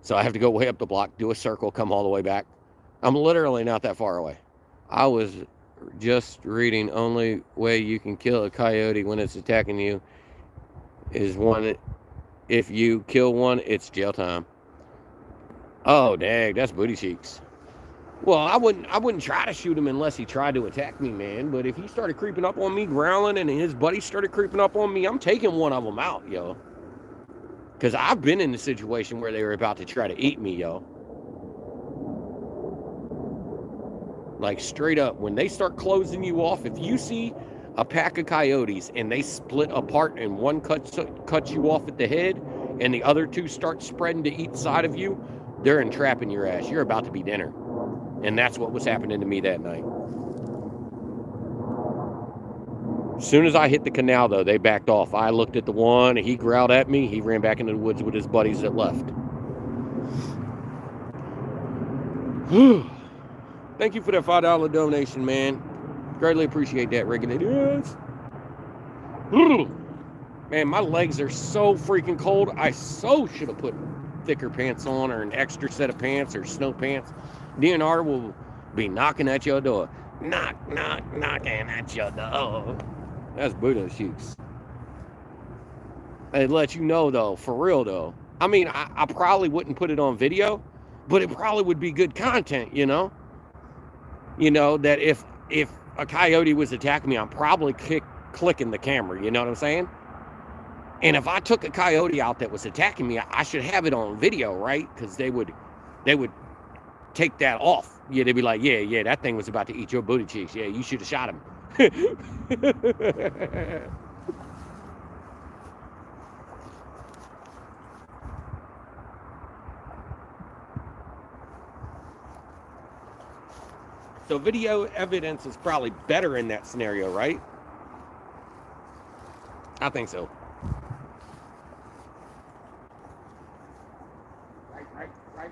So I have to go way up the block, do a circle, come all the way back. I'm literally not that far away. I was just reading, only way you can kill a coyote when it's attacking you is one, if you kill one, it's jail time. Oh, dang, that's booty cheeks. Well, I wouldn't try to shoot him unless he tried to attack me, man. But if he started creeping up on me, growling, and his buddies started creeping up on me, I'm taking one of them out, yo. Because I've been in the situation where they were about to try to eat me, yo. Like, straight up, when they start closing you off, if you see a pack of coyotes and they split apart and one cuts you off at the head and the other two start spreading to each side of you, they're entrapping your ass. You're about to be dinner. And that's what was happening to me that night. As soon as I hit the canal, though, they backed off. I looked at the one, and he growled at me. He ran back into the woods with his buddies that left. Thank you for that $5 donation, man. Greatly appreciate that, Regulators. Man, my legs are so freaking cold. I so should have put thicker pants on or an extra set of pants or snow pants. DNR will be knocking at your door. Knocking at your door. That's Buddha Shoots. It lets you know, though, for real, though. I mean, I probably wouldn't put it on video, but it probably would be good content, you know? You know, that if a coyote was attacking me, I'm probably clicking the camera, you know what I'm saying? And if I took a coyote out that was attacking me, I should have it on video, right? Because they would take that off. Yeah, they'd be like, yeah, that thing was about to eat your booty cheeks. Yeah, you should have shot him. So video evidence is probably better in that scenario, right? I think so. Right.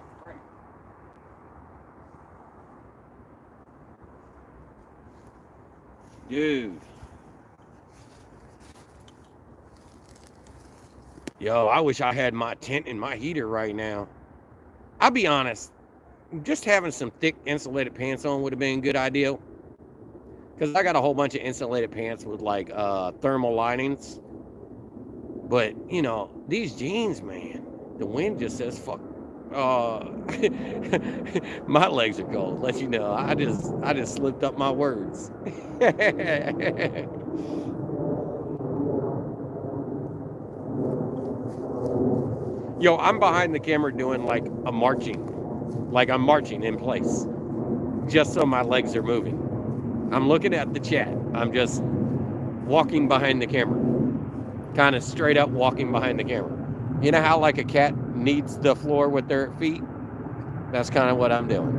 Dude. Yo, I wish I had my tent and my heater right now. I'll be honest. Just having some thick insulated pants on would have been a good idea. Because I got a whole bunch of insulated pants with like thermal linings. But, you know, these jeans, man, the wind just says fuck. My legs are cold. Let you know. I just slipped up my words. Yo, I'm behind the camera doing like a marching. Like I'm marching in place. Just so my legs are moving. I'm looking at the chat. I'm just walking behind the camera. Kind of straight up walking behind the camera. You know how like a cat needs the floor with their feet? That's kind of what I'm doing.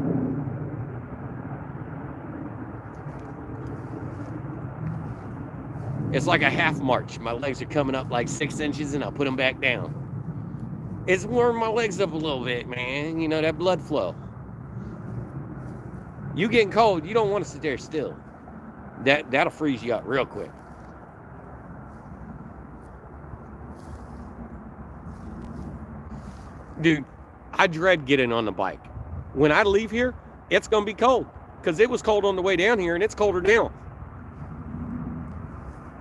It's like a half march. My legs are coming up like 6 inches and I'll put them back down. It's warming my legs up a little bit, man. You know, that blood flow. You getting cold, you don't want to sit there still. That'll freeze you up real quick. Dude, I dread getting on the bike. When I leave here, it's going to be cold. Because it was cold on the way down here, and it's colder now.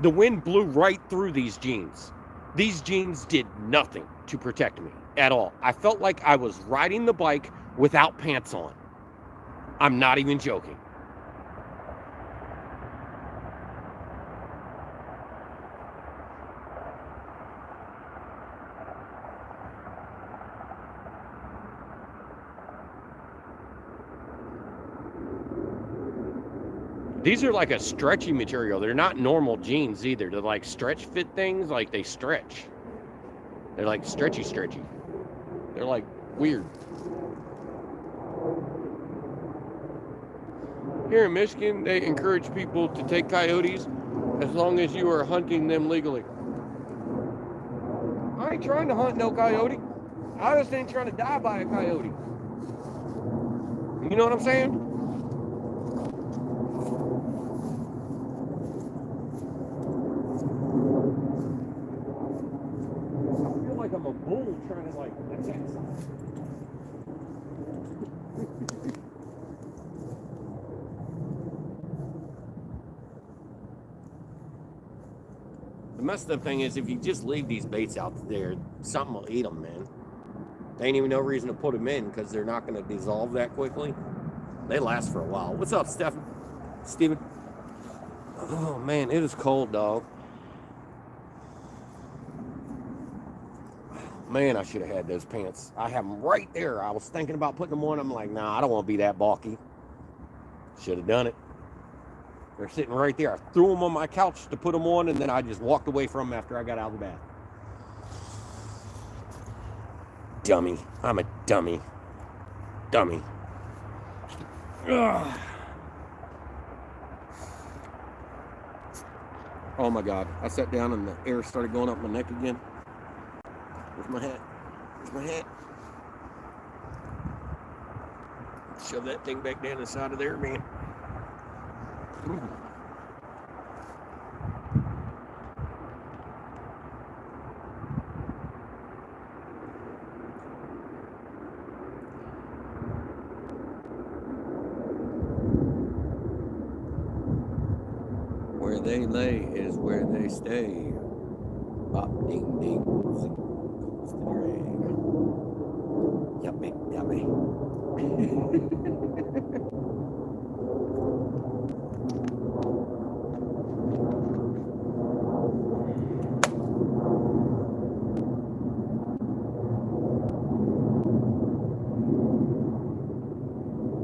The wind blew right through these jeans. These jeans did nothing to protect me at all. I felt like I was riding the bike without pants on. I'm not even joking. These are like a stretchy material. They're not normal jeans either. They're like stretch fit things, like they stretch. They're like stretchy. They're like weird. Here in Michigan, they encourage people to take coyotes as long as you are hunting them legally. I ain't trying to hunt no coyote. I just ain't trying to die by a coyote. You know what I'm saying? I'm a bull trying to like attack something. The messed up thing is if you just leave these baits out there, something will eat them, man. There ain't even no reason to put them in because they're not going to dissolve that quickly. They last for a while. What's up, Steven? Oh, man, it is cold, dog. Man, I should have had those pants. I have them right there. I was thinking about putting them on. I'm like, nah, I don't want to be that bulky. Should have done it. They're sitting right there. I threw them on my couch to put them on, and then I just walked away from them after I got out of the bath. Dummy. I'm a dummy. Dummy. Ugh. Oh my God. I sat down and the air started going up my neck again. Where's my hat? Where's my hat? Shove that thing back down inside of there, man. Ooh. Where they lay is where they stay. Bop, ding, ding. Goes the drag. Yummy, yummy.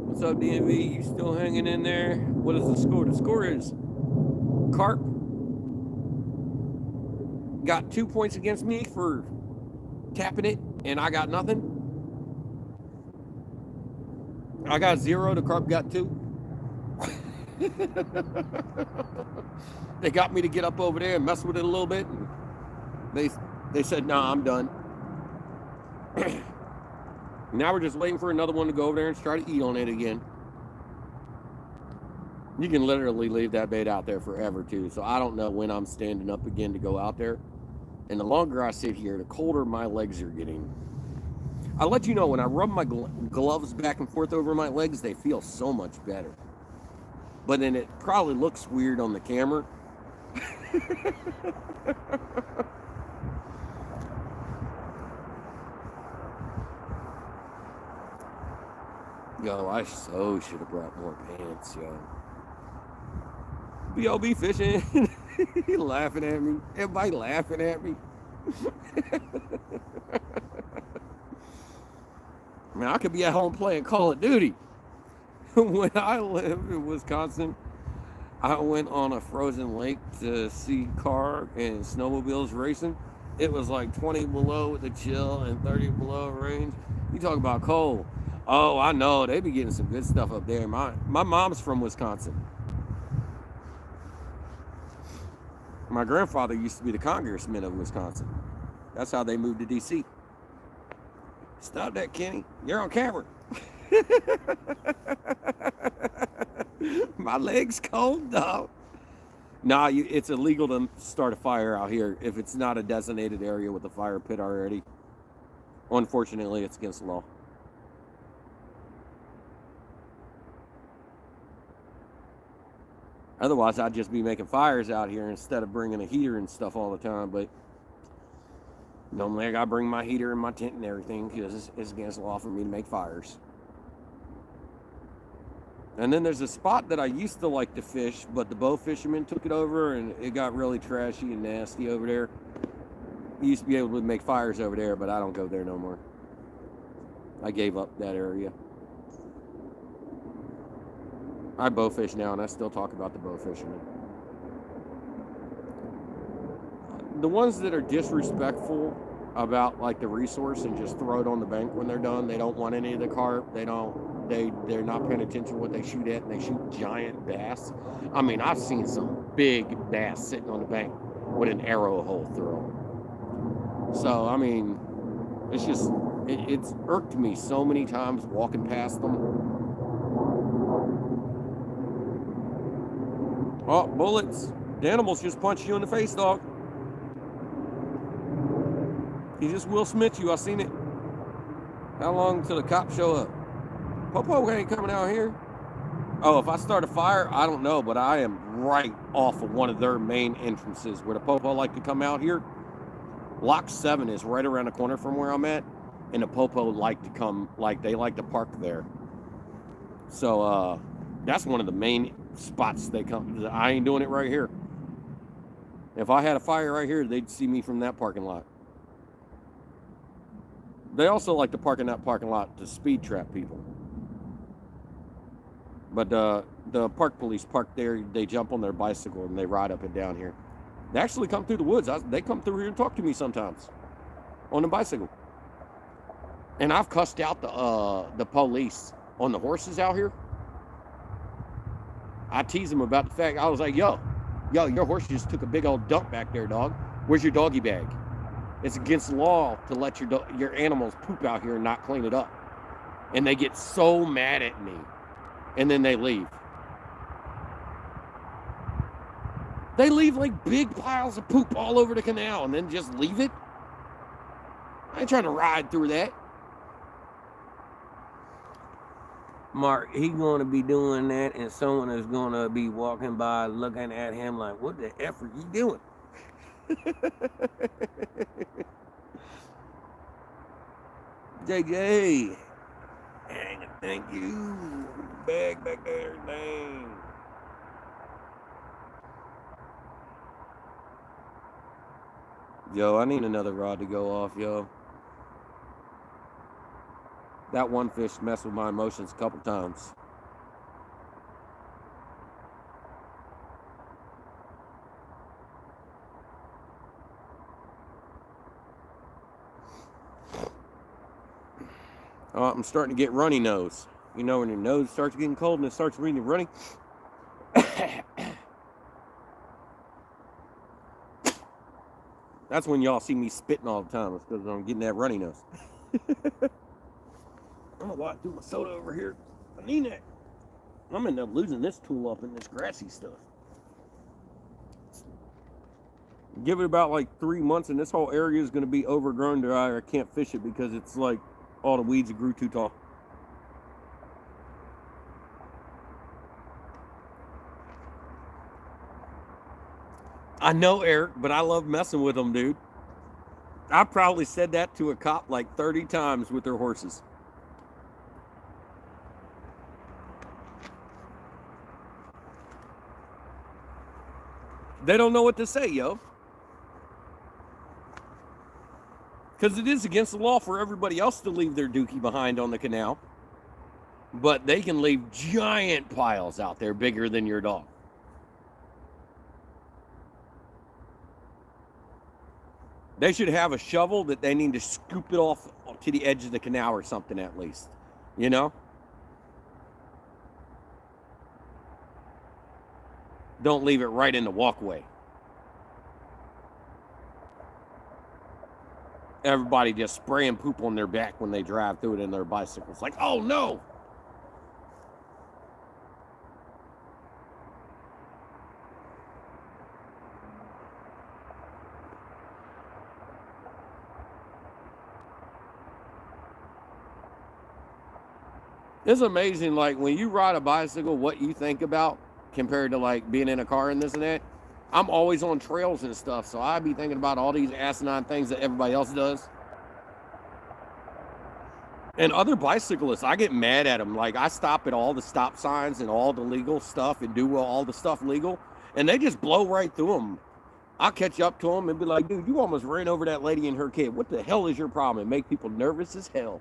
What's up, DMV? You still hanging in there? What is the score? The score is Carp got 2 points against me for tapping it, and I got nothing. I got 0. The Carp got 2. They got me to get up over there and mess with it a little bit. And they said, "Nah, I'm done." Now we're just waiting for another one to go over there and try to eat on it again. You can literally leave that bait out there forever too. So I don't know when I'm standing up again to go out there. And the longer I sit here, the colder my legs are getting. I'll let you know, when I rub my gloves back and forth over my legs, they feel so much better. But then it probably looks weird on the camera. Yo, I so should have brought more pants, yo. B.O.B. fishing. Laughing at me. Everybody laughing at me. I mean, I could be at home playing Call of Duty. When I lived in Wisconsin, I went on a frozen lake to see Carp and snowmobiles racing. It was like 20 below with the chill and 30 below range. You talk about cold. Oh, I know. They be getting some good stuff up there. My mom's from Wisconsin. My grandfather used to be the congressman of Wisconsin. That's how they moved to D.C. Stop that, Kenny. You're on camera. My leg's cold, dog. Nah, it's illegal to start a fire out here if it's not a designated area with a fire pit already. Unfortunately, it's against the law. Otherwise, I'd just be making fires out here instead of bringing a heater and stuff all the time. But normally I gotta bring my heater and my tent and everything because it's against the law for me to make fires. And then there's a spot that I used to like to fish, but the bow fishermen took it over and it got really trashy and nasty over there. You used to be able to make fires over there, but I don't go there no more. I gave up that area. I bow fish now, and I still talk about the bow fishermen. The ones that are disrespectful about like the resource and just throw it on the bank when they're done, they don't want any of the carp. They're not paying attention to what they shoot at, and they shoot giant bass. I mean, I've seen some big bass sitting on the bank with an arrow hole through them. So I mean, it's irked me so many times walking past them. Oh, bullets. The animals just punched you in the face, dog. He just Will Smith you. I seen it. How long till the cops show up? Popo ain't coming out here. Oh, if I start a fire, I don't know, but I am right off of one of their main entrances where the Popo like to come out here. Lock 7 is right around the corner from where I'm at, and the Popo like to come, like they like to park there. So that's one of the main spots they come. I ain't doing it right here. If I had a fire right here, they'd see me from that parking lot. They also like to park in that parking lot to speed trap people. But the park police park there, they jump on their bicycle and they ride up and down here. They actually come through the woods. They come through here and talk to me sometimes on the bicycle. And I've cussed out the police on the horses out here. I tease them about the fact, I was like, yo, your horse just took a big old dump back there, dog. Where's your doggy bag? It's against the law to let your animals poop out here and not clean it up. And they get so mad at me. And then they leave. They leave like big piles of poop all over the canal and then just leave it. I ain't trying to ride through that. Mark, he gonna be doing that, and someone is gonna be walking by looking at him like, what the F are you doing? JJ, thank you. Bag back there, dang. Yo, I need another rod to go off, yo. That one fish messed with my emotions a couple times. Oh, I'm starting to get runny nose. You know, when your nose starts getting cold and it starts really running. That's when y'all see me spitting all the time. It's because I'm getting that runny nose. I don't know why I threw my soda over here. I need that. I'm gonna end up losing this tool up in this grassy stuff. Give it about like 3 months and this whole area is gonna be overgrown dry. I can't fish it because it's like all the weeds grew too tall. I know, Eric, but I love messing with them, dude. I probably said that to a cop like 30 times with their horses. They don't know what to say, yo. Because it is against the law for everybody else to leave their dookie behind on the canal. But they can leave giant piles out there bigger than your dog. They should have a shovel that they need to scoop it off to the edge of the canal or something at least. You know? Don't leave it right in the walkway. Everybody just spraying poop on their back when they drive through it in their bicycles. Like, oh no! It's amazing, like, when you ride a bicycle, what you think about compared to, like, being in a car and this and that. I'm always on trails and stuff, so I be thinking about all these asinine things that everybody else does. And other bicyclists, I get mad at them. Like, I stop at all the stop signs and all the legal stuff and do all the stuff legal, and they just blow right through them. I'll catch up to them and be like, dude, you almost ran over that lady and her kid. What the hell is your problem? And make people nervous as hell.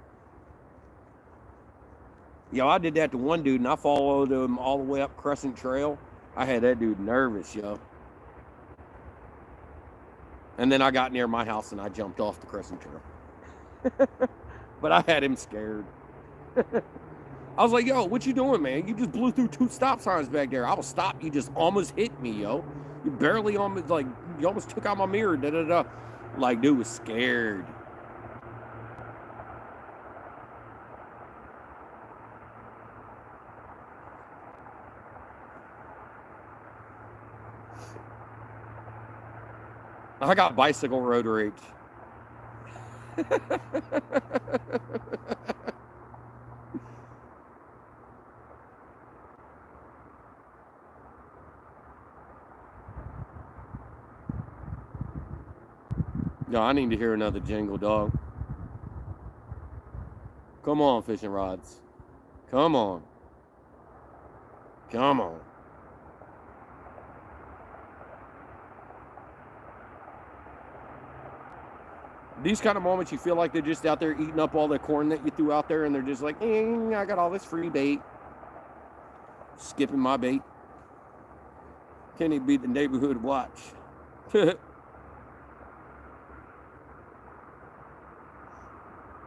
Yo, I did that to one dude, and I followed him all the way up Crescent Trail. I had that dude nervous, yo. And then I got near my house, and I jumped off the Crescent Trail. But I had him scared. I was like, yo, what you doing, man? You just blew through 2 stop signs back there. I was stopped. You just almost hit me, yo. You barely almost, like, you almost took out my mirror, da-da-da. Like, dude was scared. I got bicycle road rage. Yo, I need to hear another jingle, dog. Come on, fishing rods. Come on. Come on. These kind of moments, you feel like they're just out there eating up all the corn that you threw out there, and they're just like, I got all this free bait. Skipping my bait. Can't even beat the neighborhood watch.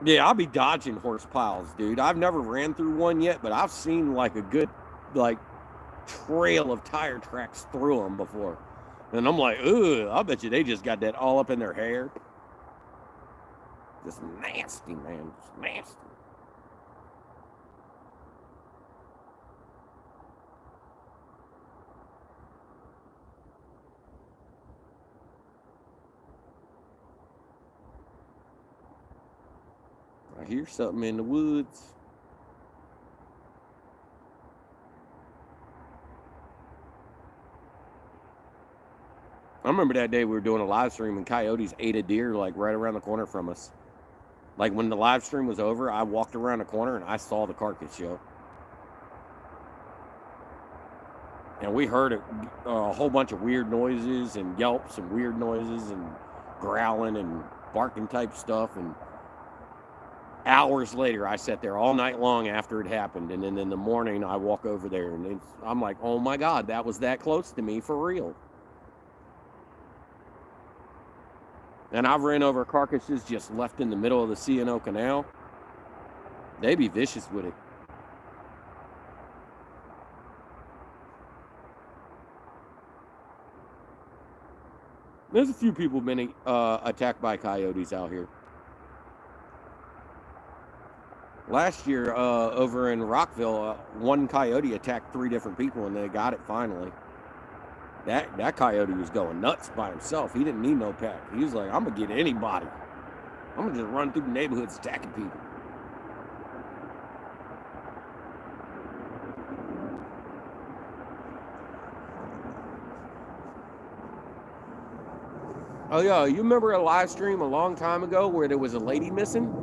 Yeah, I'll be dodging horse piles, dude. I've never ran through one yet, but I've seen like a good, like, trail of tire tracks through them before. And I'm like, ugh, I bet you they just got that all up in their hair. Just nasty, man. Just nasty. I hear something in the woods. I remember that day we were doing a live stream and coyotes ate a deer like right around the corner from us. Like when the live stream was over, I walked around the corner and I saw the carcass, yo. And we heard a whole bunch of weird noises and yelps and weird noises and growling and barking type stuff. And hours later, I sat there all night long after it happened. And then in the morning, I walk over there and I'm like, oh my God, that was that close to me for real. And I've ran over carcasses just left in the middle of the C&O Canal. They be vicious with it. There's a few people been attacked by coyotes out here. Last year, over in Rockville, one coyote attacked 3 different people, and they got it finally. That coyote was going nuts by himself. He didn't need no pack. He was like, I'm going to get anybody. I'm going to just run through the neighborhoods attacking people. Oh, yeah, you remember a live stream a long time ago where there was a lady missing?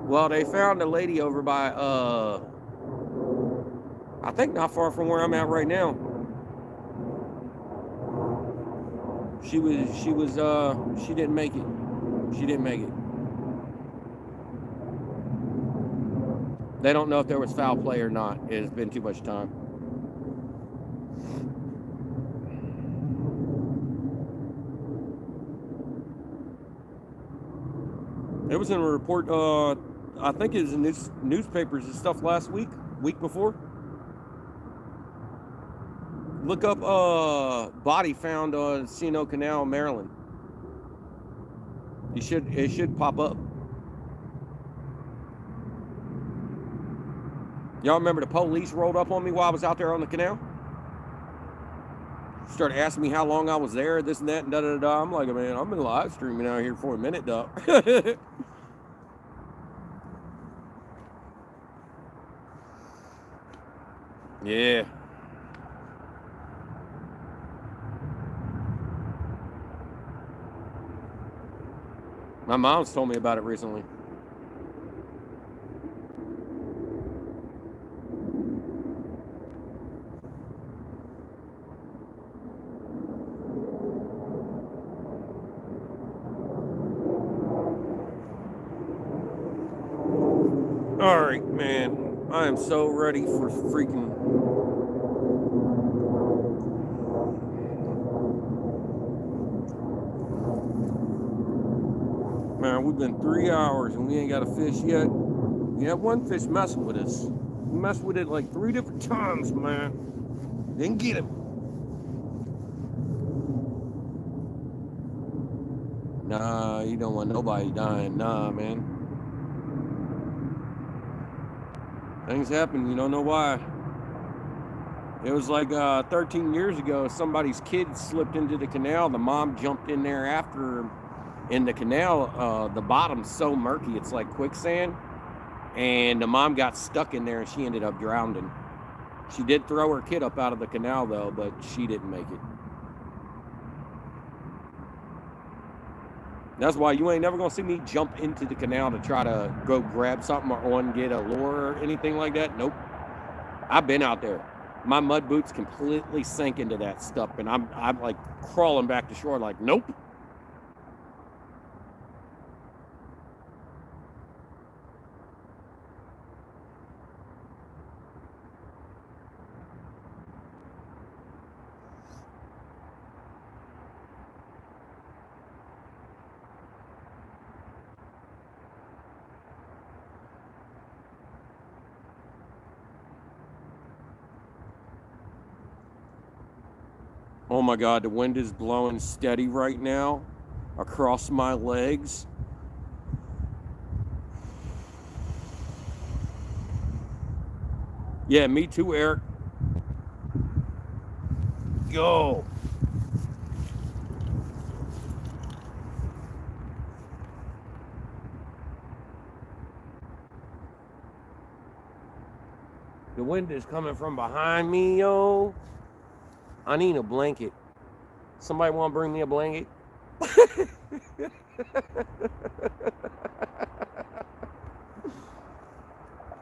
Well, they found a lady over by, I think not far from where I'm at right now. She didn't make it. She didn't make it. They don't know if there was foul play or not. It has been too much time. It was in a report, I think it was in newspapers and stuff last week before. Look up body found on C&O Canal, Maryland. It should pop up. Y'all remember the police rolled up on me while I was out there on the canal? Started asking me how long I was there, this and that, and da-da-da-da. I'm like, man, I've been live streaming out here for a minute, dog. Yeah. My mom's told me about it recently. All right, man. I am so ready for freaking... Man, we've been 3 hours and we ain't got a fish yet. We have one fish messing with us. We messed with it like 3 different times, man. Didn't get him. Nah, you don't want nobody dying. Nah, man. Things happen, you don't know why. It was like 13 years ago, somebody's kid slipped into the canal. The mom jumped in there after him. In the canal, the bottom's so murky, it's like quicksand. And the mom got stuck in there and she ended up drowning. She did throw her kid up out of the canal, though, but she didn't make it. That's why you ain't never going to see me jump into the canal to try to go grab something or get a lure or anything like that. Nope. I've been out there. My mud boots completely sink into that stuff, and I'm like crawling back to shore like, nope. Oh my God, the wind is blowing steady right now across my legs. Yeah, me too, Eric. Yo. The wind is coming from behind me, yo. I need a blanket. Somebody want to bring me a blanket?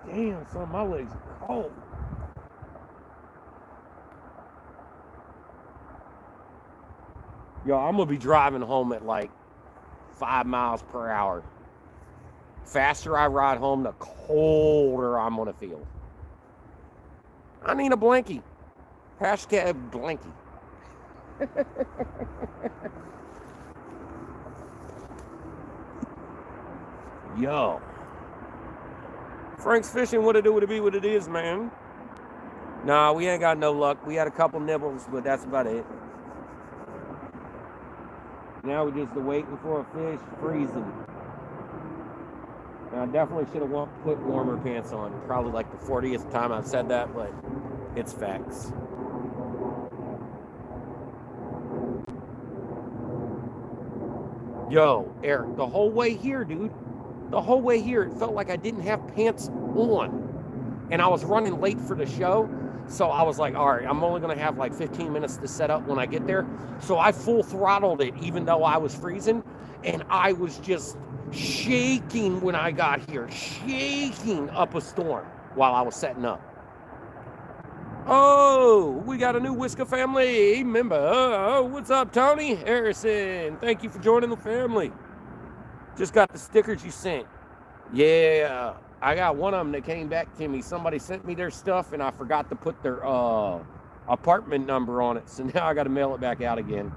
Damn, son, my legs are cold. Yo, I'm going to be driving home at like 5 miles per hour. Faster I ride home, the colder I'm going to feel. I need a blankie. Hashtag blankie. Yo. Frank's Fishing, what it do, what it be, what it is, man. Nah, we ain't got no luck. We had a couple nibbles, but that's about it. Now we're just waiting for a fish, freezing. Now, I definitely should have put warmer pants on. Probably like the 40th time I've said that, but it's facts. Yo, Eric, the whole way here, dude. The whole way here, it felt like I didn't have pants on. And I was running late for the show. So I was like, all right, I'm only going to have like 15 minutes to set up when I get there. So I full throttled it, even though I was freezing. And I was just shaking when I got here. Shaking up a storm while I was setting up. Oh, we got a new Whisker family member. Oh, what's up, Tony Harrison? Thank you for joining the family. Just got the stickers you sent. Yeah, I got one of them that came back to me. Somebody sent me their stuff, and I forgot to put their apartment number on it. So now I got to mail it back out again.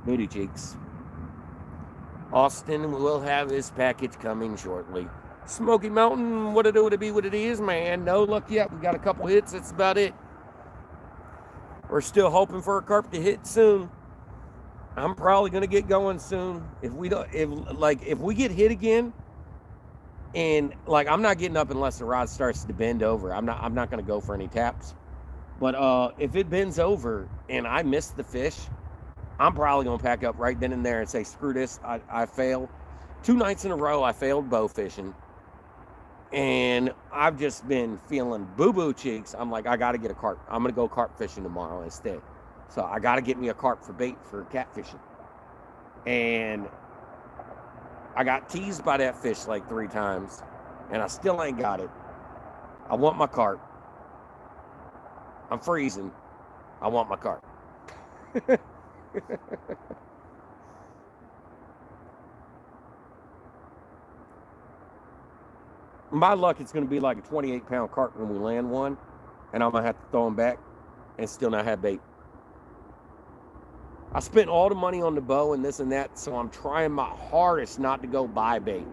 Booty cheeks. Austin will have his package coming shortly. Smoky Mountain, what it do, what it be, what it is, man. No luck yet. We got a couple hits. That's about it. We're still hoping for a carp to hit soon. I'm probably gonna get going soon. If we get hit again, and like I'm not getting up unless the rod starts to bend over. I'm not gonna go for any taps. But if it bends over and I miss the fish, I'm probably gonna pack up right then and there and say, screw this. I fail. 2 nights in a row I failed bow fishing. And I've just been feeling boo-boo cheeks. I'm like, I got to get a carp. I'm going to go carp fishing tomorrow instead. So I got to get me a carp for bait for catfishing. And I got teased by that fish like 3 times. And I still ain't got it. I want my carp. I'm freezing. I want my carp. My luck, it's going to be like a 28-pound carp when we land one, and I'm going to have to throw them back and still not have bait. I spent all the money on the bow and this and that, so I'm trying my hardest not to go buy bait.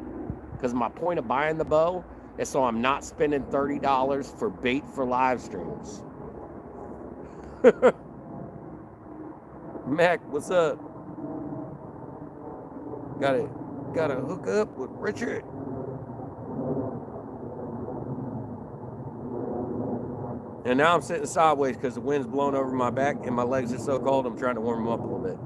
Because my point of buying the bow is so I'm not spending $30 for bait for live streams. Mac, what's up? Gotta hook up with Richard. And now I'm sitting sideways because the wind's blowing over my back and my legs are so cold, I'm trying to warm them up a little bit.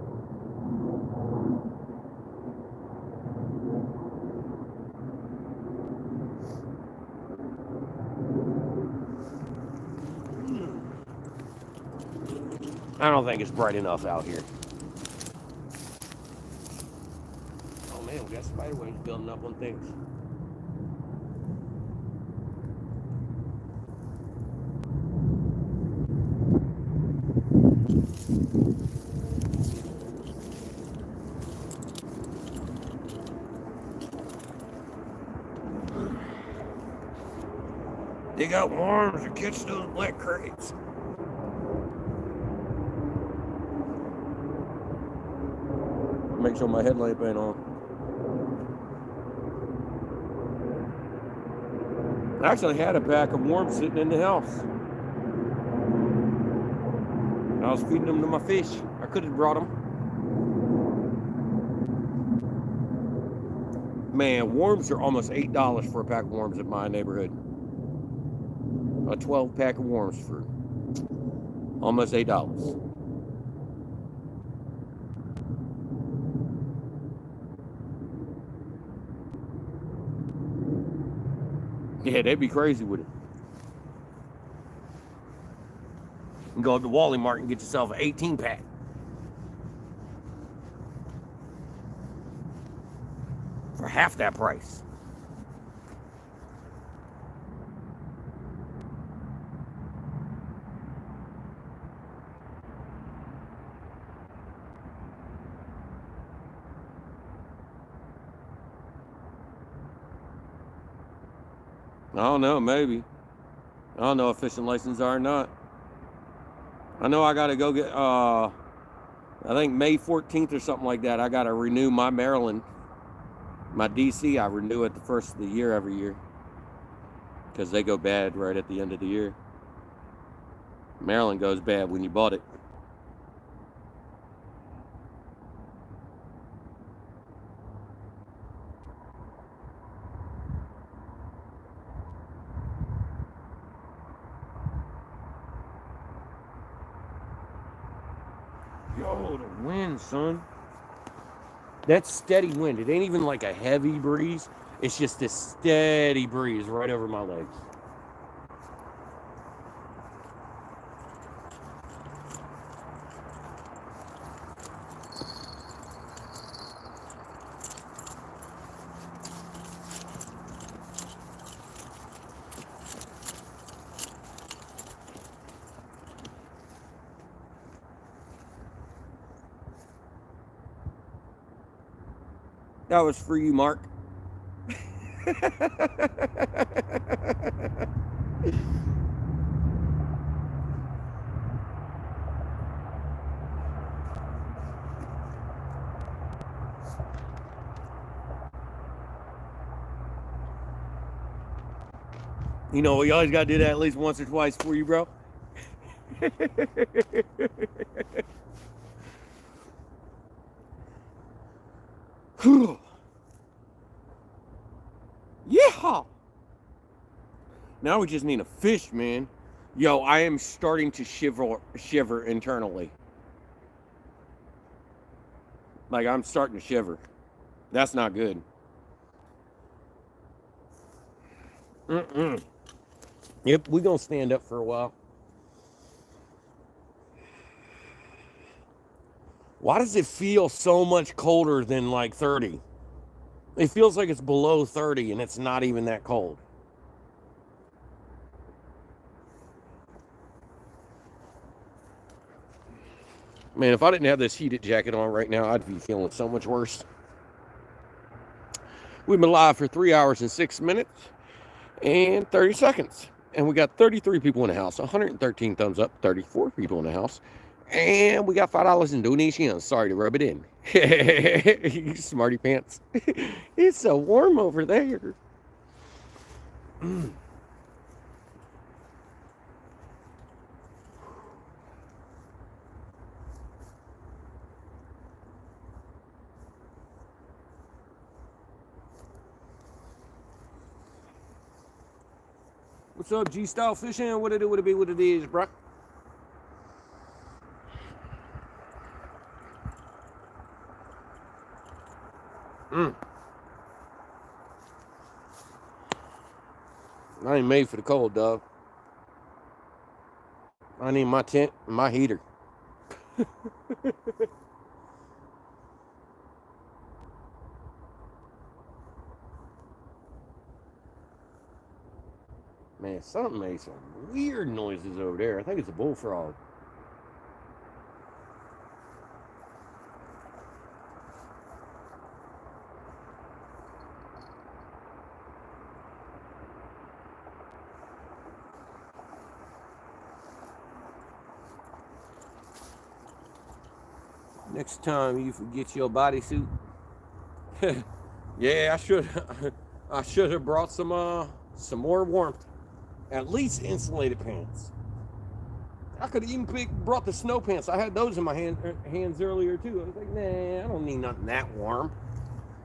I don't think it's bright enough out here. Oh man, we got spider wings building up on things. They got worms to catch those black crates. Make sure my headlamp ain't on. I actually had a pack of worms sitting in the house. I was feeding them to my fish. I could have brought them. Man, worms are almost $8 for a pack of worms in my neighborhood. A 12 pack of worms for almost $8. Yeah, they'd be crazy with it. You can go up to Wally Mart and get yourself an 18 pack. For half that price. I don't know, maybe. I don't know if fishing licenses are or not. I know I gotta go get I think May 14th or something like that. I gotta renew my Maryland. My DC, I renew it the first of the year every year. Because they go bad right at the end of the year. Maryland goes bad when you bought it. Yo, the wind, son. That's steady wind. It ain't even like a heavy breeze. It's just this steady breeze right over my legs. That was for you, Mark. You know, you always got to do that at least once or twice for you, bro. Yeah. Now we just need a fish, man. Yo, I am starting to shiver internally. Like, I'm starting to shiver. That's not good. Yep, we're going to stand up for a while. Why does it feel so much colder than like 30? It feels like it's below 30 and it's not even that cold. Man, if I didn't have this heated jacket on right now, I'd be feeling so much worse. We've been live for 3 hours and 6 minutes and 30 seconds. And we got 33 people in the house, 113 thumbs up, 34 people in the house. And we got $5 in donations. Sorry to rub it in. You smarty pants. It's so warm over there. What's up, G-Style Fishing? What it do, what it be, what it is, bro? I ain't made for the cold, dog. I need my tent and my heater. Man, something made some weird noises over there. I think it's a bullfrog. Next time you forget your bodysuit. Yeah, I should have brought some more warmth. At least insulated pants. I could have even brought the snow pants. I had those in my hands earlier too. I was like, nah, I don't need nothing that warm.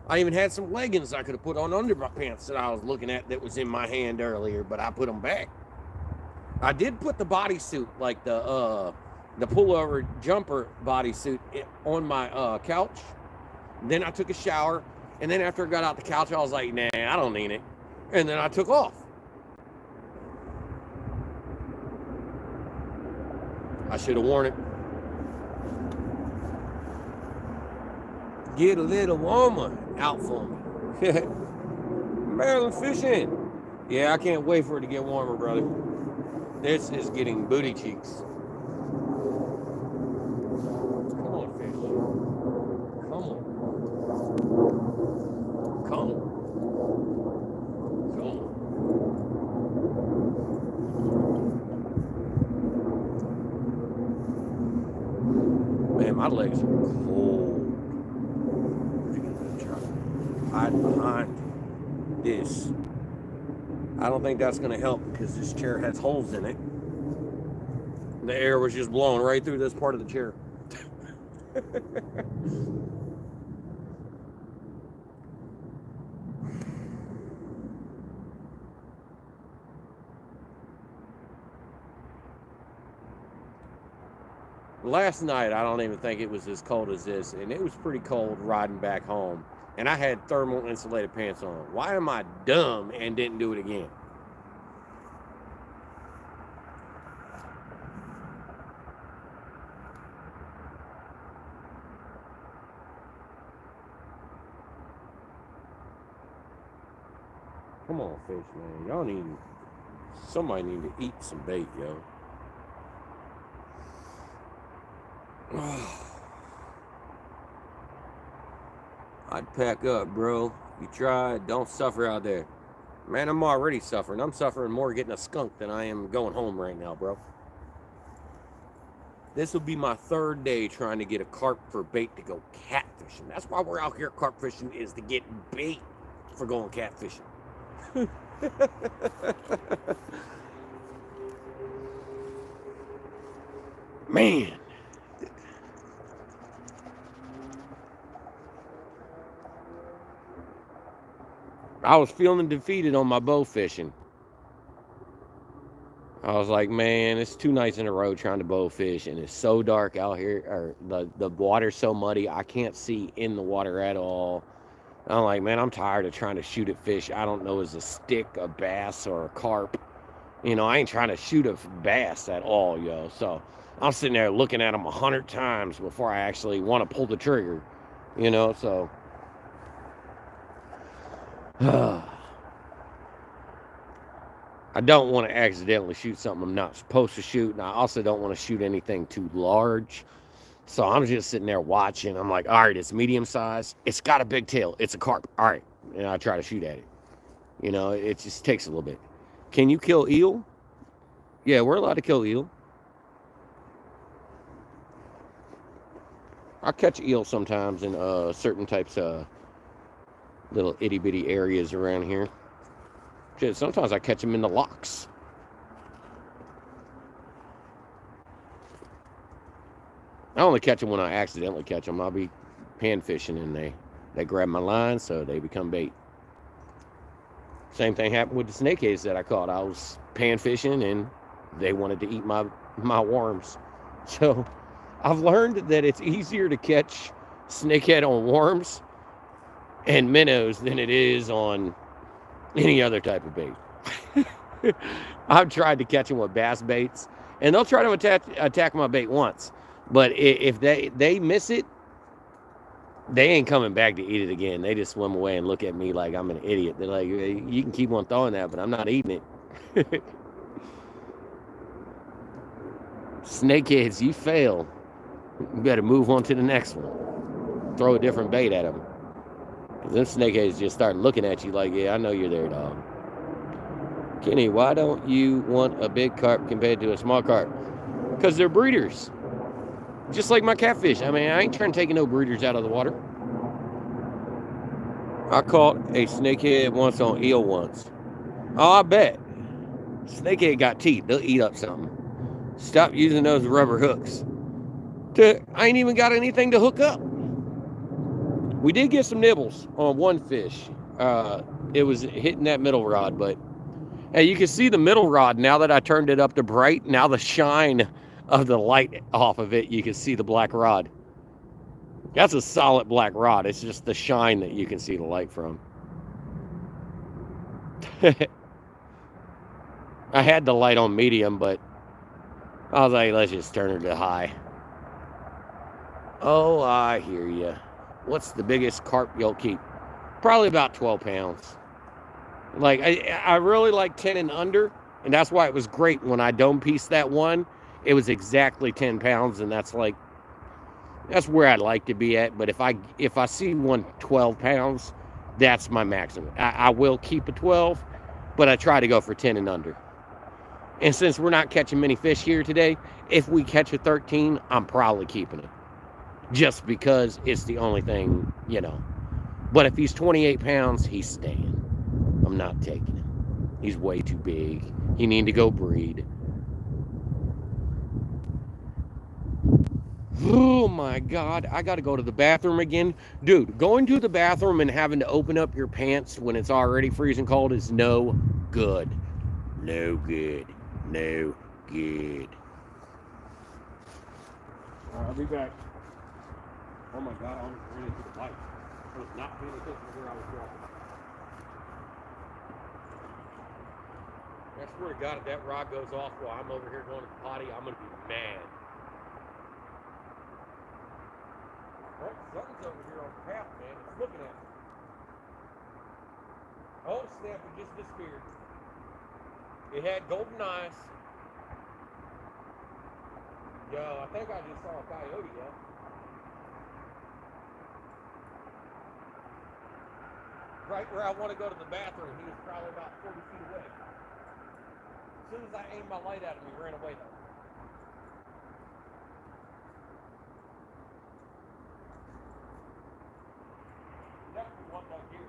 I even had some leggings I could have put on under my pants that I was looking at that was in my hand earlier, but I put them back. I did put the bodysuit, like the pullover jumper bodysuit, on my couch. Then I took a shower, and then after I got out the couch, I was like, nah, I don't need it. And then I took off. I should have worn it. Get a little warmer out for me. Maryland fishing. Yeah, I can't wait for it to get warmer, brother. This is getting booty cheeks. Come on, fish. Come on. Come on. Come on. Man, my legs are cold. Hide behind this. I don't think that's going to help because this chair has holes in it. The air was just blowing right through this part of the chair. Last night, I don't even think it was as cold as this, and it was pretty cold riding back home. And I had thermal insulated pants on. Why am I dumb and didn't do it again? Come on, fish, man. Somebody need to eat some bait, yo. I'd pack up, bro. You try, don't suffer out there. Man, I'm already suffering. I'm suffering more getting a skunk than I am going home right now, bro. This will be my third day trying to get a carp for bait to go catfishing. That's why we're out here carp fishing, is to get bait for going catfishing. Man. I was feeling defeated on my bow fishing. I was like, man, it's 2 nights in a row trying to bow fish, and it's so dark out here, or the water's so muddy, I can't see in the water at all. I'm like, man, I'm tired of trying to shoot at fish I don't know is a stick, a bass, or a carp. You know, I ain't trying to shoot a bass at all, yo. So I'm sitting there looking at them 100 times before I actually want to pull the trigger, you know, so. I don't want to accidentally shoot something I'm not supposed to shoot, and I also don't want to shoot anything too large. So I'm just sitting there watching. I'm like, all right, it's medium size. It's got a big tail. It's a carp. All right. And I try to shoot at it. You know, it just takes a little bit. Can you kill eel? Yeah, we're allowed to kill eel. I catch eel sometimes in certain types of little itty bitty areas around here. Sometimes I catch them in the locks. I only catch them when I accidentally catch them. I'll be pan fishing and they grab my line, so they become bait. Same thing happened with the snakeheads that I caught. I was pan fishing and they wanted to eat my worms. So I've learned that it's easier to catch snakehead on worms and minnows than it is on any other type of bait. I've tried to catch them with bass baits, and they'll try to attack my bait once, but if they miss it, they ain't coming back to eat it again. They just swim away and look at me like I'm an idiot. They're like, you can keep on throwing that, but I'm not eating it. Snakeheads, you fail. You better move on to the next one. Throw a different bait at them. Them snakeheads just start looking at you like, yeah, I know you're there, dog. Kenny, why don't you want a big carp compared to a small carp? Because they're breeders. Just like my catfish. I mean, I ain't trying to take no breeders out of the water. I caught a snakehead once on eel once. Oh, I bet. Snakehead got teeth. They'll eat up something. Stop using those rubber hooks. I ain't even got anything to hook up. We did get some nibbles on one fish. It was hitting that middle rod, but hey, you can see the middle rod now that I turned it up to bright. Now the shine of the light off of it, you can see the black rod. That's a solid black rod. It's just the shine that you can see the light from. I had the light on medium, but I was like, let's just turn it to high. Oh, I hear you. What's the biggest carp you'll keep? Probably about 12 pounds. Like, I really like 10 and under, and that's why it was great when I dome pieced that one. It was exactly 10 pounds, and that's where I'd like to be at. But if I see one 12 pounds, that's my maximum. I will keep a 12, but I try to go for 10 and under. And since we're not catching many fish here today, if we catch a 13, I'm probably keeping it. Just because it's the only thing, you know. But if he's 28 pounds, he's staying. I'm not taking him. He's way too big. He need to go breed. Oh my God, I gotta go to the bathroom again. Dude, going to the bathroom and having to open up your pants when it's already freezing cold is no good. No good. No good. I'll be back. Oh my God, I almost ran into the light. I was not paying attention to where I was walking. I swear to God, if that rod goes off while I'm over here going to the potty, I'm going to be mad. Well, something's over here on the path, man. It's looking at me. Oh, snap, it just disappeared. It had golden eyes. Yo, I think I just saw a coyote, yo. Right where I want to go to the bathroom, he was probably about 40 feet away. As soon as I aimed my light at him, he ran away though. Definitely one back here.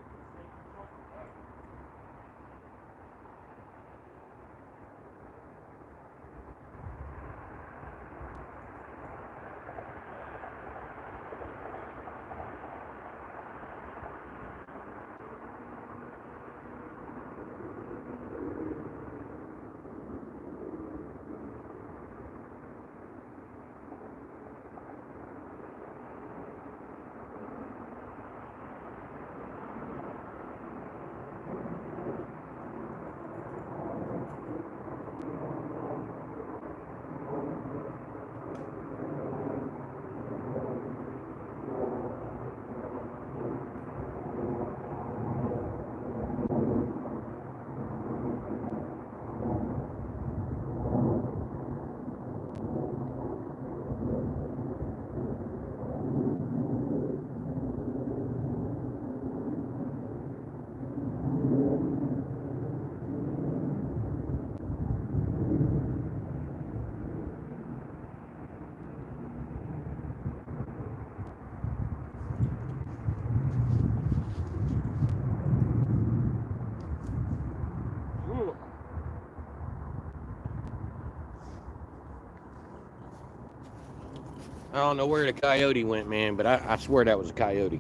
I don't know where the coyote went, man, but I swear that was a coyote.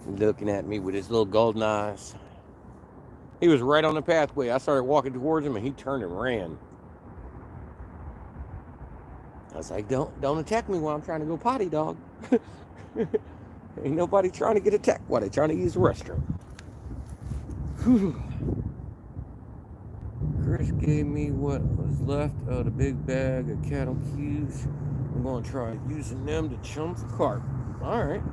Looking at me with his little golden eyes. He was right on the pathway. I started walking towards him, and he turned and ran. I was like, don't attack me while I'm trying to go potty, dog. Ain't nobody trying to get attacked while they're trying to use the restroom. Whew. Chris gave me what was left of the big bag of cattle cubes. I'm going to try using them to chum for carp. All right.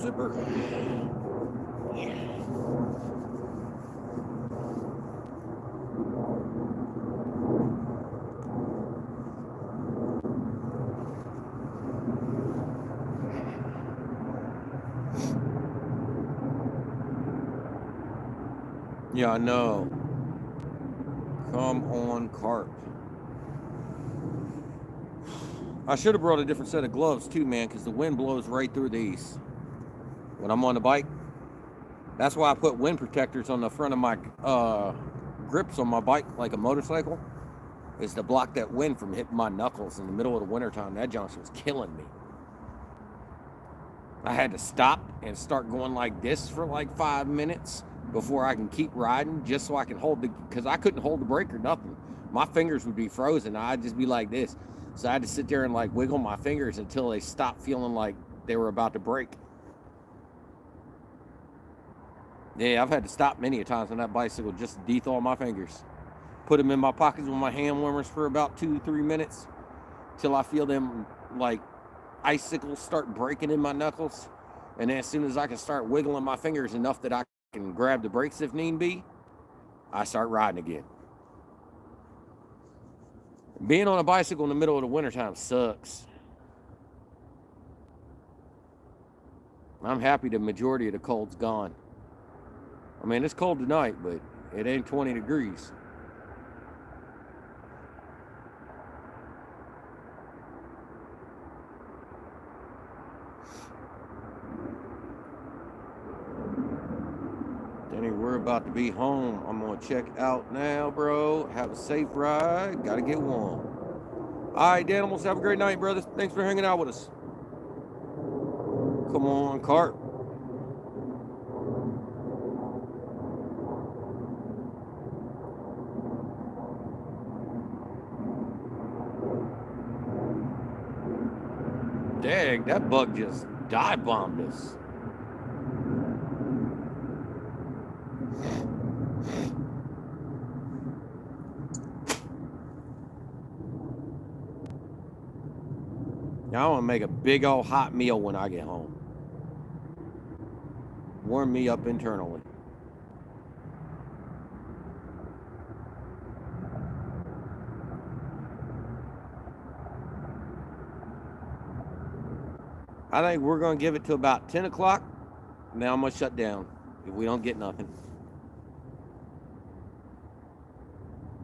zipper. Yeah, I know. Come on, Carp. I should have brought a different set of gloves too, man, because the wind blows right through these when I'm on the bike. That's why I put wind protectors on the front of my grips on my bike like a motorcycle, is to block that wind from hitting my knuckles in the middle of the wintertime. That junk was killing me. I had to stop and start going like this for like 5 minutes before I can keep riding, just so I can hold because I couldn't hold the brake or nothing. My fingers would be frozen. I'd just be like this. So I had to sit there and like wiggle my fingers until they stopped feeling like they were about to break. Yeah, I've had to stop many a times on that bicycle just to de-thaw my fingers. Put them in my pockets with my hand warmers for about 2-3 minutes till I feel them like icicles start breaking in my knuckles. And then as soon as I can start wiggling my fingers enough that I can grab the brakes if need be, I start riding again. Being on a bicycle in the middle of the wintertime sucks. I'm happy the majority of the cold's gone. I mean, it's cold tonight, but it ain't 20 degrees. Danny, we're about to be home. I'm going to check out now, bro. Have a safe ride. Got to get warm. All right, Danimals, have a great night, brothers. Thanks for hanging out with us. Come on, Carp. Dang, that bug just dive bombed us. Now I want to make a big old hot meal when I get home. Warm me up internally. I think we're going to give it to about 10 o'clock. Now I'm going to shut down if we don't get nothing.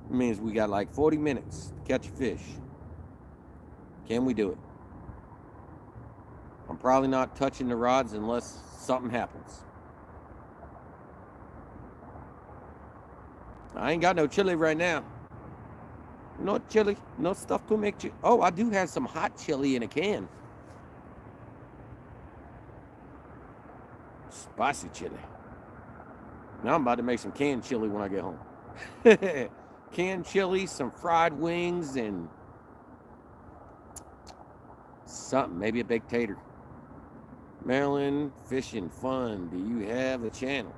It means we got like 40 minutes to catch a fish. Can we do it? I'm probably not touching the rods unless something happens. I ain't got no chili right now. No chili, no stuff to make chili. Oh, I do have some hot chili in a can. Spicy chili. Now I'm about to make some canned chili when I get home. Canned chili, some fried wings, and something, maybe a baked tater. Maryland Fishing Fun, do you have a channel?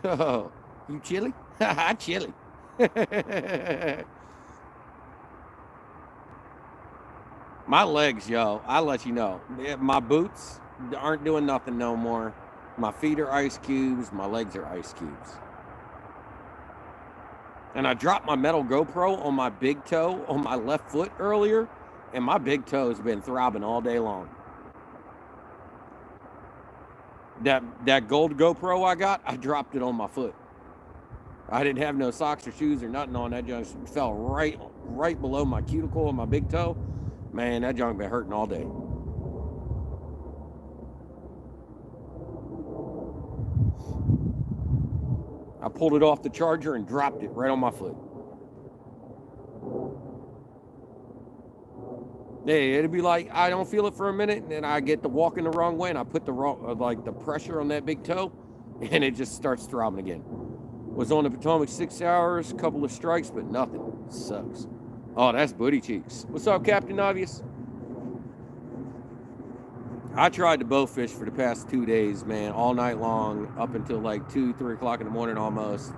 Yo, you chili? Haha, chili. My legs, yo, I'll let you know. My boots aren't doing nothing no more. My feet are ice cubes. My legs are ice cubes. And I dropped my metal GoPro on my big toe on my left foot earlier, and my big toe has been throbbing all day long. That gold GoPro I got, I dropped it on my foot. I didn't have no socks or shoes or nothing on. That junk fell right below my cuticle on my big toe. Man, that junk been hurting all day. I pulled it off the charger and dropped it right on my foot. Hey, it'd be like I don't feel it for a minute, and then I get to walking the wrong way, and I put the wrong, like the pressure on that big toe, and it just starts throbbing again. Was on the Potomac 6 hours, couple of strikes, but nothing. Sucks. Oh, that's booty cheeks. What's up, Captain Obvious? I tried to bow fish for the past 2 days, man, all night long, up until like 2-3 o'clock in the morning almost.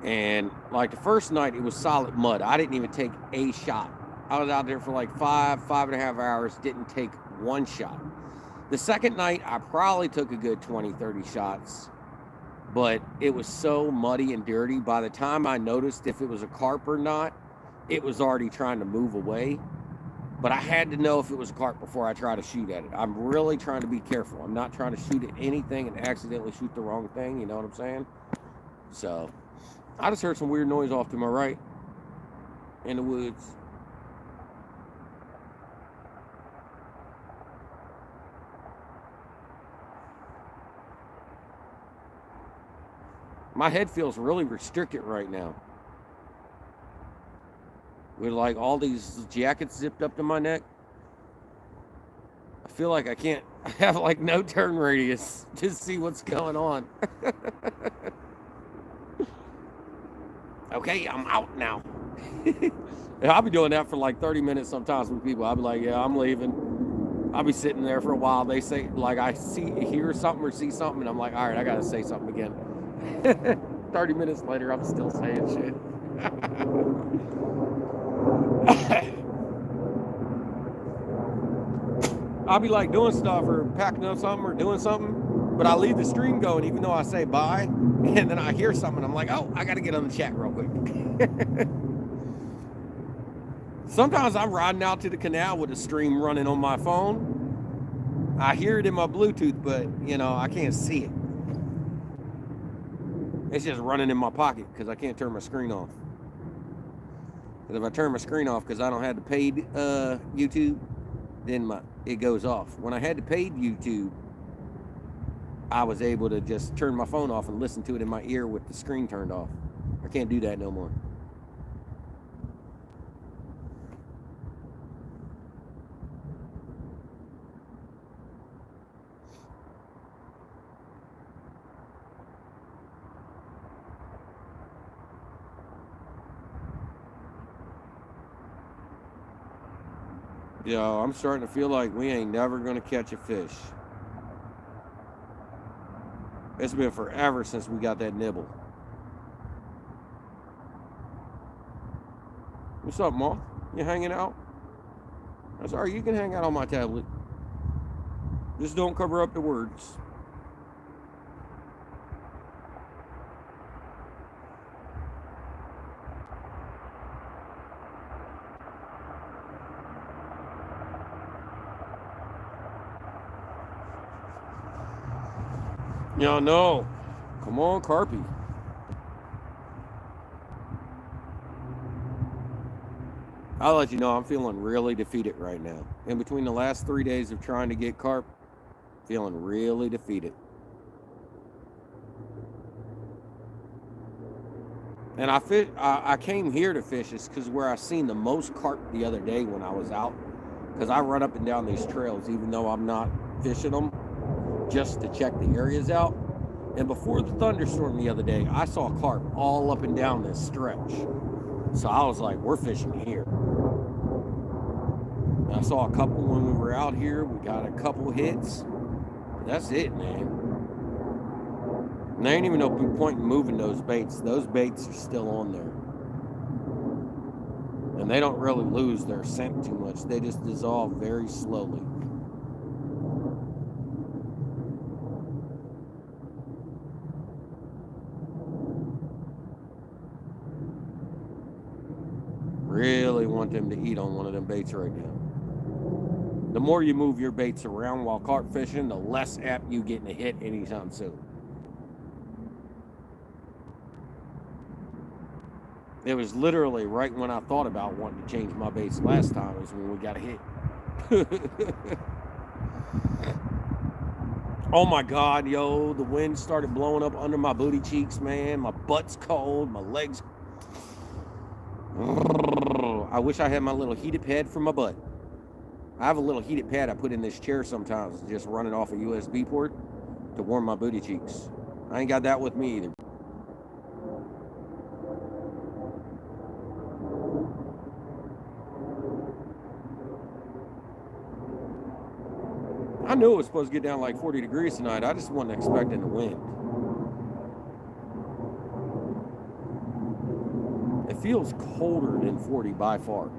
And like the first night, it was solid mud. I didn't even take a shot. I was out there for like 5.5 hours, didn't take one shot. The second night, I probably took a good 20, 30 shots, but it was so muddy and dirty. By the time I noticed if it was a carp or not, it was already trying to move away. But I had to know if it was a carp before I try to shoot at it. I'm really trying to be careful. I'm not trying to shoot at anything and accidentally shoot the wrong thing, you know what I'm saying? So, I just heard some weird noise off to my right in the woods. My head feels really restricted right now. With like all these jackets zipped up to my neck. I feel like I have like no turn radius to see what's going on. Okay, I'm out now. I'll be doing that for like 30 minutes sometimes with people. I'll be like, yeah, I'm leaving. I'll be sitting there for a while. They say, like, hear something or see something, and I'm like, all right, I gotta say something again. 30 minutes later, I'm still saying shit. I'll be like doing stuff or packing up something or doing something, but I leave the stream going even though I say bye, and then I hear something. I'm like, oh, I gotta get on the chat real quick. Sometimes I'm riding out to the canal with the stream running on my phone. I hear it in my Bluetooth, but you know, I can't see it. It's just running in my pocket because I can't turn my screen off. Because if I turn my screen off because I don't have the paid YouTube, then it goes off. When I had the paid YouTube, I was able to just turn my phone off and listen to it in my ear with the screen turned off. I can't do that no more. Yo, I'm starting to feel like we ain't never gonna catch a fish. It's been forever since we got that nibble. What's up, Moth? You hanging out? That's all right, you can hang out on my tablet. Just don't cover up the words. Y'all know. Come on, Carpy. I'll let you know I'm feeling really defeated right now. In between the last 3 days of trying to get carp, feeling really defeated. And I came here to fish is because where I seen the most carp the other day when I was out. Because I run up and down these trails even though I'm not fishing them, just to check the areas out. And before the thunderstorm the other day, I saw carp all up and down this stretch. So I was like, we're fishing here. And I saw a couple when we were out here. We got a couple hits. That's it, man. And there ain't even no point in moving those baits. Those baits are still on there. And they don't really lose their scent too much. They just dissolve very slowly. Really want them to eat on one of them baits right now. The more you move your baits around while carp fishing, the less apt you getting a hit anytime soon. It was literally right when I thought about wanting to change my baits last time is when we got a hit. Oh my God, yo, the wind started blowing up under my booty cheeks, man. My butt's cold, my legs. I wish I had my little heated pad for my butt. I have a little heated pad I put in this chair sometimes, just running off a USB port to warm my booty cheeks. I ain't got that with me either. I knew it was supposed to get down like 40 degrees tonight. I just wasn't expecting the wind. It feels colder than 40 by far.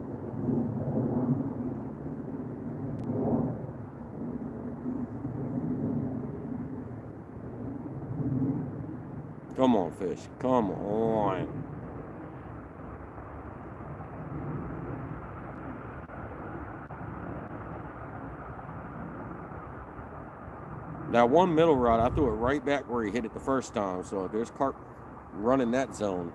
Come on, fish. Come on. That one middle rod, I threw it right back where he hit it the first time. So there's carp running that zone.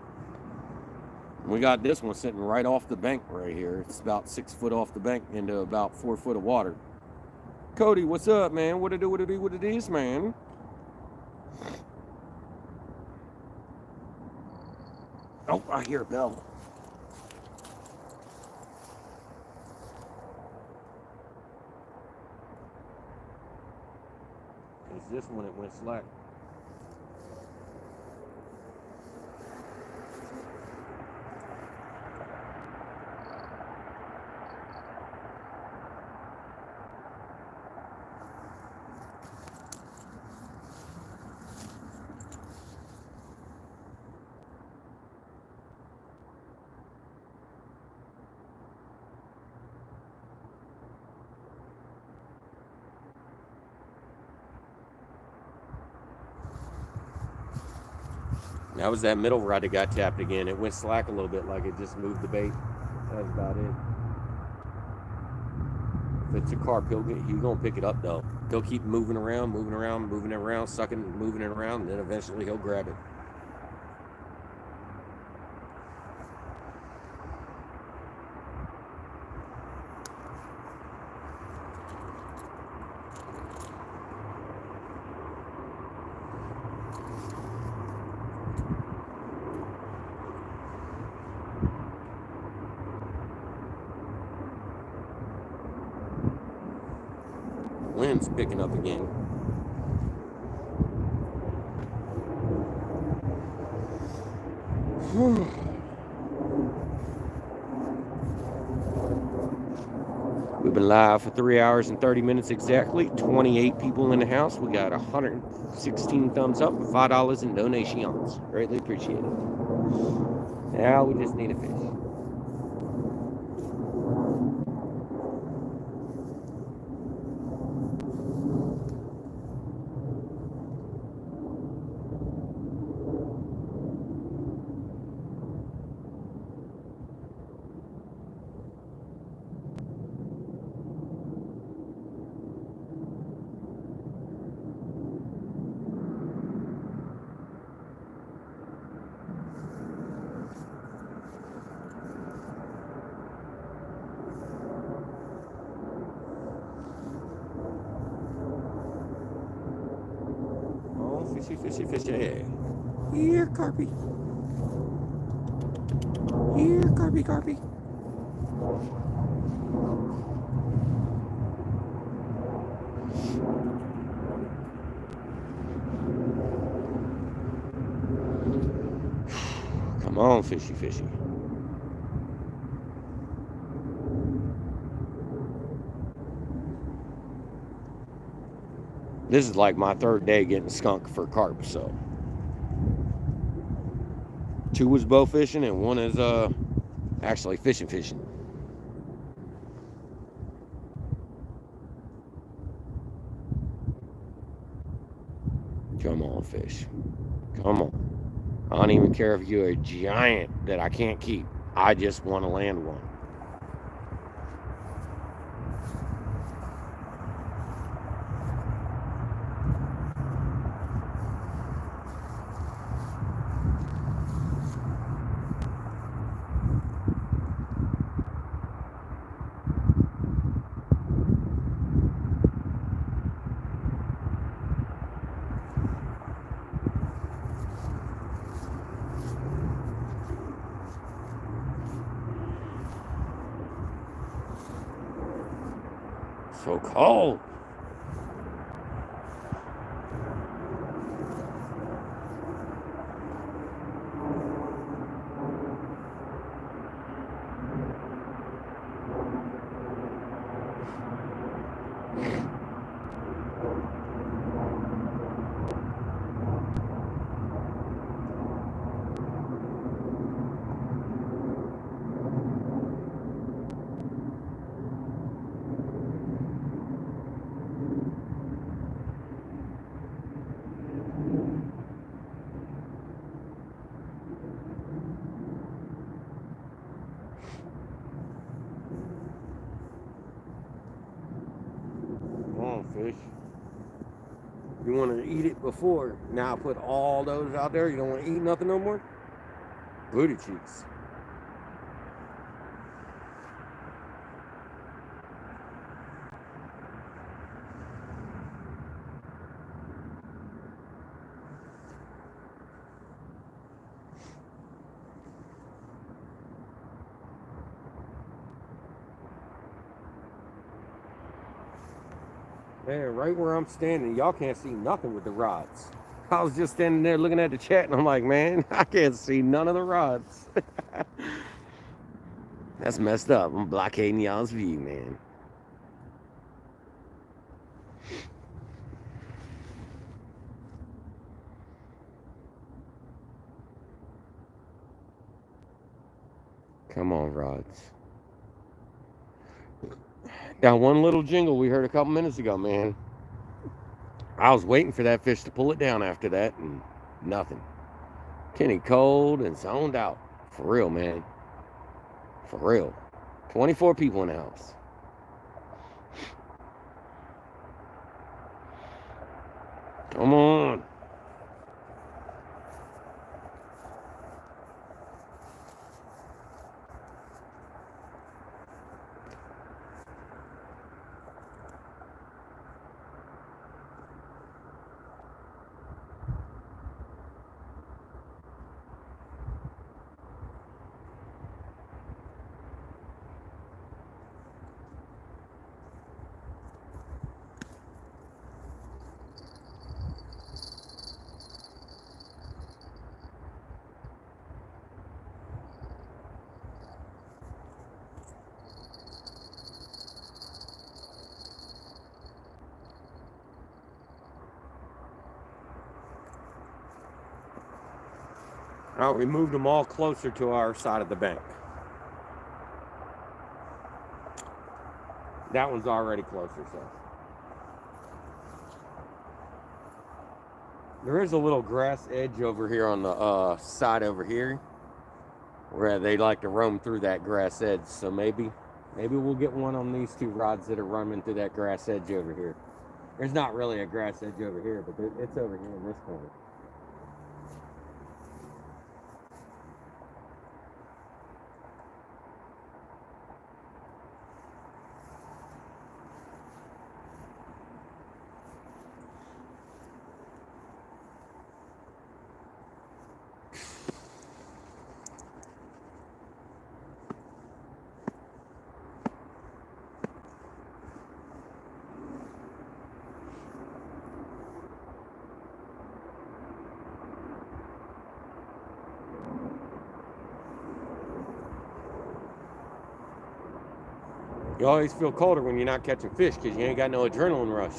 We got this one sitting right off the bank right here. It's about 6 foot off the bank into about 4 foot of water. Cody, what's up, man? What it do, what it be, what it is, man? Oh, I hear a bell. It's this one that went slack. That was that middle rod that got tapped again. It went slack a little bit, like it just moved the bait. That's about it. If it's a carp, he's gonna pick it up though. He'll keep moving around, sucking, moving it around, and then eventually he'll grab it. Wind's picking up again. We've been live for 3 hours and 30 minutes exactly. 28 people in the house. We got 116 thumbs up and $5 in donations. Greatly appreciated. Now we just need a fish. Fishy, fishy. Here, Carpy. Here, Carpy. Come on, fishy. This is like my third day getting skunked for carp, so 2 was bow fishing and 1 is actually fishing. Come on, fish. Come on. I don't even care if you're a giant that I can't keep. I just want to land one. So cold. fish. You want to eat it before. Now put all those out there. You don't want to eat nothing no more? Booty cheeks. Man, right where I'm standing, y'all can't see nothing with the rods. I was just standing there looking at the chat and I'm like, man, I can't see none of the rods. That's messed up. I'm blockading y'all's view, man. Come on, rods. That one little jingle we heard a couple minutes ago, man. I was waiting for that fish to pull it down after that, and nothing. Kenny cold and zoned out. For real, man. For real. 24 people in the house. Come on. We moved them all closer to our side of the bank. That one's already closer, so. There is a little grass edge over here on the side over here where they like to roam through that grass edge. So maybe we'll get one on these two rods that are roaming through that grass edge over here. There's not really a grass edge over here, but it's over here in this corner. You always feel colder when you're not catching fish because you ain't got no adrenaline rush.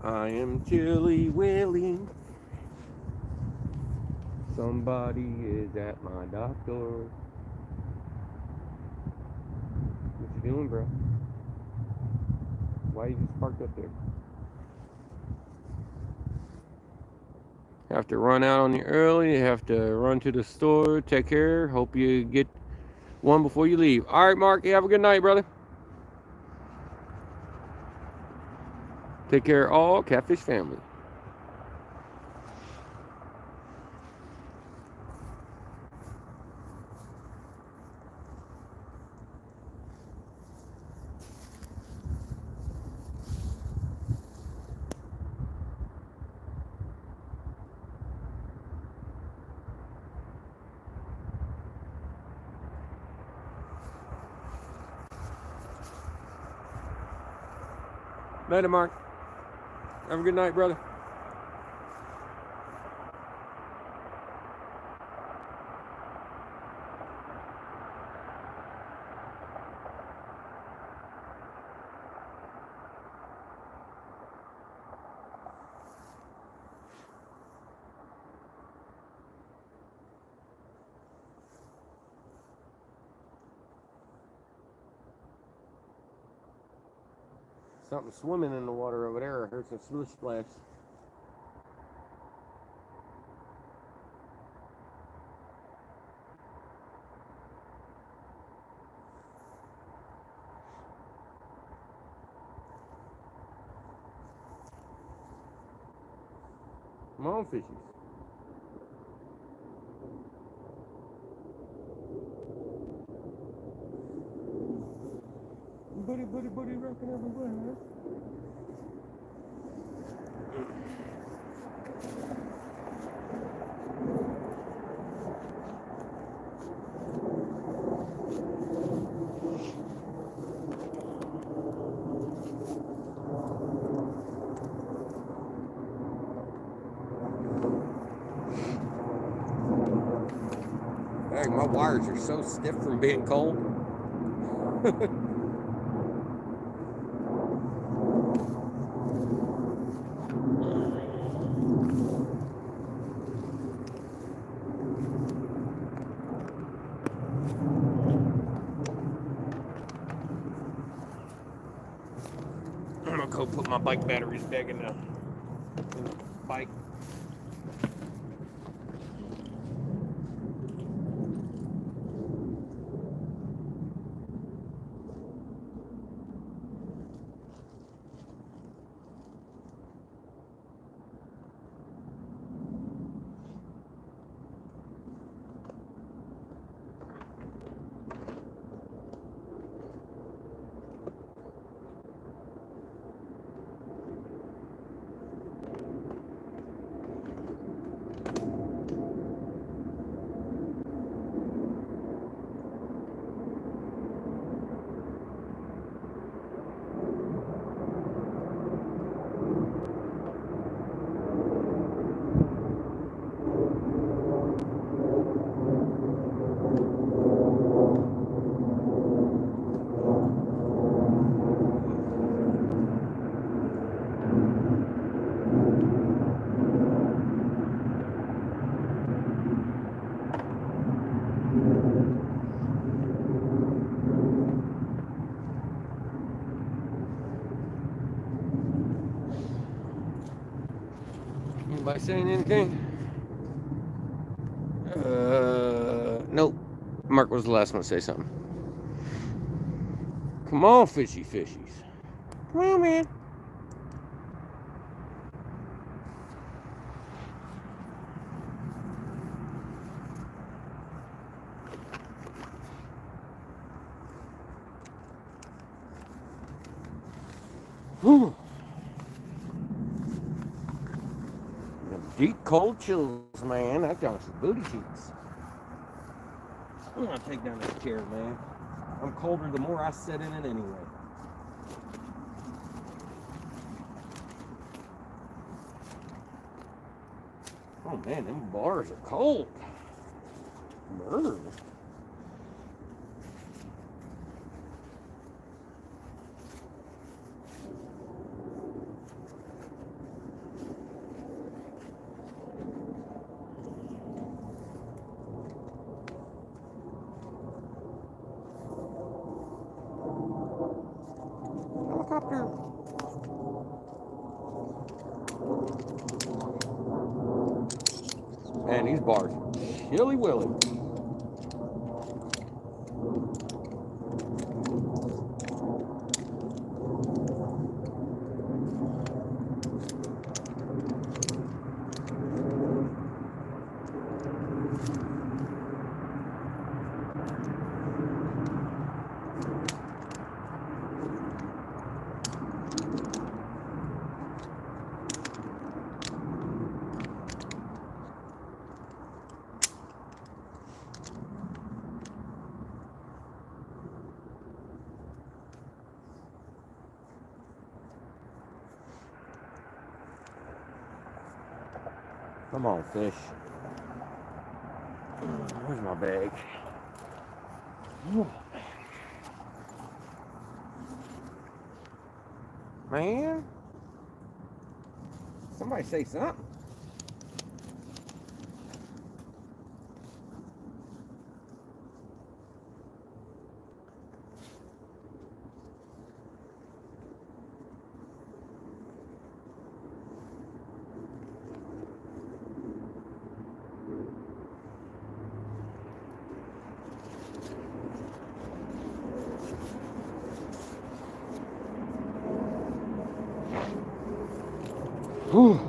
I am chilly willy. Somebody is at my dock door. What you doing, bro? Why you just parked up there? Have to run out on you early. You have to run to the store. Take care. Hope you get one before you leave. All right, Mark. You have a good night, brother. Take care of all Catfish family. Later, Mark. Have a good night, brother. Something swimming in the water over there. I heard some slush splash. Come on, fishies. Buddy, rocking everywhere. Dang, my wires are so stiff from being cold. I'm gonna go put my bike batteries back in the bike. Anybody saying anything? Nope. Mark was the last one to say something. Come on, fishies. Come on, man. Whew. Deep cold chills, man. I got some booty cheeks. I'm gonna take down this chair, man. I'm colder the more I sit in it anyway. Oh man, them bars are cold. Burn. Helicopter. Man, these bars are chilly willy. Come on, fish. Where's my bag? Oh, man. Somebody say something. Whew.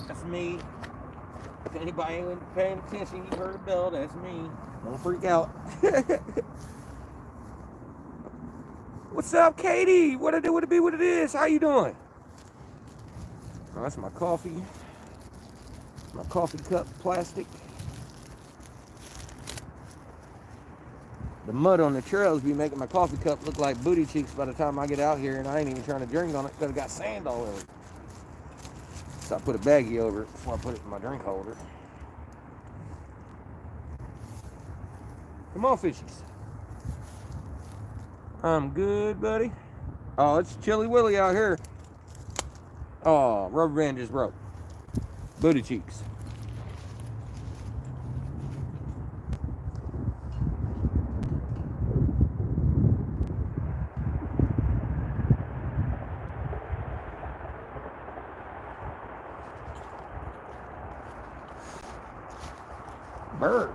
That's me. If anybody ain't paying attention, you heard a bell, that's me. Don't freak out. What's up, Katie? What it be, what it is? How you doing? Oh, that's my coffee. My coffee cup, plastic. The mud on the trails be making my coffee cup look like booty cheeks by the time I get out here, and I ain't even trying to drink on it because it got sand all over it. So I put a baggie over it before I put it in my drink holder. Come on, fishies. I'm good, buddy. Oh, it's Chilly Willy out here. Oh, rubber band just broke. Booty cheeks. Bird.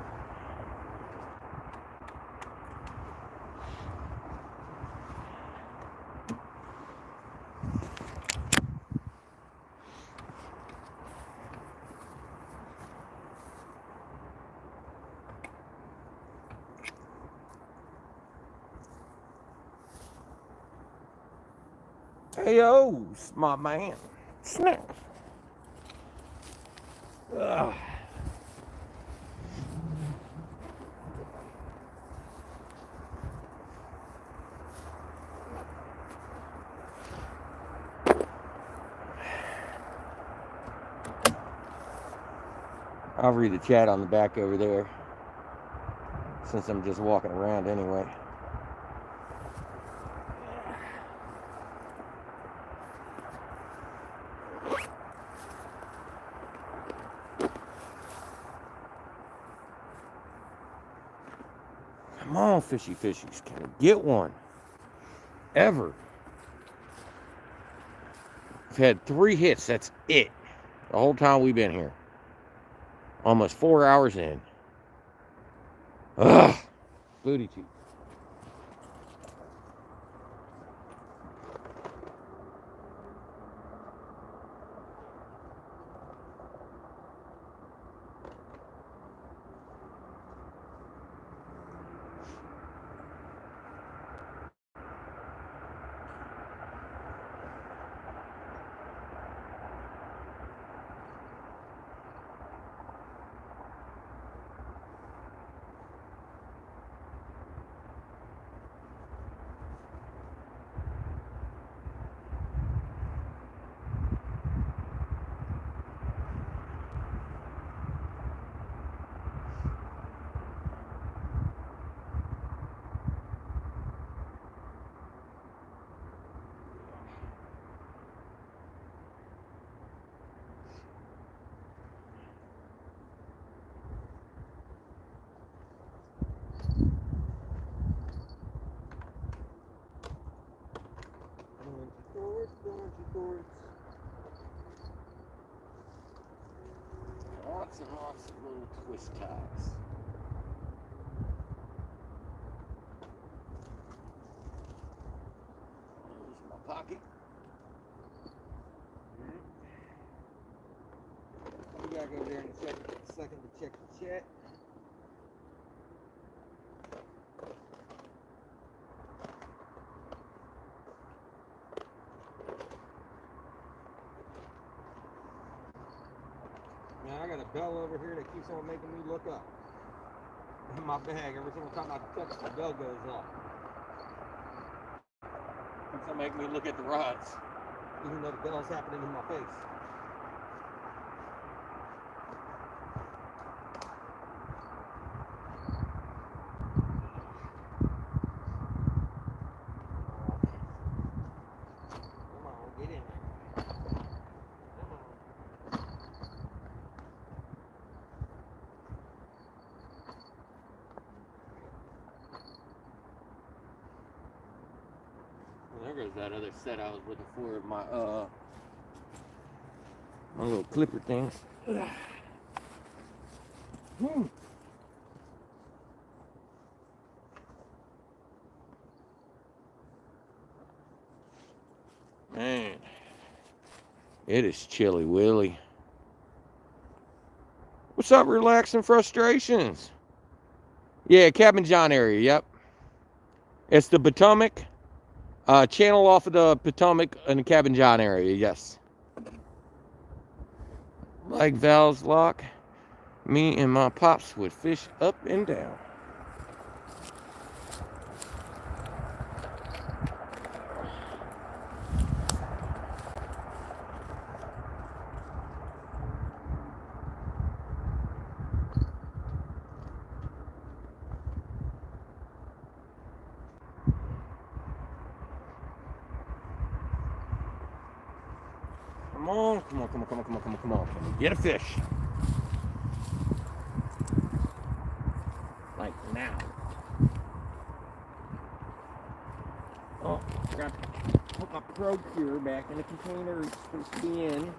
Hey, yo, my man. Snap. Ugh. I'll read the chat on the back over there, since I'm just walking around anyway. Come on, fishy fishies. Can we get one? Ever. I've had 3 hits. That's it. The whole time we've been here. Almost 4 hours in. Ugh. Booty cheek. twist ties. Here's my pocket. We gotta go there in a second to check the chat. Man, I got a bell over here that keeps on making me look up. In my bag, every single time I touch it, the bell goes off. Keeps on making me look at the rods, even though the bell's happening in my face. Come on, get in there. Come on. Well, there goes that other set I was looking for, my little clipper things. Man, it is chilly willy. What's up, Relaxing Frustrations? Yeah, Cabin John area, yep. It's the Potomac channel off of the Potomac in the Cabin John area, yes. Like Val's Lock, me and my pops would fish up and down. Come on, come on, come on, come on, come on, come on, come on. Can we get a fish? Like now. Oh, I got to put my Procure back in the container it's supposed to be in.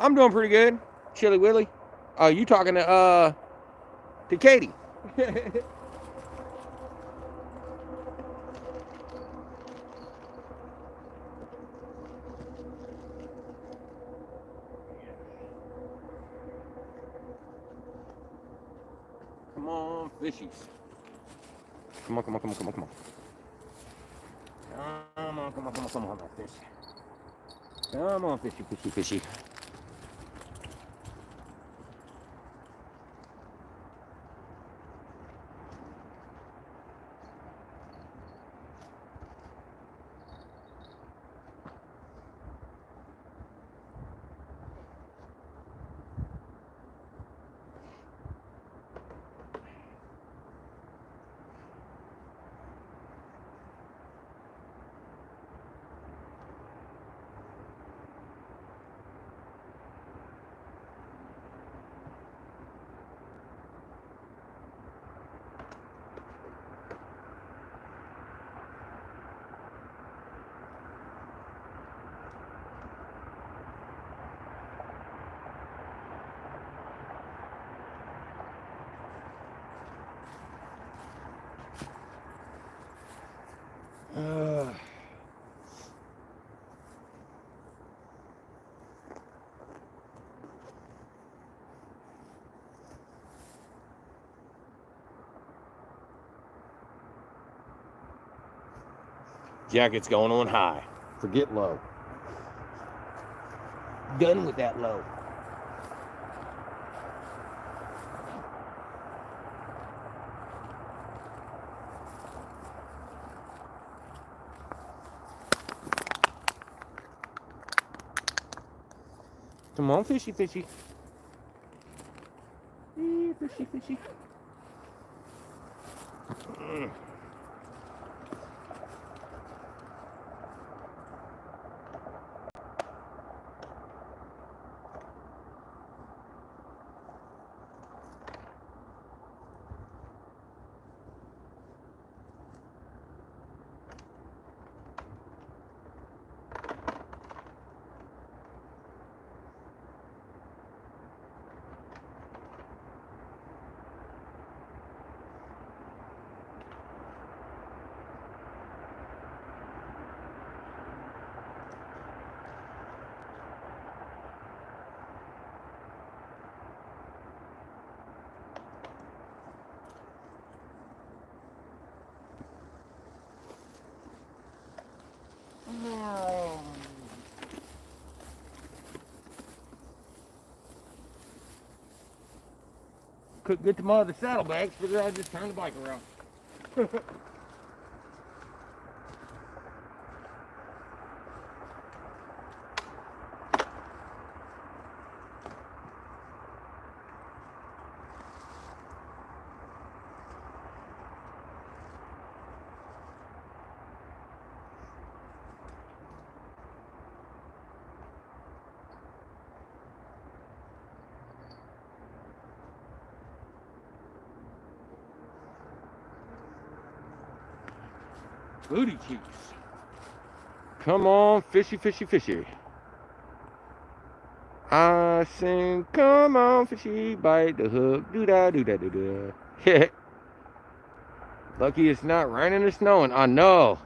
I'm doing pretty good, Chilly Willy. You talking to Katie? Come on, fishies. Come on, come on, come on, come on, come on. Come on, come on, come on, come on, fish. Come on, fishy, fishy, fishy. Jacket's going on high. Forget low. Done with that low. Come on, fishy, fishy. Fishy, fishy. Couldn't get to my other saddlebags, figured I'd just turn the bike around. Booty cheeks. Come on, fishy, fishy, fishy. I sing, come on, fishy, bite the hook. Do-da, do-da, do-da. Yeah. Lucky it's not raining or snowing. I know.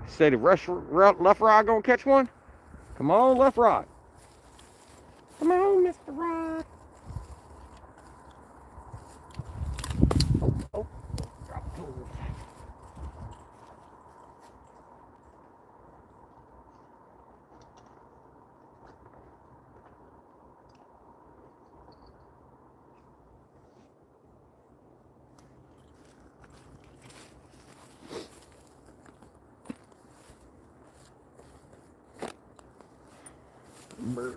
Say the left rod gonna catch one? Come on, left rod. Come on, Mr. Rod. Oh, drop tools. Brr.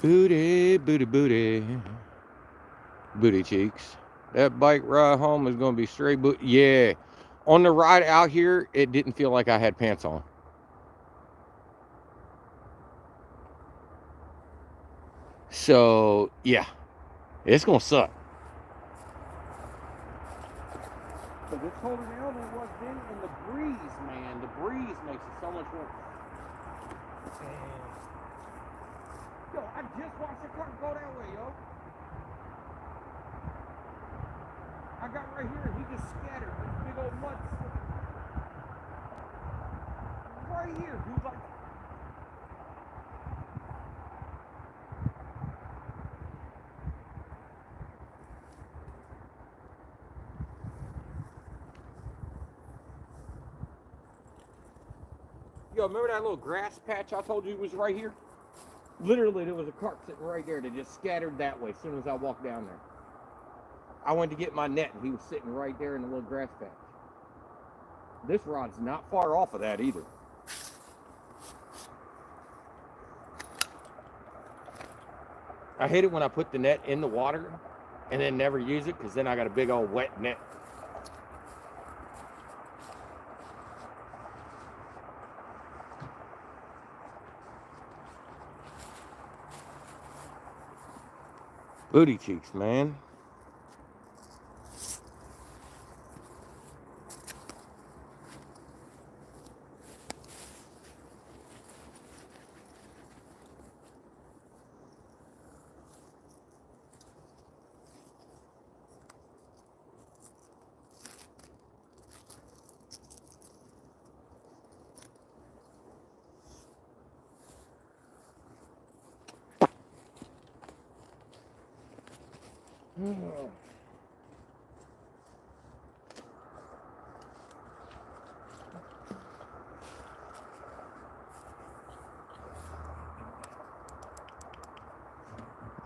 Booty, booty, booty. Booty cheeks. That bike ride home is going to be straight booty. Yeah. On the ride out here, it didn't feel like I had pants on. So, yeah. It's going to suck. But it's colder now than it was then. And the breeze, man. The breeze makes it so much worse. Yo, I just watched the car go that way, yo. I got right here and he just scattered this big old mud. Right here, dude. Like, yo, remember that little grass patch I told you was right here? Literally, there was a carp sitting right there that just scattered that way as soon as I walked down there. I went to get my net, and he was sitting right there in the little grass patch. This rod's not far off of that either. I hate it when I put the net in the water and then never use it, because then I got a big old wet net. Booty cheeks, man.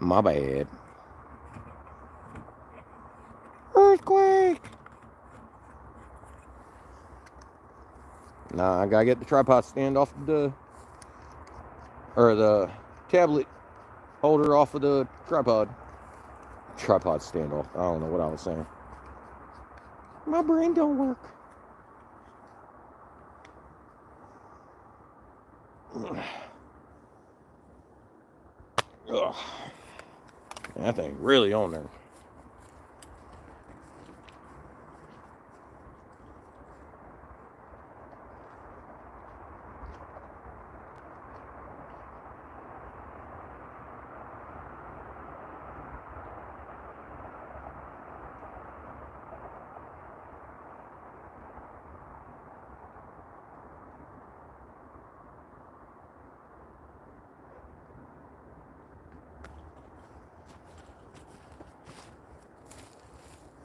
My bad. Earthquake! Nah, I gotta get the tripod stand off the, or the tablet holder off of the tripod. Tripod stand off. I don't know what I was saying. My brain don't work. Ugh. That thing really on there.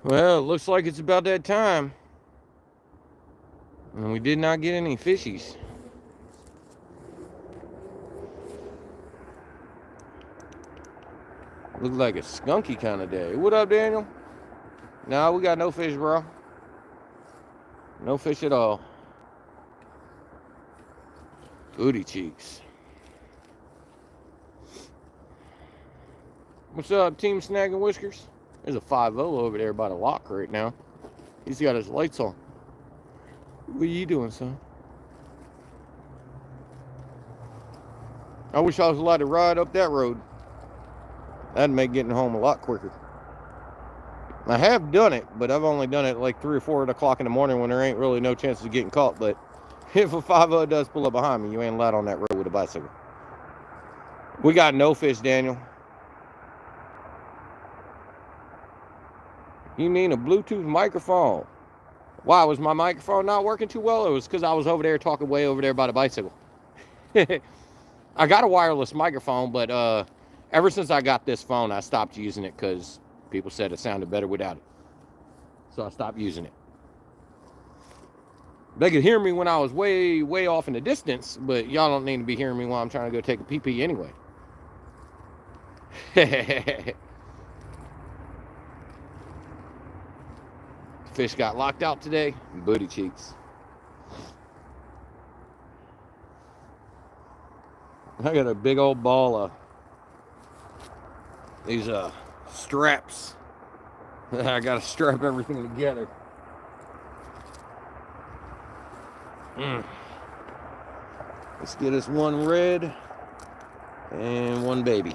Well, it looks like it's about that time. And we did not get any fishies. Looked like a skunky kind of day. What up, Daniel? Nah, we got no fish, bro. No fish at all. Booty cheeks. What's up, Team Snag and Whiskers? There's a 5-0 over there by the lock right now. He's got his lights on. What are you doing, son? I wish I was allowed to ride up that road. That'd make getting home a lot quicker. I have done it, but I've only done it like 3 or 4 o'clock in the morning when there ain't really no chance of getting caught. But if a 5-0 does pull up behind me, you ain't allowed on that road with a bicycle. We got no fish, Daniel. You mean a Bluetooth microphone? Why, was my microphone not working too well? It was because I was over there talking way over there by the bicycle. I got a wireless microphone, but ever since I got this phone, I stopped using it because people said it sounded better without it. So I stopped using it. They could hear me when I was way, way off in the distance, but y'all don't need to be hearing me while I'm trying to go take a pee-pee anyway. Fish got locked out today. Booty cheeks. I got a big old ball of these straps. I gotta strap everything together. Let's get us one red and one baby.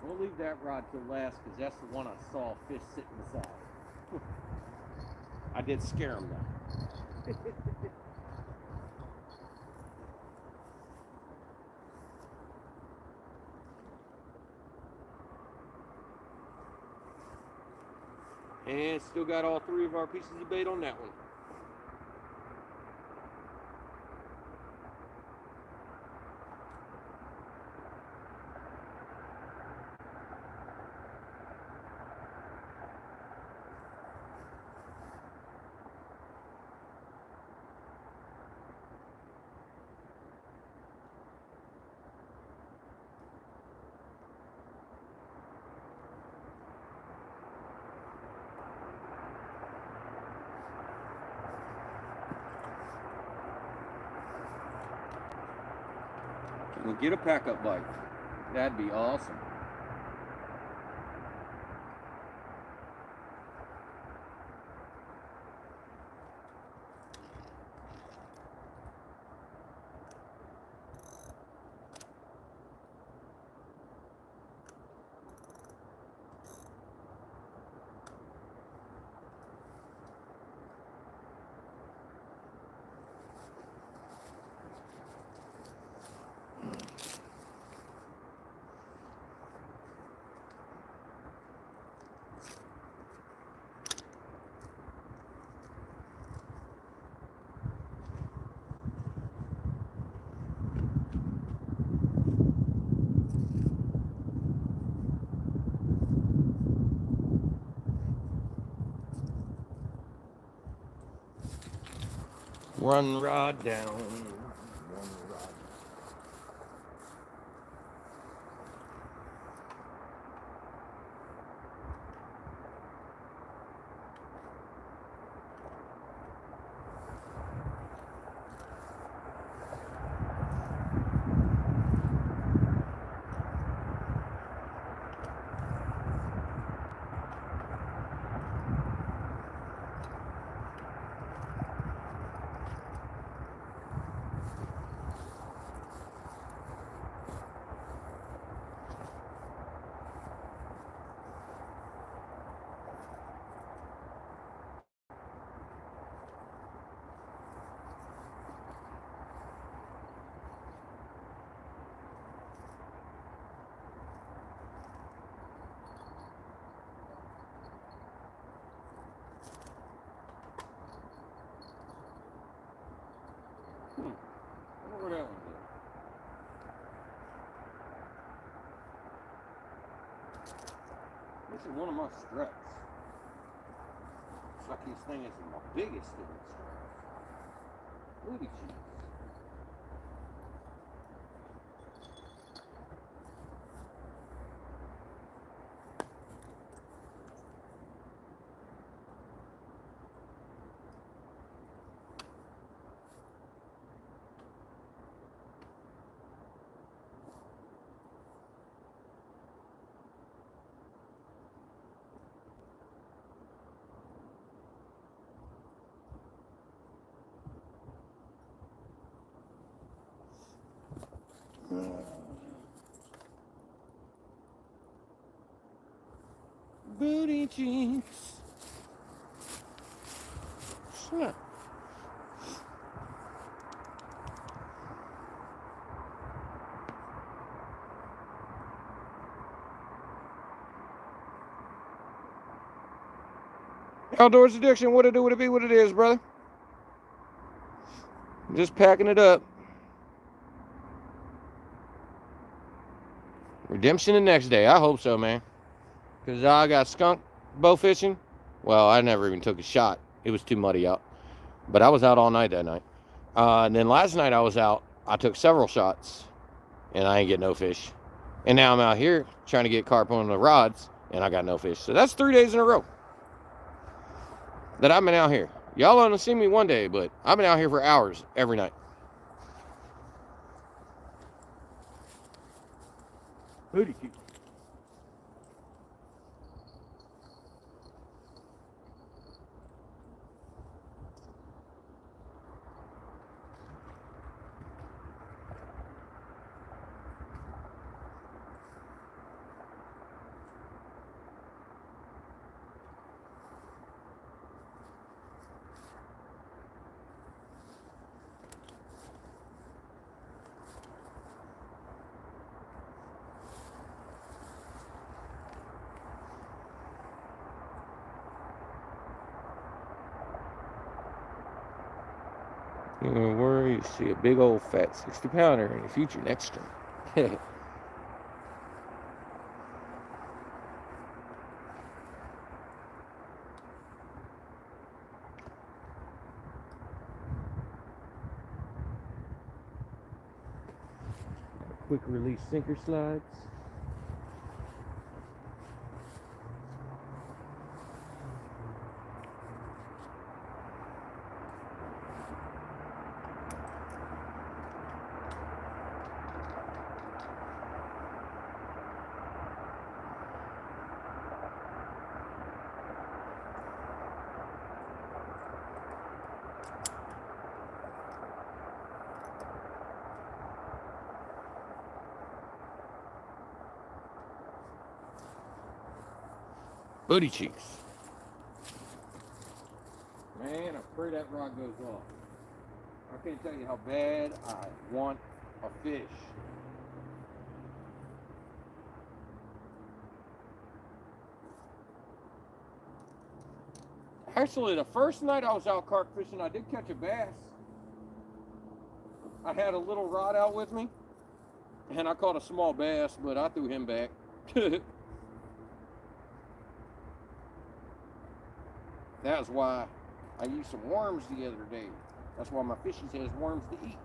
We'll leave that rod till last because that's the one I saw fish sitting beside. I did scare him though. And still got all 3 of our pieces of bait on that one. We'll get a pack-up bike. That'd be awesome. One rod down. One rod. I wonder where that one is. This is one of my struts. It's like this thing is my biggest in the strut. Look at you. Booty cheeks. Snap. Outdoors Addiction, what it do, what it be, what it is, brother. Just packing it up. Redemption the next day. I hope so, man. Because I got skunked bow fishing. Well, I never even took a shot. It was too muddy out. But I was out all night that night. And then last night I was out. I took several shots. And I ain't get no fish. And now I'm out here trying to get carp on the rods. And I got no fish. So that's 3 days in a row that I've been out here. Y'all only see me one day, but I've been out here for hours every night. Booty cute. You're gonna worry, you see a big old fat 60-pounder in the future next term. Quick release sinker slides. Booty cheeks. Man, I pray that rod goes off. I can't tell you how bad I want a fish. Actually, the first night I was out carp fishing, I did catch a bass. I had a little rod out with me, and I caught a small bass, but I threw him back. That's why I used some worms the other day. That's why my fishies has worms to eat.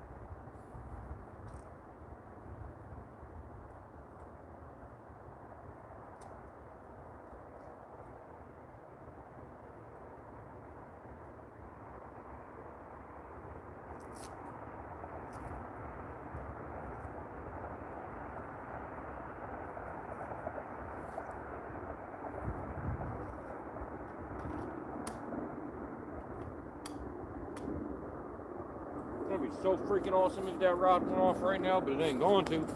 That'd be so freaking awesome if that rod went off right now, but it ain't going to.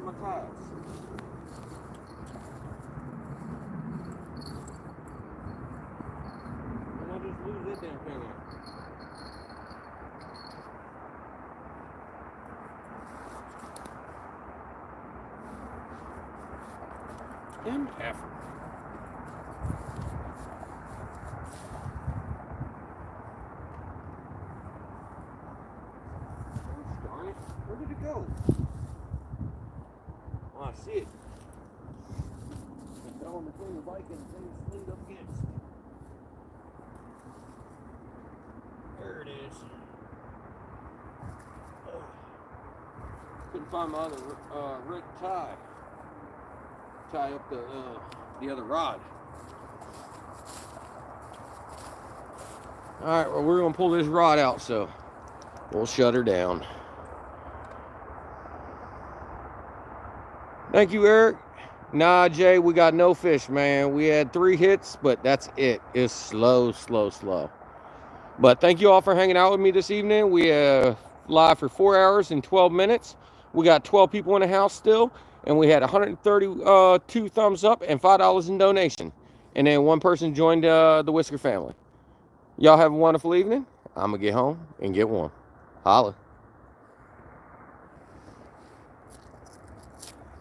My ties. And I just lose that damn thing out. Damn heifer. Gosh darn it. Where did it go? Oh, I see it. It's going between the bike and the thing it's leaned up against. There it is. Couldn't find my other red tie. Tie up the other rod. All right, well, we're gonna pull this rod out, so we'll shut her down. Thank you, Eric. Nah, Jay, we got no fish, man. We had 3 hits, but that's it. It's slow, slow, slow. But thank you all for hanging out with me this evening. We live for 4 hours and 12 minutes. We got 12 people in the house still, and we had 132 thumbs up and $5 in donation. And then 1 person joined the Whisker family. Y'all have a wonderful evening. I'm going to get home and get one. Holla.